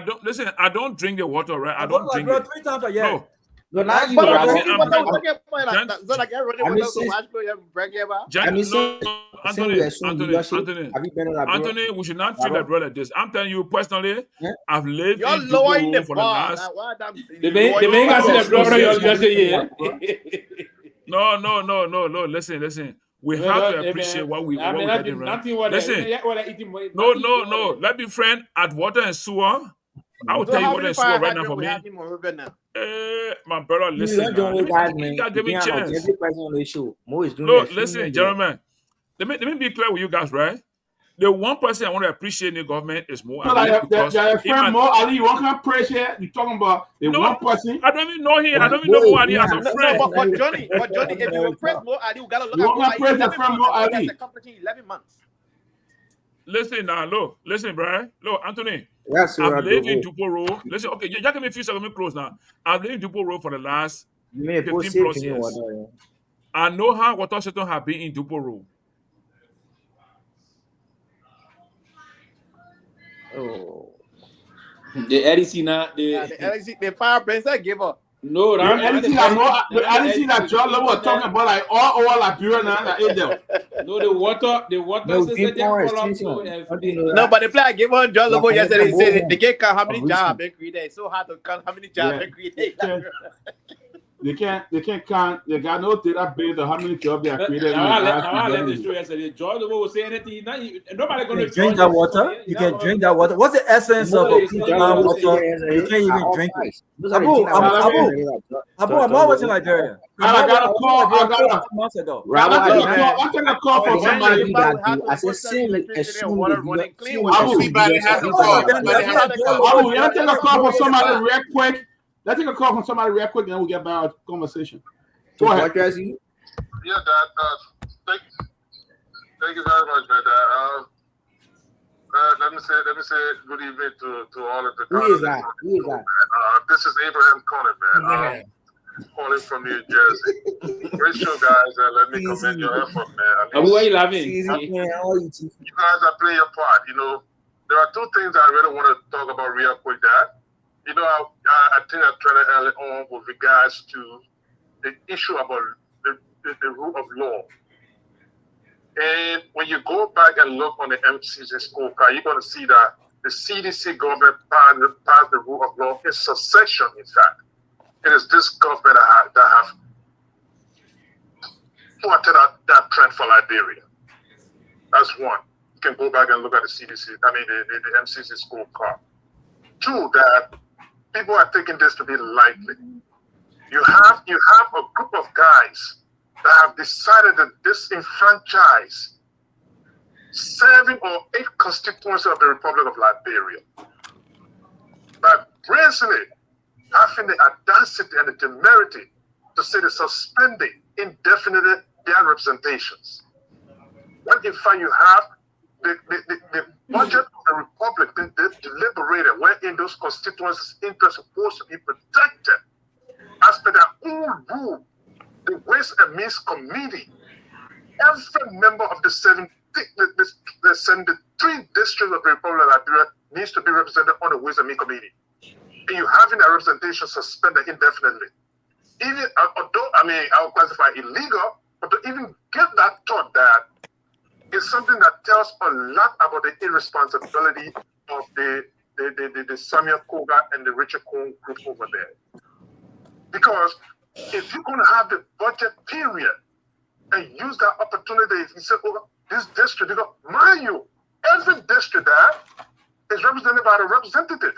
don't listen. I don't drink the water, right? I don't drink it. 3 times a year. No, now you Anthony, we should not treat that brother like this. I'm telling you personally, I've lived you're lowering the bar. The main guy said the brother No. Listen. We have to appreciate what we getting right. Listen, no. Let me friend at Water and Sewer. I will tell you Water and Sewer right now for me. My brother, listen. Give me a chance. No, listen, gentlemen. Let me be clear with you guys, right? The one person I want to appreciate in the government is Mo Ali. Your friend Mo Ali, you want to appreciate? You're talking about the one person. I don't even know him. I don't even know Mo Ali as a friend. But Johnny, if you praise Mo Ali, you gotta look at Mo Ali. That's a company 11 months. Listen now, listen, bro. Look, Anthony. Yes, I've lived in Dupo Road. Listen, okay, you give me a few seconds, let me close now. I've lived in Dupo Road for the last 15 plus years. I know how water system have been in Dupo Road. Oh. The LEC now, the fire prince give up. No, the LEC that Jallah was talking about, like all over Liberia now, that is there. No, the water system. No, but the player gave on Jallah yesterday. He said they can't count how many jobs have been created. It's so hard to count how many jobs have been created. They can't count. They got no database of how many jobs they are created. I left the show yesterday. George will say anything. Nobody gonna drink that water. You can drink that water. What's the essence of water? You can't even drink it. Abu, I'm always in Nigeria. I got a call. I got a call from somebody. I said, Siri, Abu, you take a call from somebody real quick. Let's take a call from somebody real quick, and then we'll get back our conversation. Go ahead. Yeah, Dad. Thank you very much, man. Let me say good evening to all of the. Who is that? This is Abraham Conant, man. Calling from New Jersey. Great show, guys. Let me commend your effort, man. Abu, why are you laughing? You guys are playing your part. There are two things I really want to talk about real quick, Dad. I think I tried early on with regards to the issue about the rule of law. And when you go back and look on the MCC scorecard, you're going to see that the CDC government passed the rule of law in succession, in fact. It is this government that have plotted out that trend for Liberia. That's one. You can go back and look at the MCC scorecard. Two, that people are taking this to be lightly. You have a group of guys that have decided to disenfranchise 7 or 8 constituencies of the Republic of Liberia by brazenly having the audacity and the temerity to say they're suspending indefinitely their representations. When in fact you have the budget of the Republic being deliberated, wherein those constituencies' interests are supposed to be protected as per their own rule. The Ways and Means Committee, every member of the 73 districts of the Republic of Liberia needs to be represented on the Ways and Means Committee. And you having a representation suspended indefinitely. Even although I would classify illegal, but to even get that thought that is something that tells a lot about the irresponsibility of the Samuel Togar and the Richard Cohn group over there. Because if you're going to have the budget period and use that opportunity, you say, oh, this district, mind you, every district there is represented by the representative.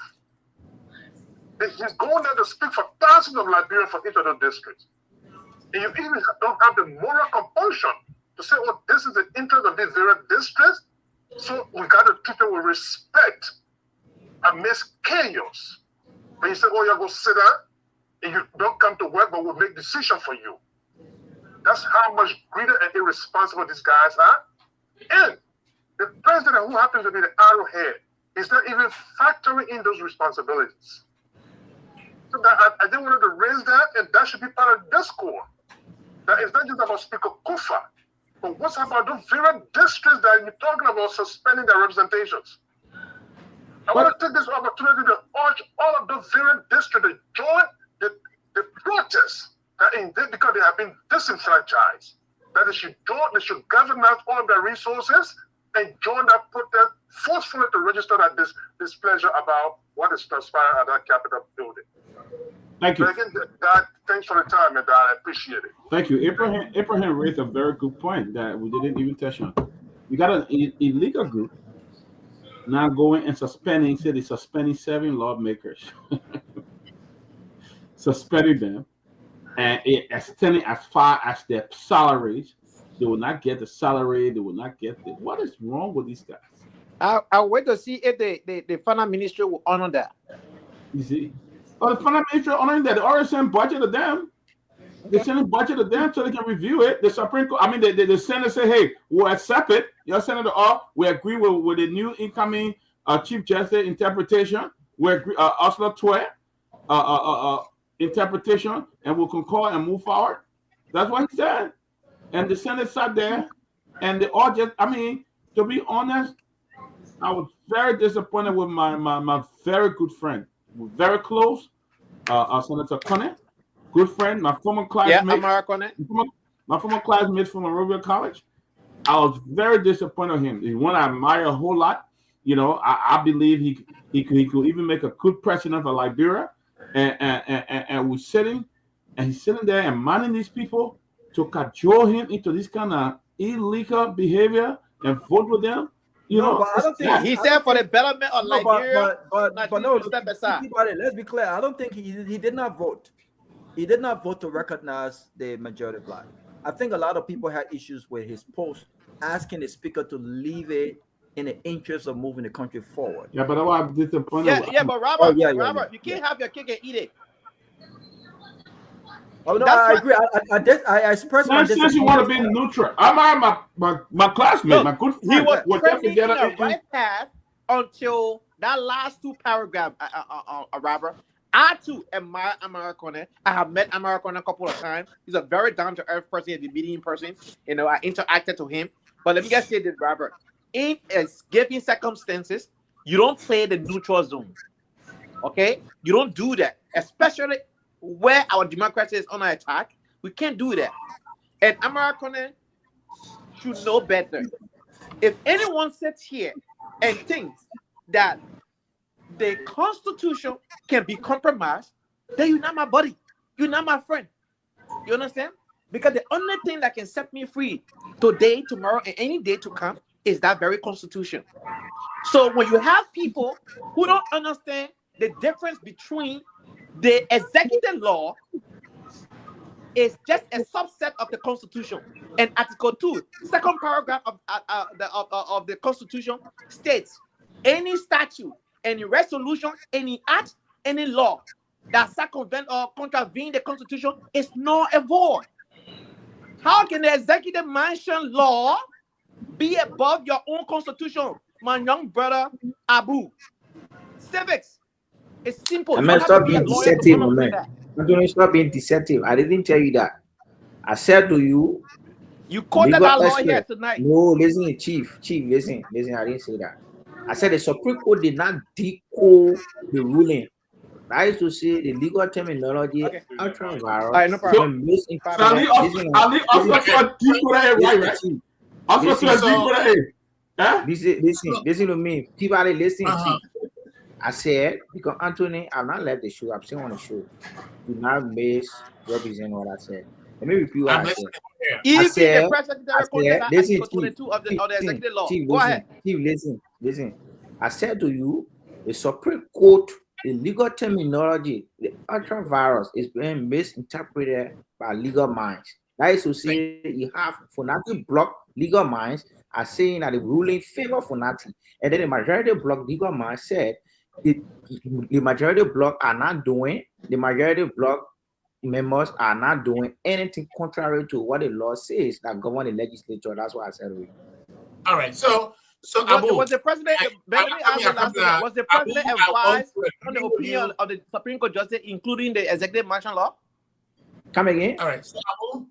He's going there to speak for thousands of Liberians for each of those districts. And you even don't have the moral compulsion to say, oh, this is the interest of these various districts, so we got to treat it with respect amidst chaos. When you say, oh, you're going to sit there, and you don't come to work, but we'll make decisions for you. That's how much greedy and irresponsible these guys are. And the president, who happens to be the arrowhead, is not even factoring in those responsibilities. So that I didn't want to raise that, and that should be part of this core. That it's not just about Speaker Kufa, but what's about those very districts that you're talking about suspending their representations? I want to take this opportunity to urge all of those very districts to join the protests because they have been disenfranchised. That they should govern out all of their resources and join that protest forcefully to register that displeasure about what is transpiring at that Capitol building. Thank you. But again, Dad, thanks for the time, and I appreciate it. Thank you. Abraham raised a very good point that we didn't even touch on. You got an illegal group now going and suspending 7 lawmakers. Suspending them and extending as far as their salaries. They will not get the salary. They will not get the. What is wrong with these guys? I'll wait to see if the finance ministry will honor that. You see? Oh, the finance ministry honoring that. They already send budget to them. They send a budget to them so they can review it. The Supreme Court, the Senate say, hey, we'll accept it. Your Senator, we agree with the new incoming Chief Justice interpretation. We agree, Ursula Tway, interpretation, and we'll concur and move forward. That's what he said. And the Senate sat there, and they all just, to be honest, I was very disappointed with my very good friend. We're very close, Senator Conant, good friend, my former classmate. My former classmate from Monrovia College. I was very disappointed in him. He's one I admire a whole lot. I believe he could even make a good president of Liberia. And we're sitting and he's sitting there and minding these people to cajole him into this kind of illegal behavior and vote with them. You know, but I don't think he said for the betterment of Liberia. But no, let's be clear. I don't think he did not vote. He did not vote to recognize the majority black. I think a lot of people had issues with his post asking the speaker to leave it in the interest of moving the country forward. Yeah, but I'm disappointed. Yeah, but Robert, you can't have your cake and eat it. Oh no, I agree. I expressed my disappointment. Since you want to be neutral, I'm my classmate, my good friend. He was trending in the right path until that last two paragraphs, Robert. I too admire Americone. I have met Americone a couple of times. He's a very down-to-earth person. He's a medium person. You know, I interacted to him. But let me just say this, Robert. In given circumstances, you don't play the neutral zone. Okay? You don't do that. Especially where our democracy is under attack. We can't do that. And Americone should know better. If anyone sits here and thinks that the Constitution can be compromised, then you're not my buddy. You're not my friend. You understand? Because the only thing that can set me free today, tomorrow, and any day to come is that very Constitution. So when you have people who don't understand the difference between the executive law is just a subset of the Constitution, and Article 2, second paragraph of the Constitution states any statute, any resolution, any act, any law that circumvent or contravene the Constitution is null and void. How can the executive mansion law be above your own Constitution, my young brother Abu? Civics. It's simple. I'm stop being deceptive, man. I'm going to stop being deceptive. I didn't tell you that. I said to you. You quoted that law here tonight. No, listen, Chief, listen. I didn't say that. I said the Supreme Court did not decode the ruling. I used to say the legal terminology. Okay. Ultra-viral. Right, no problem. Listen to me. Peabody, listen, Chief. I said, because Anthony, I've not left the show. I'm still on the show. Do not misrepresent what I said. Let me repeat what I said. Even the president listen, Article 22 of the executive law. Chief, go ahead. Chief, listen. I said to you, the Supreme Court, the legal terminology, the ultra-virus is being misinterpreted by legal minds. That is to say, you have Funati block legal minds are saying that the ruling favor Funati, and then the majority block legal minds said the majority block are not doing. The majority block members are not doing anything contrary to what the law says that govern the legislature. That's what I said. All right, so was the president? Was the president advised on the opinion of the Supreme Court justice, including the executive mansion law? Come again. All right, so Abu,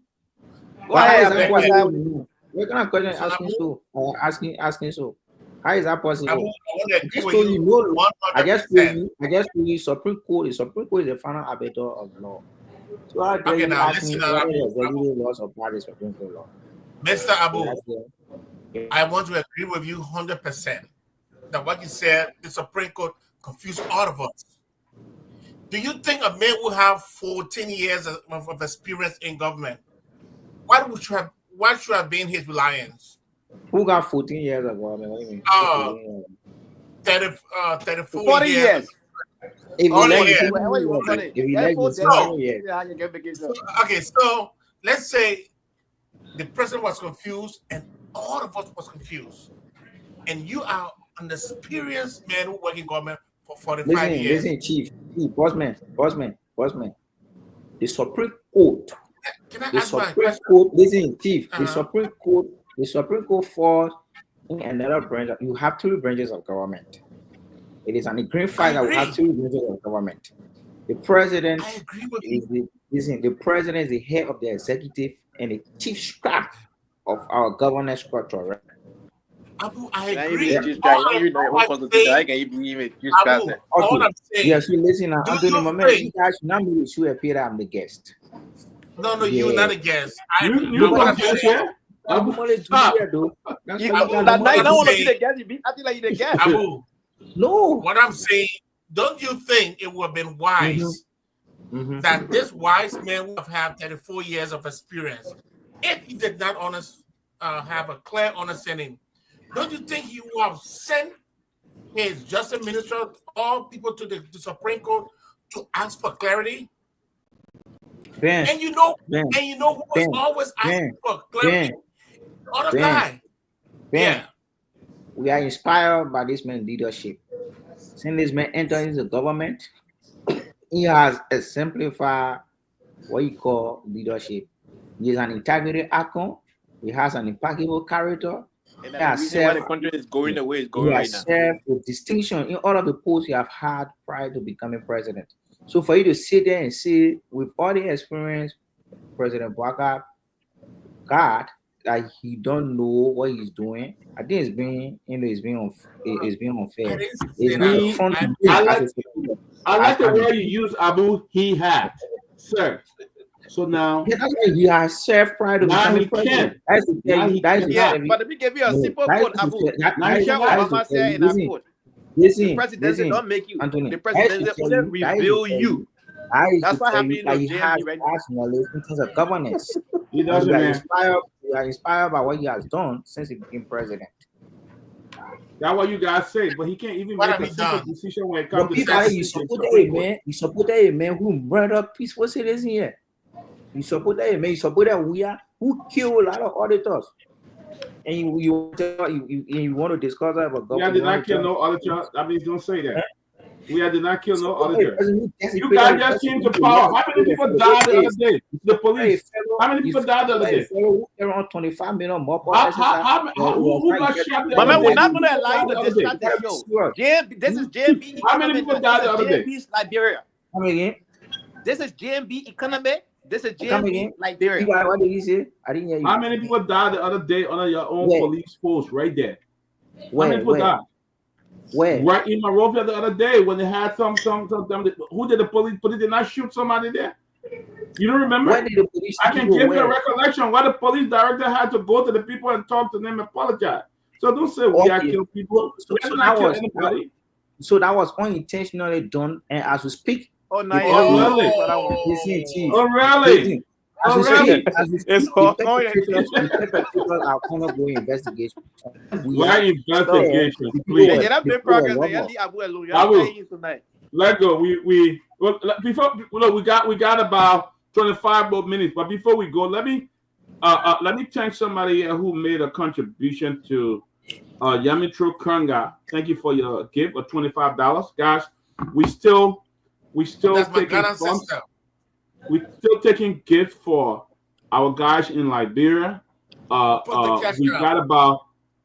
what kind of question asking so? Asking so. How is that possible? I just told you Supreme Court. The Supreme Court is the final arbiter of law. So how do you ask me what is executive laws of the Supreme Court law? Mr. Abu, I want to agree with you 100% that what you said, the Supreme Court confused all of us. Do you think a man will have 14 years of experience in government? What should have been his reliance? Who got 14 years of government? What do you mean? 34 years. Okay, so let's say the president was confused and all of us was confused. And you are an experienced man who worked in government for 45 years. Listen, Chief, bossman. The Supreme Court. Can I the ask Supreme Court, listen, Chief, the Supreme Court falls in another branch. You have 3 branches of government. It is an agreed fact that we have 3 branches of government. The president the president is the head of the executive and the chief staff of our governance structure, right? Abu, I agree. Yes, you listen, Anthony, you guys not me to appear I'm the guest. No, you're not a guest. You're not a guest, yeah? I'm only here, though. Now you don't want to be the guest. You be acting like you're the guest. Abu, no. What I'm saying, don't you think it would have been wise that this wise man would have had 34 years of experience if he did not have a clear understanding. Don't you think he would have sent his justice minister, all people to the Supreme Court to ask for clarity? Ben, and you know Ben, who was always asking for clarity? Other guy. Ben, we are inspired by this man's leadership. Since this man entered into government, he has exemplified what you call leadership. He is an integrity icon. He has an impeccable character. And the reason why the country is going the way it's going right now. He has served with distinction in all of the posts he have had prior to becoming president. So for you to sit there and say, with all the experience, President Bouaga got, that he don't know what he's doing, I think it's being unfair. I like the way you use Abu. He had, sir. So now, that's why he has served prior to becoming president. But let me give you a simple quote, Abu. Obama said in a quote. The presidency don't make you. Anthony, the presidency only reveal you. That's what happened in the JMB right now. In terms of governance. He doesn't. We are inspired by what he has done since he became president. That's what you guys say, but he can't even make a simple decision when it comes to you supported a man who murdered peaceful citizens here. You supported a man. You supported Guar who killed a lot of auditors. And you want to discuss that about government? We did not kill no auditor. I mean, don't say that. We did not kill no auditor. You guys just came to power. How many people died the other day? The police. How many people died the other day? Around 25 million more. Who got shot the other day? We're not going to allow you to distract the show. This is JMB. How many people died the other day? JMB's Liberia. Come again. This is JMB economy. This is JMB Liberia. What did he say? I didn't hear you. How many people died the other day under your own police post right there? How many people died? Where? Right in Monrovia the other day when they had some who did the police did not shoot somebody there? You don't remember? Where did the police I can give you a recollection why the police director had to go to the people and talk to them and apologize. So don't say we are killing people. So that was unintentionally done, and as we speak. Oh, really? It's people are going to go investigation. Why investigation? Please. Let go. We got about 25 more minutes, but before we go, let me thank somebody here who made a contribution to Yamitro Kanga. Thank you for your gift of $25, guys. We still taking funds. We're still taking gifts for our guys in Liberia. We got about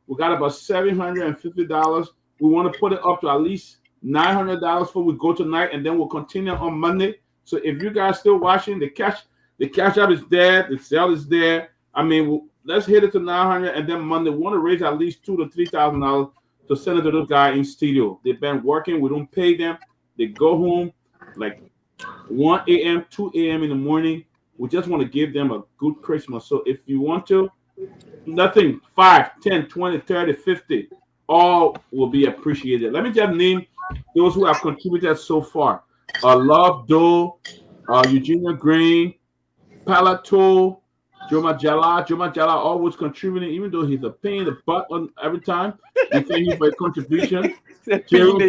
$750. We want to put it up to at least $900 before we go tonight, and then we'll continue on Monday. So if you guys still watching, the cash app is there, the sale is there. I mean, let's hit it to $900, and then Monday we want to raise at least $2,000 to $3,000 to send it to those guys in studio. They've been working. We don't pay them. They go home like 1 a.m., 2 a.m. in the morning. We just want to give them a good Christmas. So if you want to, nothing, 5, 10, 20, 30, 50, all will be appreciated. Let me just name those who have contributed so far. Love Doe, Eugenia Green, Palato, Jallah always contributing, even though he's a pain in the butt on every time. We thank you for your contribution. Jerome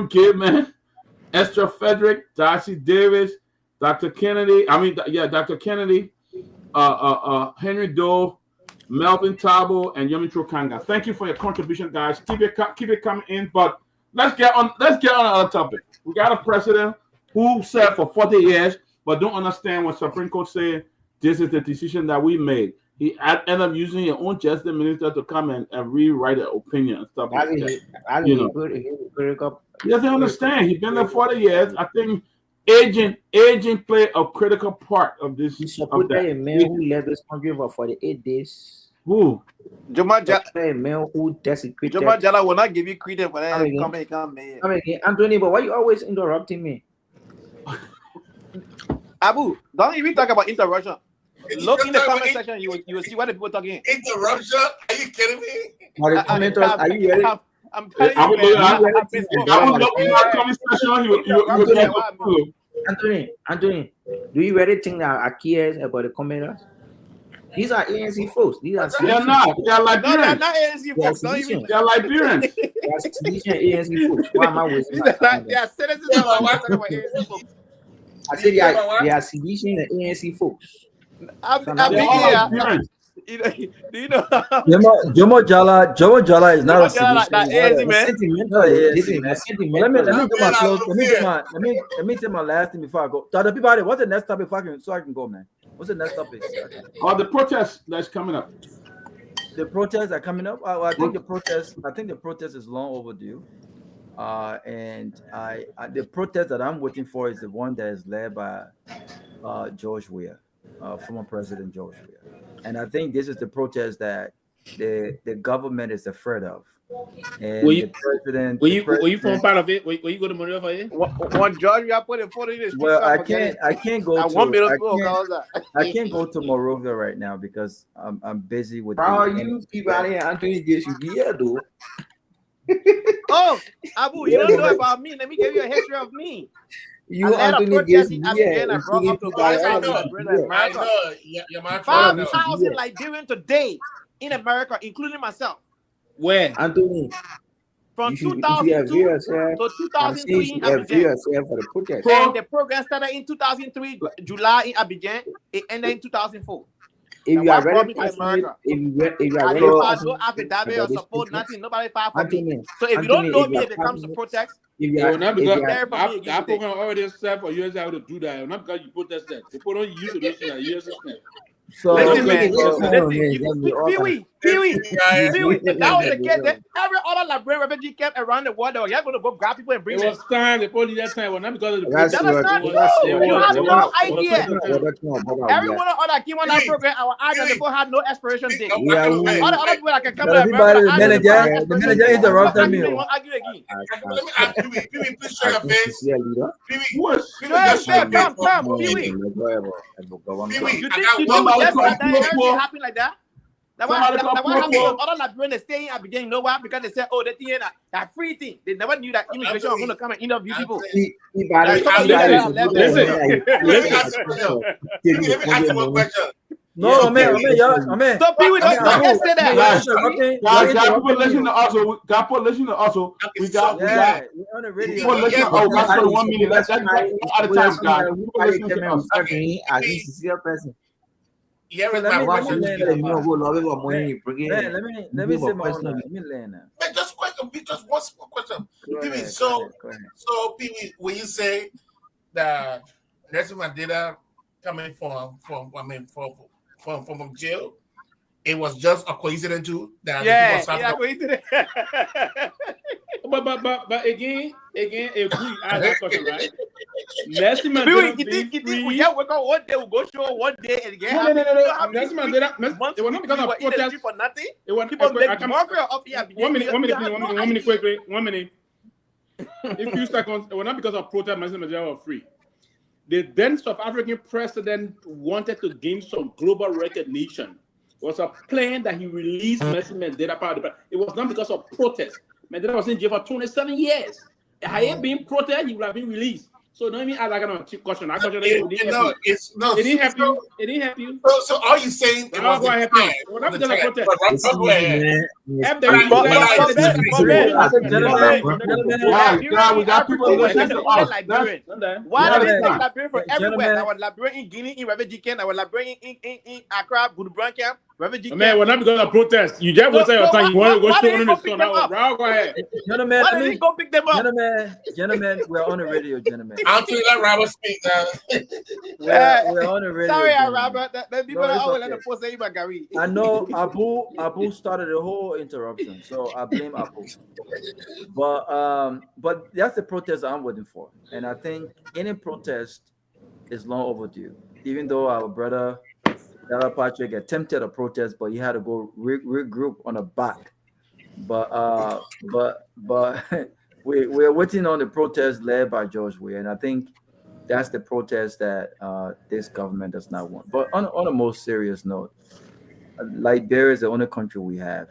Gibman, Esther Frederick, Darcy Davis, Dr. Kennedy, Dr. Kennedy, Henry Doe, Melvin Tabo, and Yamitro Kanga. Thank you for your contribution, guys. Keep it coming in, but let's get on another topic. We got a president who said for 40 years, but don't understand what Supreme Court said. This is the decision that we made. He ended up using your own justice minister to come and rewrite an opinion and stuff like that. He doesn't understand. He's been there 40 years. I think aging played a critical part of this. He supported a man who left this country for 48 days. Who? A man who desecrated. Jallah will not give you credit for that. Anthony, but why you always interrupting me? Abu, don't even talk about interruption. Look in the comment section, you will see what the people talking. Interruption? Are you kidding me? The commenters, are you ready? I'm telling you, Anthony, do you really think that I cares about the commenters? These are ANC folks. These are They're not. They're No, they're Liberians. not ANC folks. Don't even. They're Liberians. They are Silesian ANC folks. Why am I wasting my time? They are citizens of our talking about ANC folks. I said they are Silesian and ANC folks. I'm They're big all here. Liberians. Do you know? Jomo Jallah is not a solution. ANC, man. Let me say my last thing before I go. Dr. Peabody, what's the next topic so I can go, man? What's the next topic? The protest that's coming up. The protests are coming up. I think the protest is long overdue. And the protest that I'm waiting for is the one that is led by George Weah, former President George Weah. And I think this is the protest that the government is afraid of. And were you from part of it? Were you go to Monrovia for it? One George Weah put in 40 days. Well, I can't go to I can't go to Monrovia right now because I'm busy with. How are you people out here? Anthony gets you here, though. Oh, Abu, you don't know about me. Let me give you a history of me. You Anthony gets you here. I brought up to I know. You're my 5,000 Liberians today in America, including myself. Where? Anthony. From 2002 to 2003 in Abidjan. And the program started in 2003, July in Abidjan. It ended in 2004. If you are ready to America, if you are ready to no affidavit or support, nothing, nobody filed for me. So if you don't know me, if it comes to protest, that program already set for USA how to do that. Not because you protested. People don't use it as a US system. So listen, Pewee, that was the case. Every other Liberian refugee camp around the world, they were going to go grab people and bring them. It was time, they probably that time, not because of the protest. You have no idea. Every one of other came on that program, our island people had no expiration date. Other people that can come to America, the manager interrupted me. Let me ask you, Pewee, please show your face. Pewee, happen like that? That what happened to other Liberians staying at the beginning, you know why? Because they said, oh, the thing that free thing. They never knew that immigration was going to come and interview people. Let me ask you one question. No, man. So Pewee, don't say that. Guys, people listen to also. We got on the radio. People listen to us. That's for 1 minute. That's out of time, guys. People listen to us. Yeah, let me say my own. Just one small question. Pewee, so Pewee, when you say that Nelson Mandela coming from jail, it was just a coincidence too that coincidence. But again, if we ask that question, right? Nelson Mandela. We work on one day, we'll go show one day and get No. Nelson Mandela. It was not because of protest for nothing. It was people make mockery of here. 1 minute, quickly. 1 minute. In few seconds, it was not because of protest. Nelson Mandela was free. The then South African president wanted to gain some global recognition. It was a plan that he released Nelson Mandela part of the. It was not because of protest. Mandela was in jail for 27 years. Had he been protest, he would have been released. So don't even ask that kind of cheap question. It didn't help you. It didn't help you. So are you saying it was not because of protest? We got people listening to us. Why did they take Liberian from everywhere? I was Liberian in Guinea, in refugee camp. I was Liberian in Accra, Budubrand camp, refugee camp. Man, we're not because of protest. You just wasted your time. You want to go show on the sun. Go ahead. Gentlemen, why did he go pick them up? Gentlemen, we're on the radio, gentlemen. I'll tell you let Robert speak now. We're on the radio. Sorry, Robert. The people that always let the post say about Gary. I know Abu started the whole interruption, so I blame Abu. But that's the protest I'm waiting for, and I think any protest is long overdue. Even though our brother Jallah Patrick attempted a protest, but he had to go regroup on the back. But we're waiting on the protest led by George Weah, and I think that's the protest that this government does not want. But on a more serious note, Liberia is the only country we have,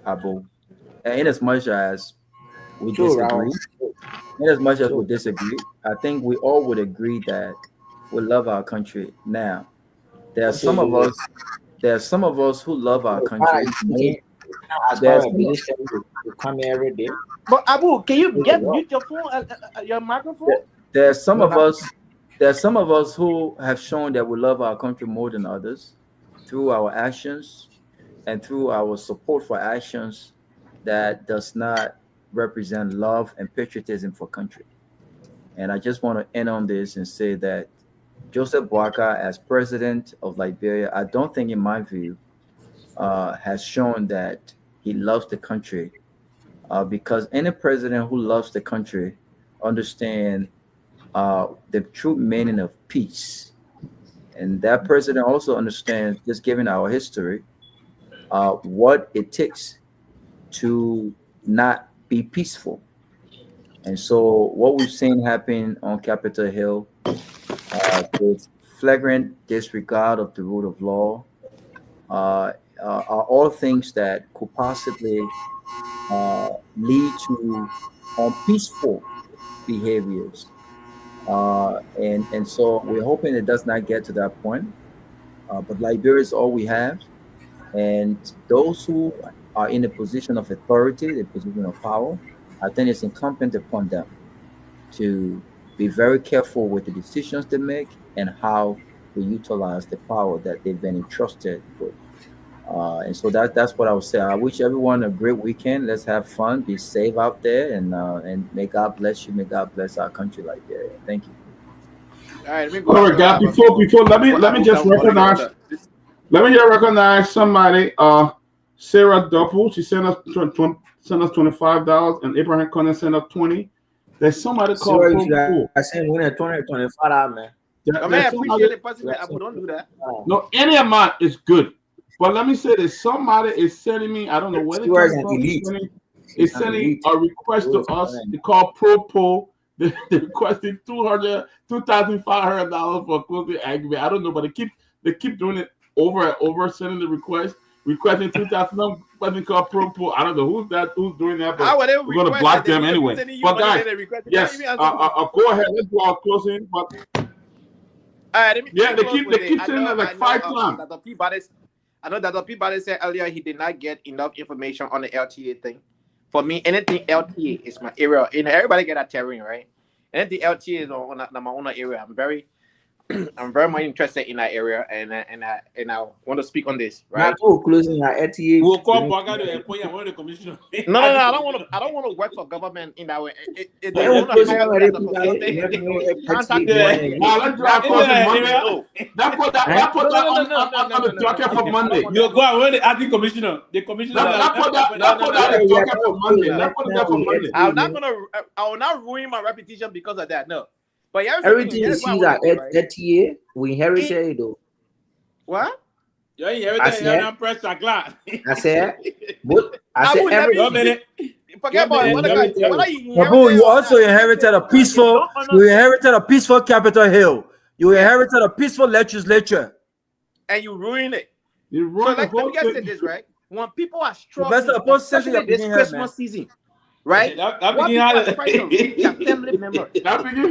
Abu. And in as much as we disagree, in as much as we disagree, I think we all would agree that we love our country. Now, there are some of us. There are some of us who love our country. As far as minister to come here every day. But Abu, can you mute your phone, your microphone? There are some of us. There are some of us who have shown that we love our country more than others through our actions and through our support for actions that does not represent love and patriotism for country. And I just want to end on this and say that Joseph Boakai, as president of Liberia, I don't think, in my view, has shown that he loves the country, because any president who loves the country understands the true meaning of peace. And that president also understands, just given our history, what it takes to not be peaceful. And so what we've seen happen on Capitol Hill, with flagrant disregard of the rule of law, are all things that could possibly lead to unpeaceful behaviors. And so we're hoping it does not get to that point. But Liberia is all we have. And those who are in a position of authority, the position of power, I think it's incumbent upon them to be very careful with the decisions they make and how they utilize the power that they've been entrusted with. And so that's what I would say. I wish everyone a great weekend. Let's have fun, be safe out there, and may God bless you. May God bless our country, Liberia. Thank you. All right, let me go. All right, God. Before let me just recognize somebody. Sarah Doppel, she sent us $25, and Abraham Conner sent us $20. There's somebody called. I sent $20, $25, man. I appreciate the person that don't do that. No, any amount is good. But let me say this: somebody is sending me, I don't know where it's sending a request to us. They call ProPo. They requested $2,500 for closely aggravated. I don't know, but they keep doing it over and over, sending the request, requesting $2,000. Something called ProPo. I don't know who's doing that, but we're gonna block them anyway. But guys, yes, go ahead. Let's do our closing. But they keep saying that like 5 times. I know that the Peabody said earlier he did not get enough information on the LTA thing. For me, anything LTA is my area. Everybody get that terrain, right? Anything LTA is on my own area. I'm very much interested in that area, and I want to speak on this, right? Closing our LTA. We'll call Boakai to appoint one of the commissioner. No, I don't want to work for government in that way. That put that on the docket for Monday. You go away the acting commissioner. The commissioner. That put that for Monday. I will not ruin my reputation because of that. No. But everything you see that LTA, we inherited it though. What? You inherited it. Press a glass. I said everything. Forget about it. You also inherited a peaceful. You inherited a peaceful Capitol Hill. You inherited a peaceful legislature, and you ruined it. You ruined let me get this right. When people are struggling, especially this Christmas season. Right? What people are trying to reach their family members.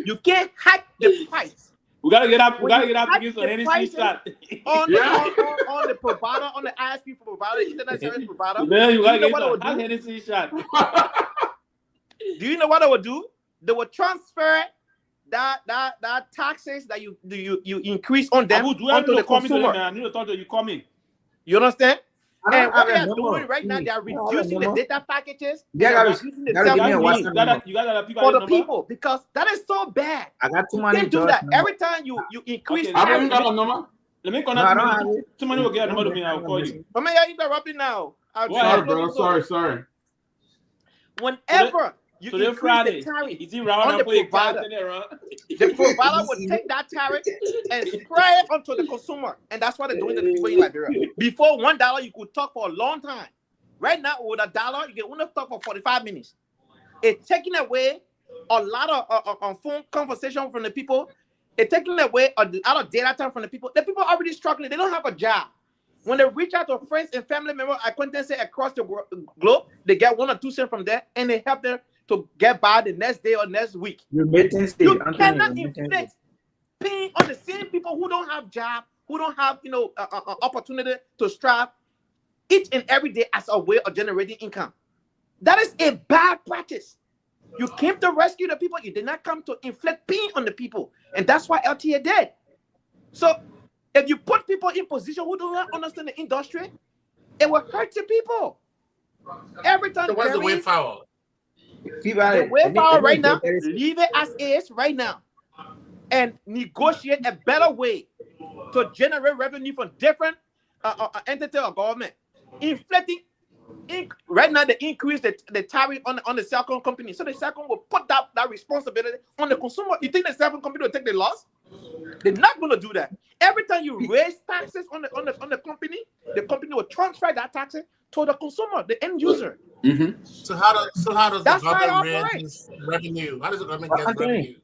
You can't hike the price. We gotta get up to get some Hennessy shot. On the provider, on the ISP provider, internet service provider. Man, you gotta get some Hennessy shot. Do you know what they would do? They would transfer that taxes that you increase on them onto the consumer. I need to talk to you. Call me. You understand? And what they are doing right now, they are reducing the data packages. They are reducing the for the people, because that is so bad. I got too you many. Can't do that every time you increase. Okay, I don't got a number. Let me connect you. Somebody will get a number to me. I'll call you. I mean, you're interrupting now. Sorry, bro. Sorry. Whenever you increase the tariff on the provider, the provider will take that tariff and spray it onto the consumer. And that's what they're doing to the people in Liberia. Before $1, you could talk for a long time. Right now, with $1, you can only talk for 45 minutes. It's taking away a lot of phone conversation from the people. It's taking away a lot of data time from the people. The people are already struggling. They don't have a job. When they reach out to friends and family members, acquaintances across the globe, they get 1 or 2 cents from there, and they help them to get by the next day or next week. Remittance day. You cannot inflict pain on the same people who don't have job, who don't have opportunity to strive each and every day as a way of generating income. That is a bad practice. You came to rescue the people. You did not come to inflict pain on the people, and that's why LTA did. So, if you put people in position who do not understand the industry, it will hurt the people. Every time. So what's the way forward? The way forward right now, leave it as is right now, and negotiate a better way to generate revenue from different entity or government. Inflating, right now they increase the tariff on the cell phone company, so the cell phone will put that responsibility on the consumer. You think the cell phone company will take the loss? They're not going to do that. Every time you raise taxes on the company will transfer that taxes to the consumer, the end user. Mm-hmm. So how does the That's government raise revenue? How does the government get revenue?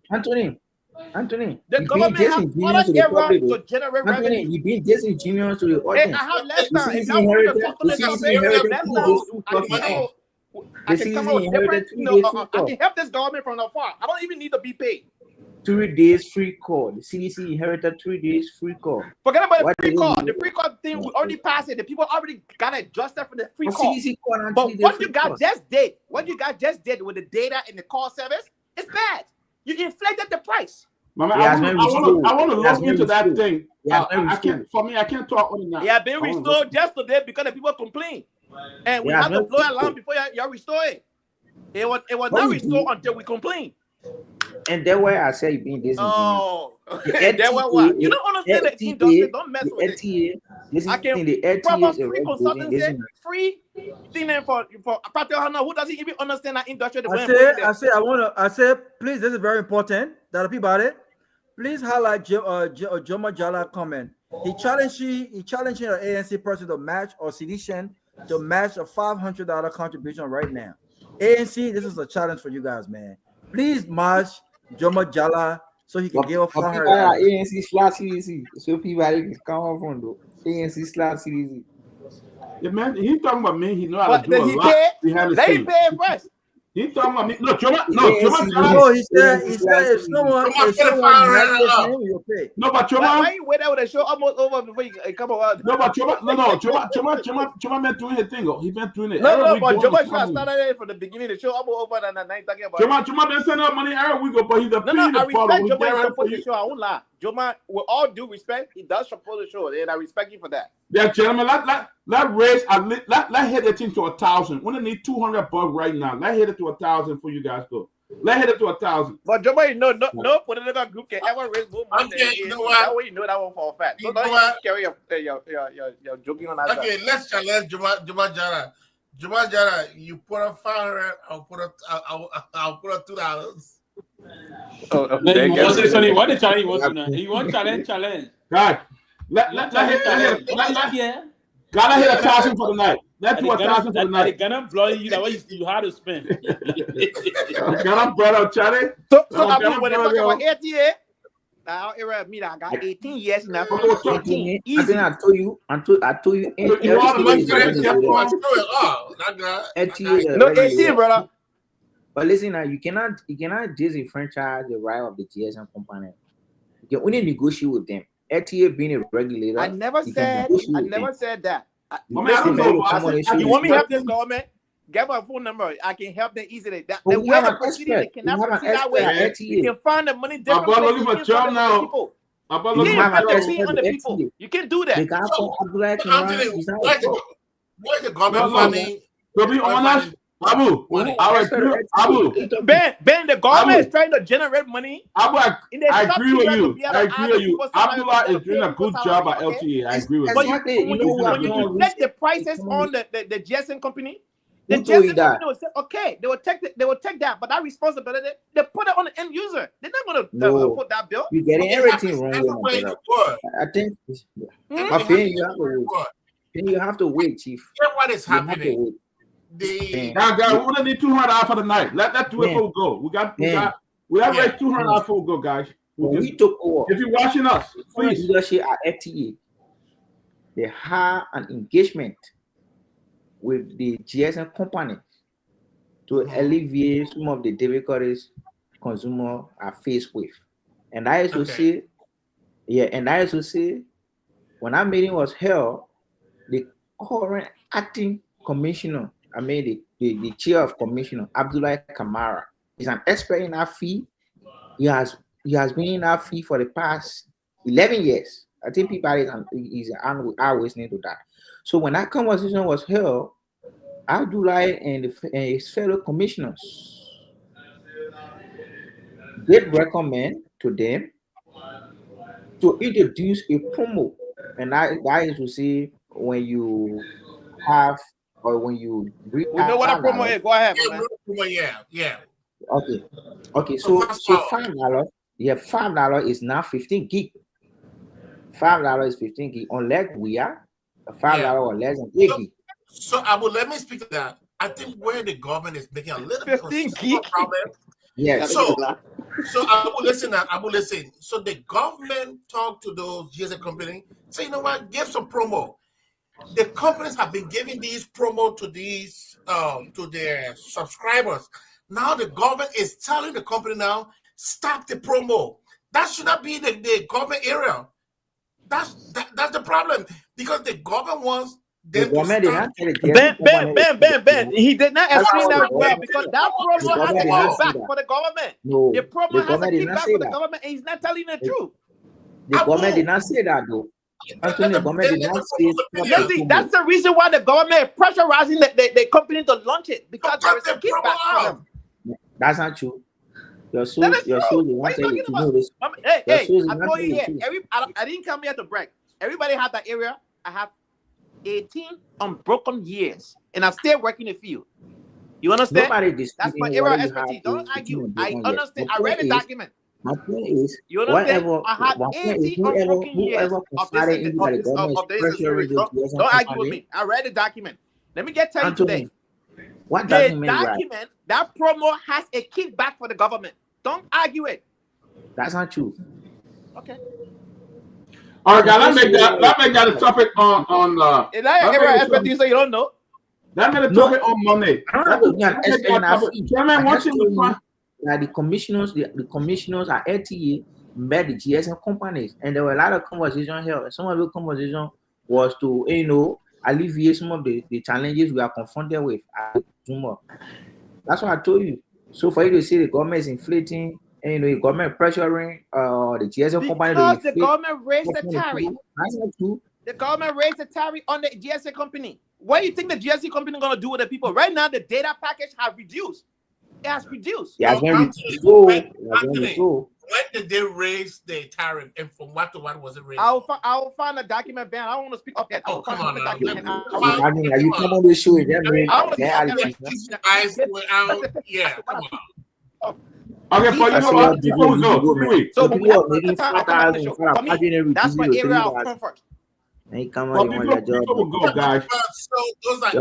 Anthony, the government has other areas to generate revenue. You've been disingenuous to the audience. I have less time. If y'all want to talk on this topic, I can help this government from afar. I don't even need to be paid. 3 days free call. The CDC inherited 3 days free call. Forget about the free call. The free call thing, we already passed it. The people already got adjusted for the free call. CDC call but what you got just did with the data and the call service, it's bad. You inflated the price. Mama, I want to look into that thing. I can't talk on that. Yeah, been restored just today because the people complain. And we have to blow alarm before you restore it. It was not restored until we complain. And that's why I say being disingenuous. Oh, that's what? You don't understand the industry. Don't mess with it. I can proper free consultancy, free thing for Patrick Hannah, who doesn't even understand that industry. I say, please, this is very important that Peabody, please highlight Joma Jallah comment. He challenging the ANC person to match or sedition to match a $500 contribution right now. ANC, this is a challenge for you guys, man. Please march Joma Jallah so he can give a $500. ANC slap CDC. So people can come on from the ANC slap CDC. Yeah, man, he's talking about me. He know how to do a lot. Let him pay first. He's talking about me. No, Joma. He said if someone you'll pay. No, but Joma. Why you wait out with the show almost over before you come out? No, but Joma meant doing his thing. He meant doing it. No, but Joma started it from the beginning. The show almost over and the night talking about. Joma been sending out money every week, but he's a No, I respect Joma support the show. I won't lie. Joma, with all due respect, he does support the show, and I respect you for that. Yeah, gentlemen, let raise let hit the thing to 1,000. We don't need $200 right now. Let hit it to 1,000 for you guys go. Let hit it to 1,000. But Joma, no political group can ever raise more money. Okay, that way you know that one for a fact. So don't carry your joking on that. Okay, let's challenge Joma Jallah. Joma Jallah, you put up 500. I'll put up $2. Oh, there you go. What the challenge was tonight? He wants challenge. Right. Let hit. Gotta hit 1,000 for the night. Let's do 1,000 for the night. Gonna blow you that way you had to spend. Gonna brother Charlie. So I when they talk about ATA, now era me I got 18 years now. 18. I think I told you. No 18, brother. But listen, now you cannot disenfranchise the right of the GSM company. You can only negotiate with them. LTA being a regulator. I never said that. You want me to help this government? Get my phone number. I can help them easily. The way the proceeding, they cannot proceed that way. You can find the money different. I'm looking for job now. You can't do that. Where's the government funding? To be honest, Abu, Ben, the government is trying to generate money. Abu, I agree with you. Abdullah is doing a good job at LTA. I agree with you. But when you reflect the prices on the GSM company, the GSM company will say, okay, they will take that, but that responsibility, they put it on the end user. They're not going to put that bill. You're getting everything wrong. I think you have to wait, Chief. What is happening? Guys, we only need $200 for the night. Let that do it before we go. We have raised $200 before we go, guys. We took over. If you're watching us, please. Leadership at FTA, they have an engagement with the GSM company to alleviate some of the difficulties consumers are faced with. And I used to say, when that meeting was held, the current acting commissioner, the chair of commissioner, Abdullah Kamara, is an expert in that field. He has been in that field for the past 11 years. I think Peabody is listening to that. So when that conversation was held, Abdullah and his fellow commissioners did recommend to them to introduce a promo, and that is to say when you have or when you we know what a promo is. Go ahead, man. Yeah. Okay. So $5. Yeah, $5 is now 15 gig. $5 is 15 gig. Unless we are $5 or less than 8 gig. So let me speak to that. I think where the government is making a little bit of a problem. Yeah. So I will listen. So the government talked to those GSM companies, say, you know what, give some promo. The companies have been giving these promo to these to their subscribers. Now the government is telling the company now, stop the promo. That should not be the government area. That's the problem, because the government wants them to stop. Ben. He did not explain that well, because that promo has a kickback for the government. No, the promo has a kickback for the government, and he's not telling the truth. The government did not say that, though. Actually, the government did not say. That's the reason why the government is pressurizing the company to launch it, because there is a kickback for them. That's not true. Your soul, want to tell you to know this. Hey, I told you here. I didn't come here to brag. Everybody had that area. I have 18 unbroken years, and I'm still working the field. You understand? That's my area of expertise. Don't argue. I understand. I read the document. My point is, you understand? I have 18 unbroken years of this. Don't argue with me. I read the document. Let me tell you today. What document? That promo has a kickback for the government. Don't argue it. That's not true. Okay. All right, guys. Let's make that a topic on. Is that area expertise so you don't know? That made a topic on Monday. The commissioners at LTA met the GSM companies, and there were a lot of conversations here. Some of the conversation was to alleviate some of the challenges we are confronted with at Zuma. That's what I told you. So for you to say the government is inflating, and the government pressuring the GSM company, because the government raised the tariff. That's not true. The government raised the tariff on the GSM company. What do you think the GSM company gonna do with the people? Right now, the data package has reduced. It has reduced. Yeah, when did they raise the tariff, and from what to what was it raised? I'll find a document, Ben. I don't want to speak up yet. Oh, come on, you come on this show, yeah, come on. Okay, but you know what? So that's my area of comfort. Hey, come on, you want that job? Go, guys. So those are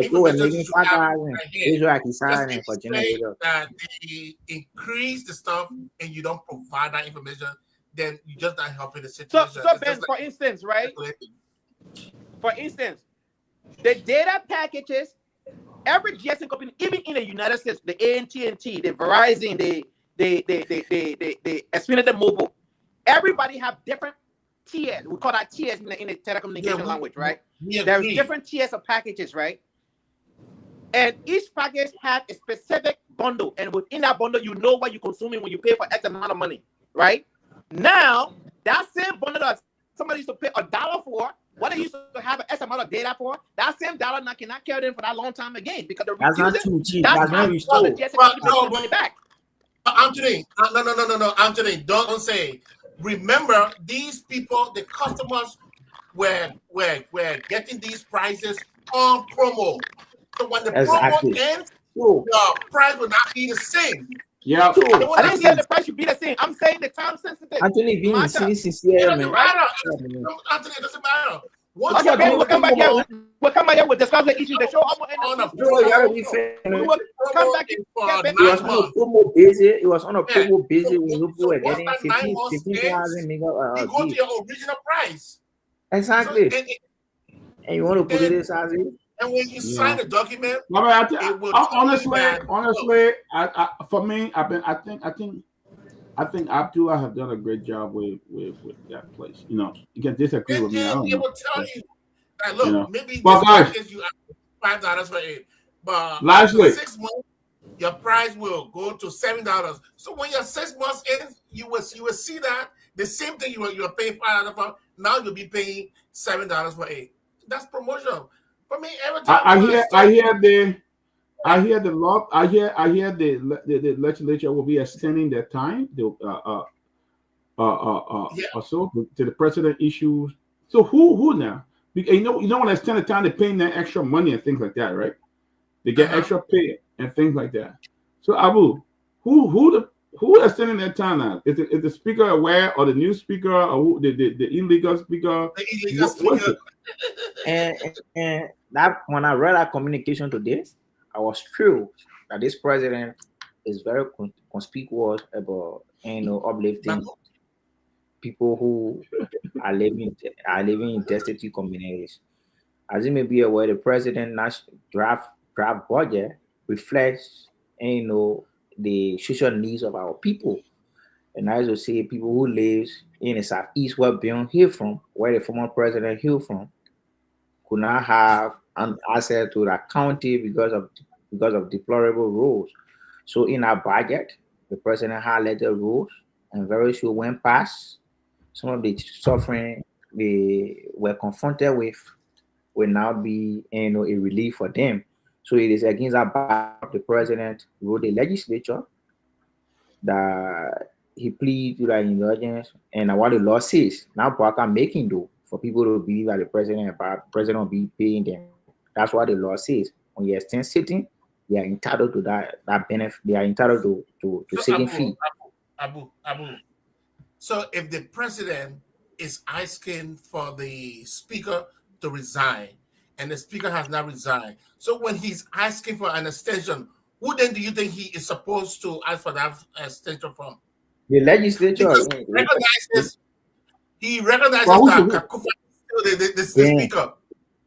that they increase the stuff and you don't provide that information, then you just not helping the situation. So Ben, for instance, right? For instance, the data packages, every GSM company, even in the United States, the AT&T, the Verizon, the Xfinity Mobile, everybody have different tiers. We call that tiers in the telecommunication language, right? There's different tiers of packages, right? And each package has a specific bundle, and within that bundle, you know what you're consuming when you pay for X amount of money, right? Now, that same bundle that somebody used to pay $1 for, what they used to have an X amount of data for, that same dollar now cannot carry them for that long time again, because they're that's not too cheap. That's how the GSM company money back. Anthony, no, Anthony, don't say. Remember, these people, the customers, were getting these prices on promo. So when the promo ends, the price will not be the same. Yeah, I didn't say the price should be the same. I'm saying the time sensitive. Anthony being sincere, man. Anthony, it doesn't matter. We'll come back here. We'll come back here. We'll discuss the issue. The show almost ended. We will come back here. It was on a promo basis. It was on a promo basis when people were getting 15,000 You go to your original price. Exactly. And you want to put it in size? And when you sign the document, honestly, for me, I think Abdullah have done a great job with that place. You know, you can disagree with me. I don't It know. will tell you that look, maybe well, this guys, package you $5 for it, but lastly, after 6 months, your price will go to $7. So when you're 6 months in, you will see that the same thing you were paying $5 for, now you'll be paying $7 for it. That's promotion. For me, every time I hear the legislature will be extending their time. Also to the president issues. So who now? You don't want to extend the time to paying them extra money and things like that, right? They get extra pay and things like that. So Abu, who extending that time now? Is the speaker aware, or the new speaker, or the illegal speaker? The illegal speaker. And that when I read that communication today, I was thrilled that this president is very conspicuous about uplifting people who are living in destitute communities. As you may be aware, the president draft budget reflects the social needs of our people. And as I say, people who live in the southeast where Beyond hailed from, where the former president hailed from, could not have access to that county because of deplorable rules. So in our budget, the president highlighted rules, and very sure when passed, some of the suffering they were confronted with will now be a relief for them. So it is against that backdrop the president wrote the legislature that he pleads to the indulgence, and what the law says. Now Parker making though for people to believe that the president will be paying them. That's what the law says. When you extend sitting, they are entitled to that benefit. They are entitled to sitting fee. Abu. So if the president is asking for the speaker to resign, and the speaker has not resigned, so when he's asking for an extension, who then do you think he is supposed to ask for that extension from? The legislature. He recognizes that Kakufa is still the speaker,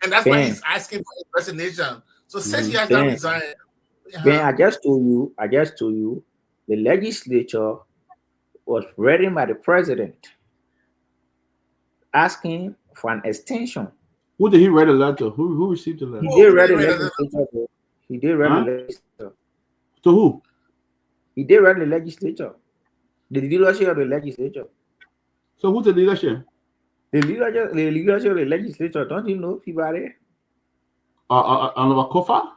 and that's why he's asking for his resignation. So since he has not resigned, Ben, I just told you, the legislature was read by the president asking for an extension. Who did he write a letter? Who received the letter? He did write a legislature. He did write a legislature. To who? He did write the legislature. The leadership of the legislature. So who's the leadership? The leadership of the legislature. Don't you know, Peabody? Kofa?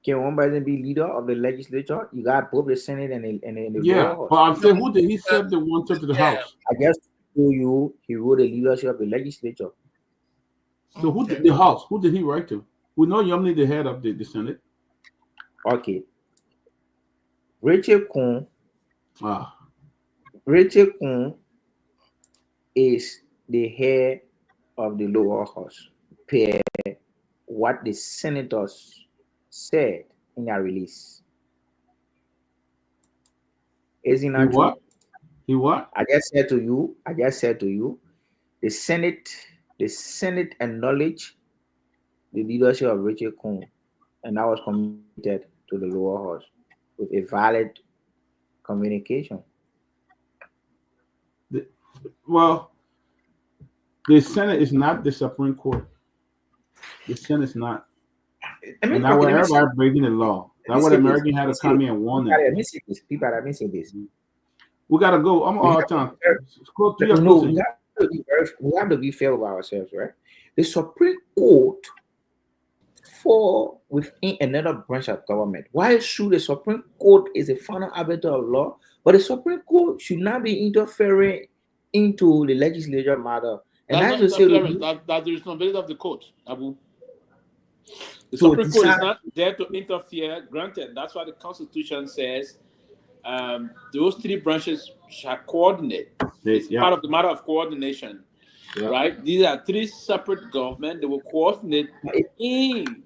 Can one person be leader of the legislature? You got both the Senate and the yeah, but I'm saying who did he send the one to the House? I just told you he wrote the leadership of the legislature. So who did the House? Who did he write to? We know you're only the head of the Senate. Okay. Rachel Kuhn. Ah. Rachel Kuhn is the head of the lower house per what the senators said in their release. Isn't that true? He what? I just said to you, the Senate acknowledged the leadership of Rachel Kuhn, and that was committed to the lower house with a valid communication. Well, the Senate is not the Supreme Court. The Senate is not. And that's why everybody breaking the law. That's what American had to come in and warn them. People are missing this. We gotta go. I'm all the time. We have to be fair with ourselves, right? The Supreme Court fall within another branch of government. Why should the Supreme Court is a final arbiter of law, but the Supreme Court should not be interfering into the legislature matter? And that's not interference. That's the responsibility of the court, Abu. The Supreme Court is not there to interfere. Granted, that's why the Constitution says those three branches shall coordinate. It's part of the matter of coordination, right? These are three separate governments. They will coordinate in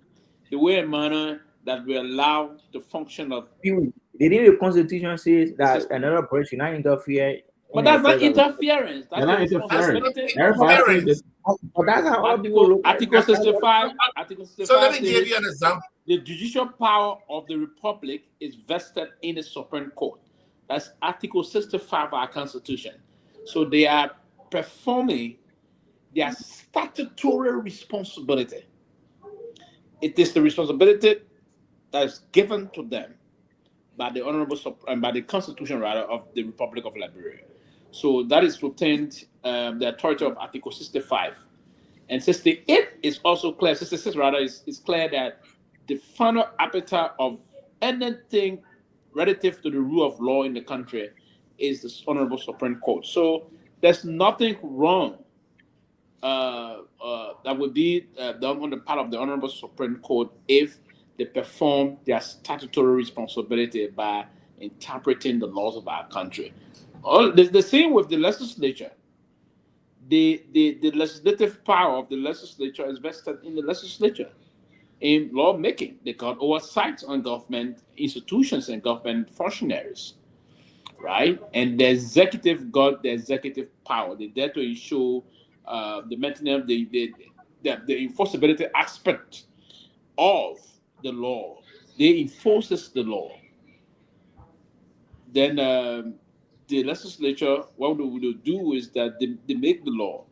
the way and manner that will allow the function of. The Constitution says that another branch should not interfere. But that's not interference. That's not interference. But that's how all people look. Article 65. Article 65. So let me give you an example. The judicial power of the Republic is vested in the Supreme Court. That's Article 65 of our Constitution. So they are performing their statutory responsibility. It is the responsibility that is given to them by the Constitution rather of the Republic of Liberia. So that is retained the authority of Article 65. And 68 is also clear. 66 rather is clear that the final appetite of anything relative to the rule of law in the country is the Honorable Supreme Court. So there's nothing wrong that would be done on the part of the Honorable Supreme Court if they perform their statutory responsibility by interpreting the laws of our country. The same with the legislature. The legislative power of the legislature is vested in the legislature. In lawmaking, they got oversight on government institutions and government functionaries, right? And the executive got the executive power. They're there to ensure the maintenance, the enforceability aspect of the law. They enforces the law. Then the legislature, what they will do is that they make the law,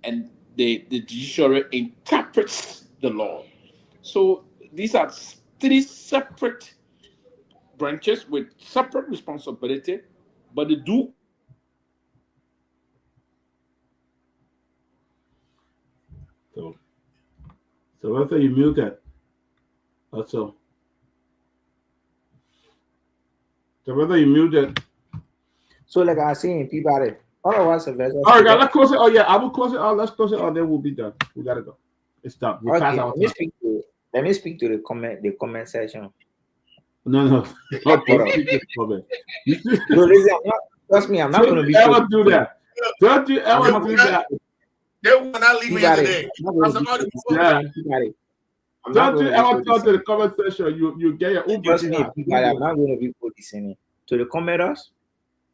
and the judiciary interprets the law. So these are three separate branches with separate responsibility, but they do. So let's say you mute that. So whether you mute that. So like I was saying, Peabody, all of us investors. All right, guys, let's close it. Oh yeah, I will close it. Let's close it. Then we'll be done. We gotta go. It's done. We okay, let me speak to the comment section. No. No, listen, trust me, I'm not going to be. Ever do that? Don't you ever do that? They will not leave me today. Don't you ever talk to the comment section? You get your own. Trust me, I'm not going to be listening to the commenters.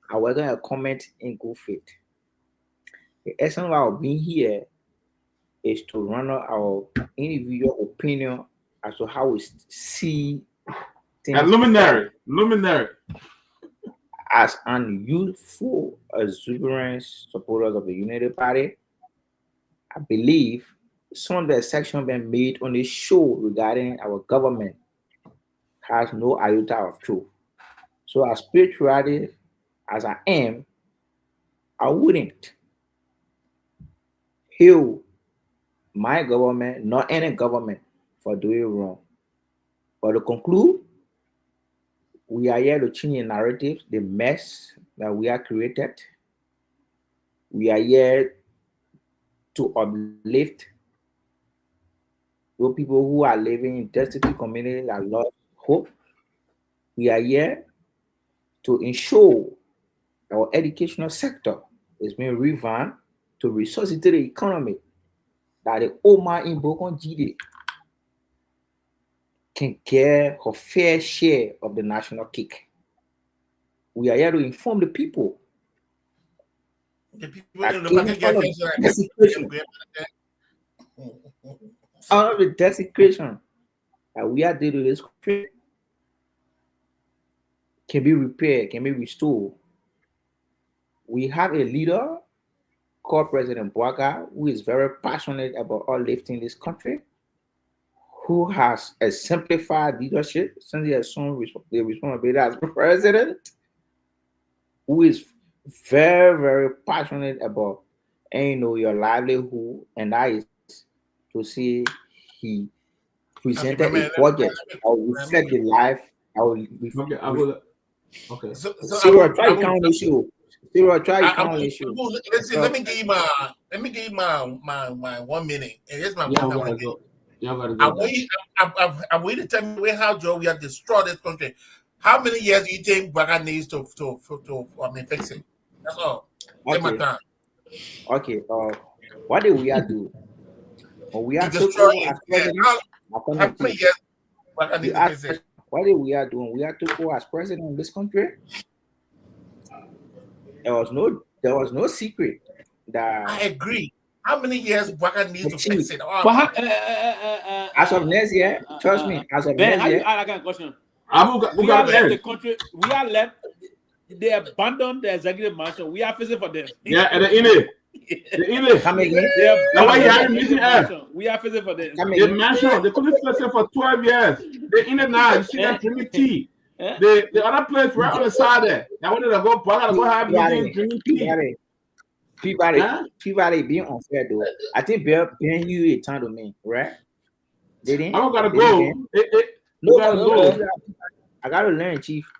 I was going to comment in good faith. The essence of being here is to run our individual opinion as to how we see things. And luminary. As an youthful, exuberant supporters of the Unity Party, I believe some of the sections being made on this show regarding our government has no iota of truth. So as spirituality as I am, I wouldn't hail my government, not any government, for doing wrong. But to conclude, we are here to change the narrative, the mess that we have created. We are here to uplift those people who are living in destitute communities that lost hope. We are here to ensure our educational sector is being revamped to resuscitate the economy, that the Oma in Bokon Jide can get her fair share of the national cake. We are here to inform the people. Out of the desecration that we are dealing with this country can be repaired, can be restored. We have a leader called President Garguah, who is very passionate about uplifting this country, who has exemplified leadership since he assumed the responsibility as president, who is very, very passionate about, your livelihood, and that is to see he presented a budget that will reflect the life. Okay. So try to count issue. Listen, let me give you my 1 minute. And here's my I'm waiting to tell me how Joe we have destroyed this country. How many years do you think Garguah needs to fix it? That's all. Okay. My time. Okay. What did we have to do? We have to destroy as president. What did we are doing? We had to go as president of this country. There was no secret that I agree. How many years Baka needs to fix it? As of next year, trust me. As of Ben, next how you year, I got a question. We got left the country. We are left. They abandoned the executive mansion. We are facing for them. Yeah, and the English. come again. We are facing for them. The mansion, they couldn't fix it for 12 years. They're in it now. You see that drinking tea. The other place right on the side there. I wanted to go, but I gotta go have meeting drinking tea. Peabody being unfair though. I think Ben you a ton to me, right? They didn't. I gotta go. No. I gotta learn, Chief.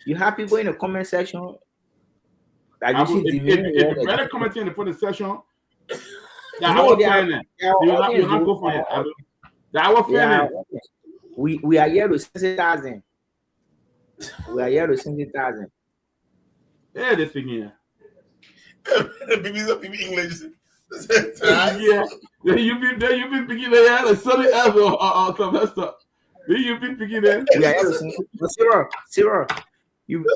You have people in the comment section. If you better comment in the comment section, you're not go for it. That was fair. We are here to 60,000. We are here to 60,000. Yeah, this thing here. People English. Yeah, you've been picking there like Sunday or Sylvester. You've been picking there. We are here to 60,000. Cyril. You But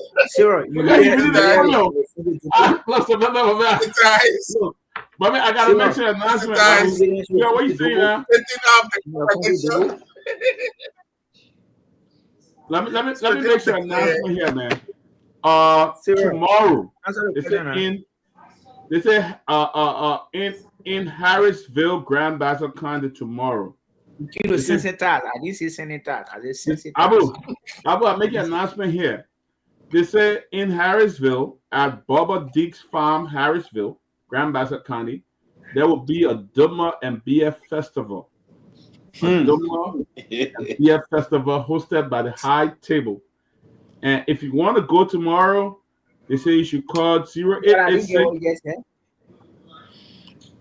I gotta make sure announcement. Yeah, what you saying now? Let me make sure announcement here, man. Tomorrow. They say in Harrisville, Grand Bassa County tomorrow. Abu, make an announcement here. They say in Harrisville at Bubba Deeks Farm, Harrisville, Grand Bassa County, there will be a Duma and BF festival. A Duma and BF festival hosted by the High Table. And if you want to go tomorrow, they say you should call 0886.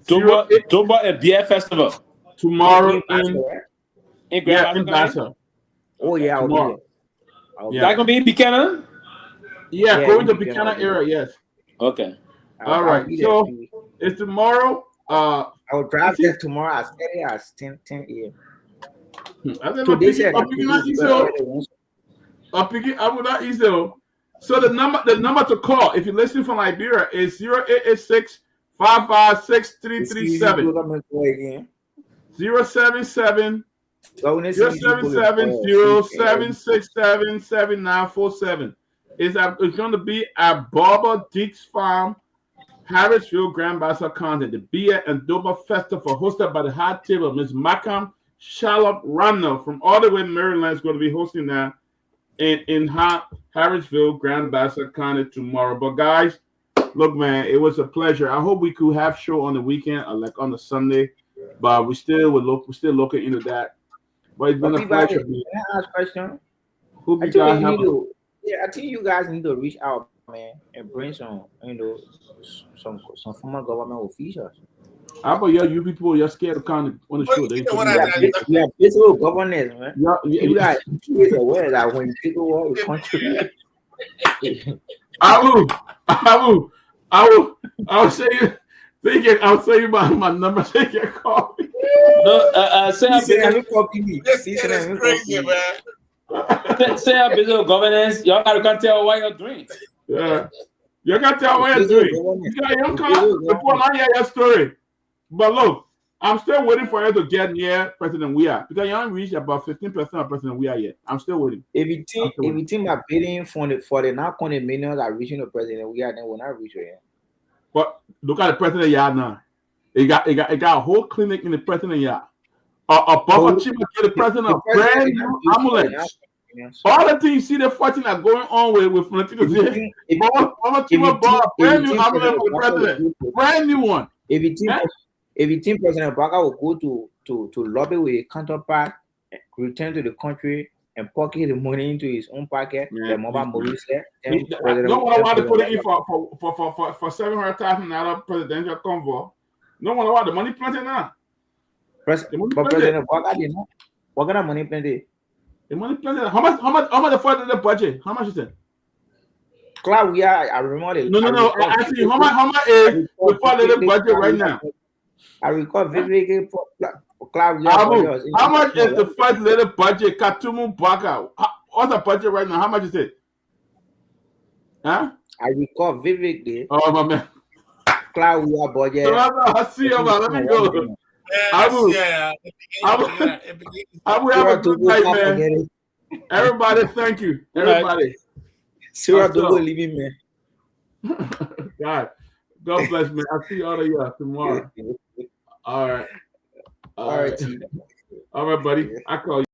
Duma and BF festival. Tomorrow in Bassa. Oh, yeah. Tomorrow. That gonna be in Buchanan? Yeah, going to Buchanan area, yes. Okay. All right. So it's tomorrow. I will drive there tomorrow as early as 10 a.m. So the number to call if you listen from Liberia is 0886 556 3337. 077 077-067-7947. It's going to be at Barbara Deeks Farm, Harrisville, Grand Bassa County. The Beer and Doba Festival hosted by the High Table. Ms. Macam Shalop Ramno from all the way in Maryland is going to be hosting that in Harrisville, Grand Bassa County tomorrow. But guys, look, man, it was a pleasure. I hope we could have show on the weekend or like on the Sunday, but we're still looking into that. But it's been a pleasure. Can I ask a question? I think you guys need to reach out, man, and bring some former government officials. How about you people? You're scared of kind of on the show. Yeah, peaceful governance, man. You guys are aware that when people want the country, I'll say you. I'll say you my number. So you can call me. No, say I'm crazy, man. Say a bit of governance. Y'all can't tell what you're doing. Yeah, you can't tell what you're doing. You can't report on your story. But look, I'm still waiting for you to get near President Weah because you haven't reached about 15% of President Weah yet. I'm still waiting. If you think about bidding for the now millions are reaching the President Weah, then we're not reaching it. But look at the President Yah now. It got a whole clinic in the President Yah. A buffer chief get the president a brand new ambulance. All the things you see the fighting are going on with political brand new ambulance for the president. Brand new one. If you think President Baka will go to lobby with a counterpart, return to the country and pocket the money into his own pocket, the mobile movies there. No one want to put it in for $700,000 presidential convoy. No one want the money planted now. But President Baka did not. What kind of money planted? The money planted. How much the the budget? How much is it? Cloud, I remember it. No. Actually, how much is the budget right now? I recall vividly. Cloud, how much is the first little budget? Katumu Baka. What's the budget right now? How much is it? Huh? I recall vividly. Oh my man. Cloud, we are, boy. Yeah. I see you, man. Let me go. I will have a good night, man. Everybody, thank you. Everybody. Sarah, don't go leaving, man. God bless, man. I'll see all of you tomorrow. All right. All right, buddy. I call you.